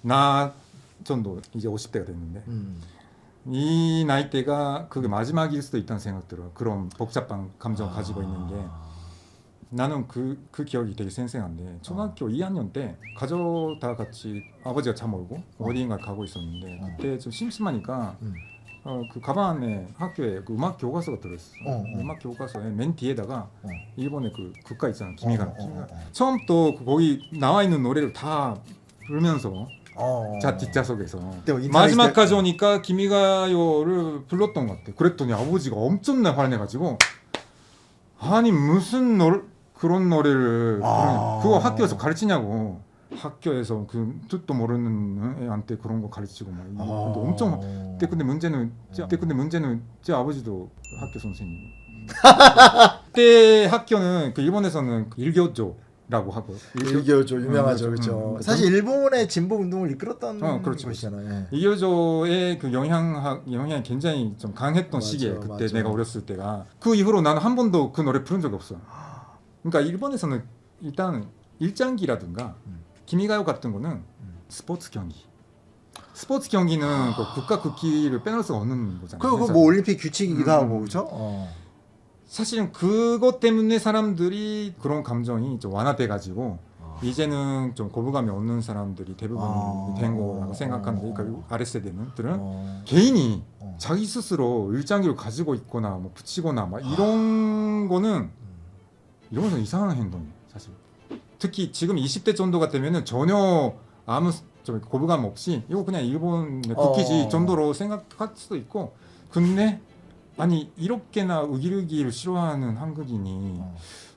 나 정도 이제 50대가 됐는데 이 나이대가 그게 마지막일 수도 있다는 생각 들어요. 그런 복잡한 감정 가지고 있는 게 나는 그 기억이 되게 생생한데 초등학교 2학년 때 가족 다 같이 아버지가 차 몰고 어디인가 가고 있었는데 그때 좀 심심하니까 그 가방 안에 학교에 그 음악 교과서가 들어있어. 음악 교과서에 맨 뒤에다가 일본의 그 국가 있잖아. 기미가 처음부터 거기 나와 있는 노래를 다 부르면서 뒷좌석에서 마지막까지 오니까 기미가요를 불렀던 것 같아. 그랬더니 아버지가 엄청나게 화내가지고 아니 무슨 그런 노래를 아. 그거 학교에서 가르치냐고. 학교에서 그 뜻도 모르는 애한테 그런 거 가르치고 막 이거 엄청. 근데 문제는 제 아버지도 학교 선생님. 그때 학교는 그 일본에서는 그 일교조라고 하고 일교조 유명하죠, 그렇죠. 사실 일본의 진보 운동을 이끌었던 그렇죠. 곳이잖아요. 예. 일교조의 그 영향이 굉장히 좀 강했던 맞아, 시기에 그때 맞아. 내가 어렸을 때가 그 이후로 나는 한 번도 그 노래 부른 적이 없어. 그러니까 일본에서는 일단 일장기라든가 기미가요 같은 거는 스포츠 경기. 스포츠 경기는 그 국가 국기를 빼놓을 수가 없는 거잖아요. 그리고 뭐 올림픽 규칙이기도 하고 그렇죠. 사실은 그것 때문에 사람들이 그런 감정이 좀 완화돼 가지고 이제는 좀 거부감이 없는 사람들이 대부분 된 거라고 생각하는데 그러니까 아랫세대들은 개인이 자기 스스로 일장기를 가지고 있거나 뭐 붙이거나 막 이런 거는 이상한 행동이에요 사실. 특히 지금 20대 정도가 되면은 전혀 아무 좀 거부감 없이 이거 그냥 일본의 국기지 정도로 생각할 수도 있고, 근데 아니 이렇게나 우기르기를 싫어하는 한국인이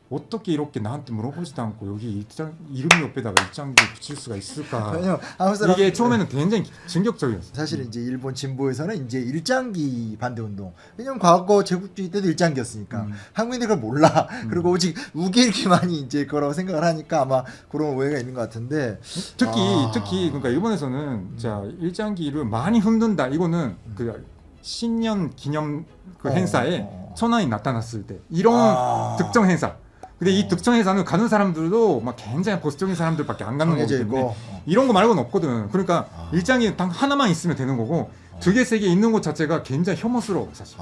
어떻게 이렇게 나한테 물어보지도 않고 여기 이름 옆에다가 일장기 붙일 수가 있을까? 왜냐면 한국 사람 이게 처음에는 굉장히 충격적이었어요. 사실 이제 일본 진보에서는 이제 일장기 반대 운동. 왜냐면 과거 제국주의 때도 일장기였으니까 한국인들이 그걸 몰라. 그리고 오직 우기르기만이 이제 그거라고 생각을 하니까 아마 그런 오해가 있는 것 같은데. 특히 그러니까 일본에서는 자 일장기를 많이 흔든다. 이거는 그 신년 기념 그 행사에 천황이 나타났을 때 이런 특정 행사. 근데 이 특정 행사는 가는 사람들도 막 굉장히 보수적인 사람들밖에 안 가는 거기 때문에 이런 거 말고는 없거든. 그러니까 일장이 단 하나만 있으면 되는 거고 두 개, 세 개 있는 것 자체가 굉장히 혐오스러워 사실.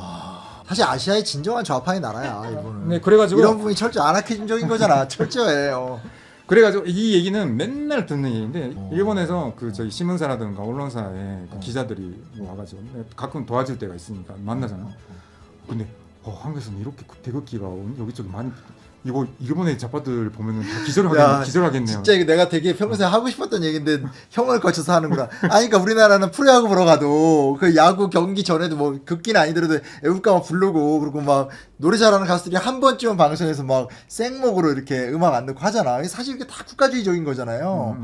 사실 아시아의 진정한 좌파의 나라야 일본은. 네, 그래가지고 이런 부분이 철저히 아나키즘적인 거잖아. 철저해. 그래가지고 이 얘기는 맨날 듣는 얘기인데 일본에서 그 저희 신문사라든가 언론사에 그 기자들이 와가지고 가끔 도와줄 때가 있으니까 만나잖아요. 근데 한국에서는 이렇게 태극기가 여기저기 많이 이거 일본의 좌파들 보면은 다 기절하겠네요. 진짜 이거 내가 되게 평소에 하고 싶었던 얘기인데 형을 거쳐서 하는구나. 아니 그러니까 우리나라는 프로야구 보러 가도 그 야구 경기 전에도 뭐 극기는 아니더라도 애국가 막 부르고 그리고 막 노래 잘하는 가수들이 한 번쯤은 방송에서 막 생목으로 이렇게 음악 안 넣고 하잖아. 사실 이게 다 국가주의적인 거잖아요.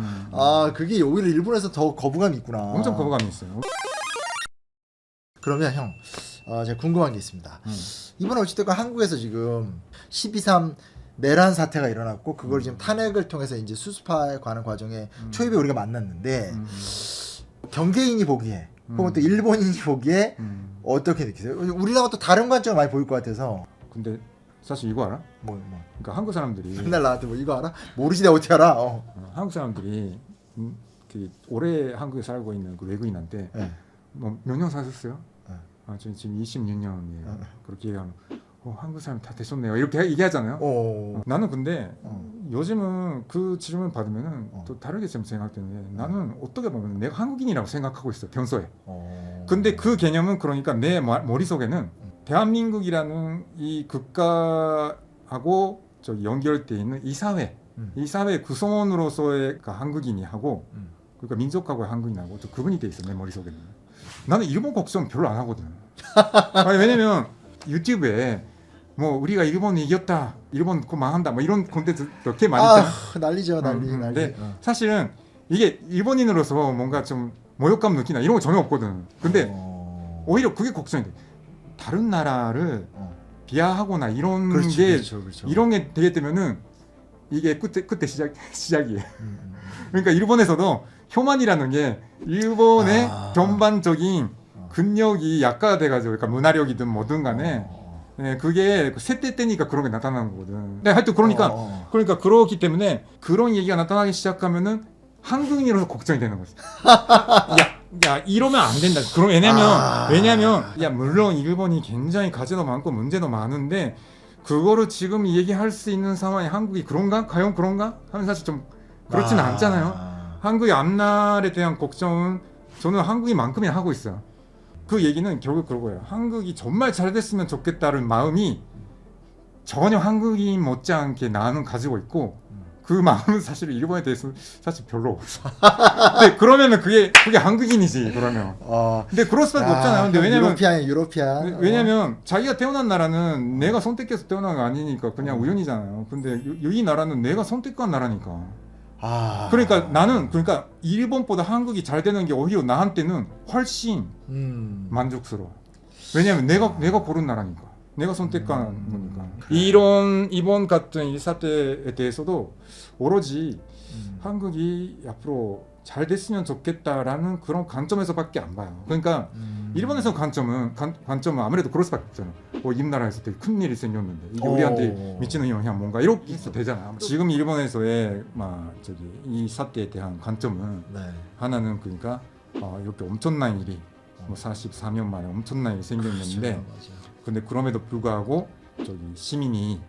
그게 오히려 일본에서 더 거부감이 있구나. 엄청 거부감이 있어요. 그러면 형, 제가 궁금한 게 있습니다. 이번에 어찌됐건 한국에서 지금 12.3 내란 사태가 일어났고 그걸 지금 탄핵을 통해서 이제 수습해 가는 과정에 초입에 우리가 만났는데 경계인이 보기에 혹은 또 일본인이 보기에 어떻게 느끼세요? 우리나라가 또 다른 관점을 많이 보일 것 같아서. 근데 사실 이거 알아? 뭐. 그러니까 한국 사람들이 맨날 나한테 뭐 이거 알아? 모르지 내가 어떻게 알아? 한국 사람들이 그 오래 한국에 살고 있는 그 외국인한테 네. 뭐 몇 년 사셨어요? 저 지금 26년이에요. 그렇게 얘기하면 한국 사람 다 되셨네요. 이렇게 얘기하잖아요. 나는 근데 요즘은 그 질문 받으면은 또 다르게 좀 생각되는데 나는 어떻게 보면 내가 한국인이라고 생각하고 있어 평소에. 근데 그 개념은 그러니까 내 머릿속에는 대한민국이라는 이 국가하고 연결돼 있는 이 사회, 이 사회 구성원으로서의 한국인이 하고 그러니까 민족하고의 한국인하고 또 구분이 돼 있어 내 머릿속에는. 나는 일본 걱정 별로 안 하거든. 아니, 왜냐면 유튜브에 뭐 우리가 일본이 이겼다, 일본 그거 망한다, 뭐 이런 콘텐츠 꽤 많이 있잖아. 난리죠, 난리. 근데 사실은 이게 일본인으로서 뭔가 좀 모욕감 느끼나 이런 거 전혀 없거든. 근데 오히려 그게 걱정이 돼. 다른 나라를 비하하거나 이런 그렇죠. 이런 게 되게 되면은 이게 그때 시작이에요. 그러니까 일본에서도 혐한이라는 게 일본의 전반적인 근력이 약화돼가지고 그러니까 문화력이든 뭐든 간에 그게 세대 때니까 그런 게 나타나는 거거든. 네, 하여튼 그러니까 그렇기 때문에 그런 얘기가 나타나기 시작하면은 한국인으로서 걱정이 되는 거지. 야 이러면 안 된다. 그럼 왜냐면 야 물론 일본이 굉장히 가치도 많고 문제도 많은데 그거를 지금 얘기할 수 있는 상황이 한국이 그런가? 과연 그런가? 하면 사실 좀 그렇지는 않잖아요. 한국의 앞날에 대한 걱정은 저는 한국인만큼이나 하고 있어요. 그 얘기는 결국 그거예요. 한국이 정말 잘 됐으면 좋겠다는 마음이 전혀 한국인 못지않게 나는 가지고 있고 그 마음은 사실 일본에 대해서 사실 별로 없어. 근데 그러면은 그게 한국인이지 그러면. 근데 그럴 수밖에 없잖아요. 근데 왜냐면 유로피안. 왜냐면 자기가 태어난 나라는 내가 선택해서 태어난 거 아니니까 그냥 우연이잖아요. 근데 이 나라는 내가 선택한 나라니까. 그러니까 나는 그러니까 일본보다 한국이 잘 되는 게 오히려 나한테는 훨씬 만족스러워. 왜냐면 내가 고른 나라니까. 내가 선택한 거니까. 이번 같은 이 사태에 대해서도 오로지 한국이 앞으로 잘 됐으면 좋겠다라는 그런 관점에서밖에 안 봐요. 그러니까 일본에서 관점은 아무래도 그럴 수밖에 없잖아. 이 나라에서 되게 큰 일이 생겼는데 이게 우리한테 미치는 영향 뭔가 이렇게 해서 되잖아. 지금 일본에서의 이 사태에 대한 관점은 하나는 그러니까 이렇게 엄청난 일이 44년 만에 엄청난 일이 생겼는데 근데 그럼에도 불구하고 시민이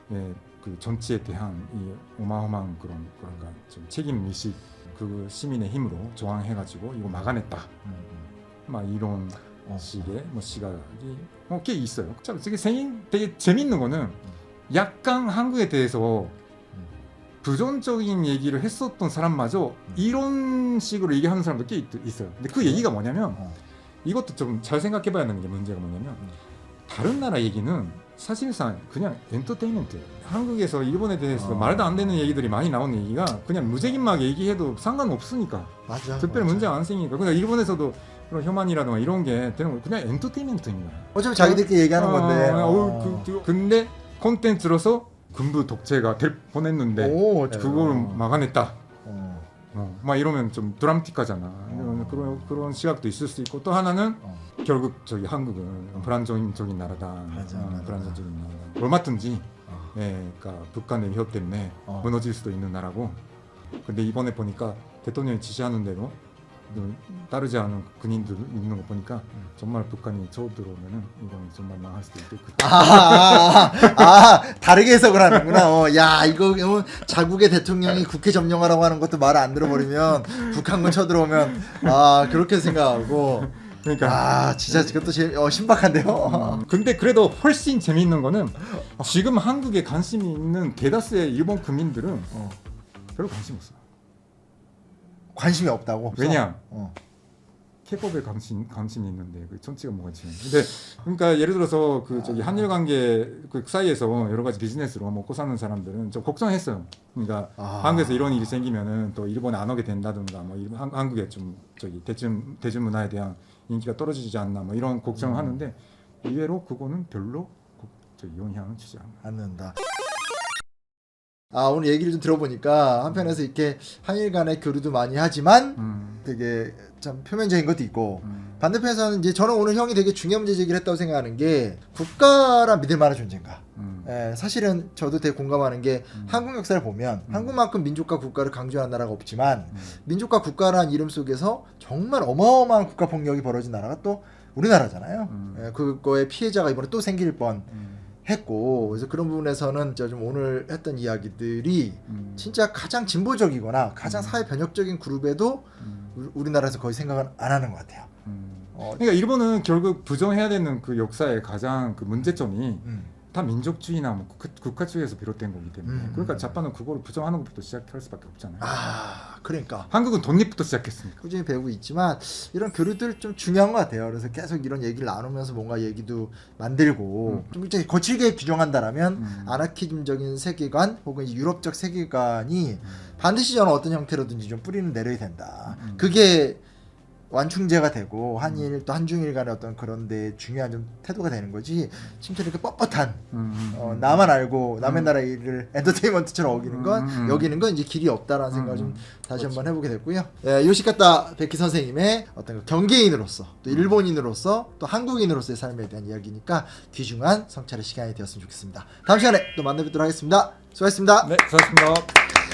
그 정치에 대한 이 어마어마한 그런가 좀 책임 의식 그 시민의 힘으로 저항해가지고 이거 막아냈다. 이런 식의 시각이 꽤 있어요. 참 되게 재밌는 거는 약간 한국에 대해서 부정적인 얘기를 했었던 사람마저 이런 식으로 얘기하는 사람도 꽤 있어요. 근데 그 얘기가 뭐냐면 이것도 좀 잘 생각해봐야 하는 게 문제가 뭐냐면 다른 나라 얘기는 사실상 그냥 엔터테인먼트. 한국에서 일본에 대해서 말도 안 되는 얘기들이 많이 나오는 얘기가 그냥 무책임하게 얘기해도 상관없으니까. 맞아. 특별히 문제가 안 생기니까. 그러니까 일본에서도 그런 혐한이라든가 이런 게 되는 거 그냥 엔터테인먼트인 거야. 어차피 자기들끼리 얘기하는 건데. 근데 콘텐츠로서 군부 독재가 될 뻔했는데 그걸 막아냈다. 막 이러면 좀 드라마틱하잖아. 그런 시각도 있을 수 있고 또 하나는 결국 한국은 불안정적인 나라다. 불안정적인 나라다. 얼마든지 그러니까 북한의 위협 때문에 무너질 수도 있는 나라고. 근데 이번에 보니까 대통령이 지시하는 대로 따르지 않은 군인들 있는 거 보니까 정말 북한이 쳐들어오면은 이건 정말 망할 수도 있겠다. 다르게 해석을 하는구나. 야 이거 자국의 대통령이 국회 점령하라고 하는 것도 말 안 들어버리면 북한군 쳐들어오면 그렇게 생각하고. 그러니까 진짜 그것도 신박한데요. 근데 그래도 훨씬 재미있는 거는 지금 한국에 관심이 있는 대다수의 일본 국민들은 별로 관심 없어. 관심이 없다고? 왜냐? K-팝에 관심이 있는데 그 정치가 뭐가 있지? 근데 그러니까 예를 들어서 한일 관계 그 사이에서 여러 가지 비즈니스로 먹고 사는 사람들은 좀 걱정했어요. 그러니까 한국에서 이런 일이 생기면은 또 일본에 안 오게 된다든가 한국의 좀 대중 문화에 대한 인기가 떨어지지 않나 이런 걱정을 하는데 의외로 그거는 별로 영향을 주지 않는다. 오늘 얘기를 좀 들어보니까 한편에서 이렇게 한일 간의 교류도 많이 하지만 되게 참 표면적인 것도 있고 반대편에서는 이제 저는 오늘 형이 되게 중요한 문제 제기를 했다고 생각하는 게 국가란 믿을 만한 존재인가. 사실은 저도 되게 공감하는 게 한국 역사를 보면 한국만큼 민족과 국가를 강조하는 나라가 없지만 민족과 국가라는 이름 속에서 정말 어마어마한 국가 폭력이 벌어진 나라가 또 우리나라잖아요. 그거의 피해자가 이번에 또 생길 뻔 했고, 그래서 그런 부분에서는 좀 오늘 했던 이야기들이 진짜 가장 진보적이거나 가장 사회 변혁적인 그룹에도 우리나라에서 거의 생각은 안 하는 것 같아요. 그러니까 일본은 결국 부정해야 되는 그 역사의 가장 그 문제점이 다 민족주의나 국가주의에서 비롯된 거기 때문에 그러니까 자판은 그거를 부정하는 것부터 시작할 수밖에 없잖아요. 그러니까 한국은 독립부터 시작했으니까 꾸준히 배우고 있지만 이런 교류들 좀 중요한 것 같아요. 그래서 계속 이런 얘기를 나누면서 뭔가 얘기도 만들고 좀 이제 거칠게 규정한다라면 아나키즘적인 세계관 혹은 유럽적 세계관이 반드시 저는 어떤 형태로든지 좀 뿌리는 내려야 된다. 그게 완충제가 되고 한일 또 한중일 간의 어떤 그런 데 중요한 좀 태도가 되는 거지. 진짜 이렇게 뻣뻣한 나만 알고 남의 나라 일을 엔터테인먼트처럼 여기는 건 이제 길이 없다라는 생각을 좀 다시 한번 해보게 됐고요. 요시카타 베키 선생님의 어떤 그 경계인으로서 또 일본인으로서 또 한국인으로서의 삶에 대한 이야기니까 귀중한 성찰의 시간이 되었으면 좋겠습니다. 다음 시간에 또 만나뵙도록 하겠습니다. 수고하셨습니다. 네, 수고하셨습니다.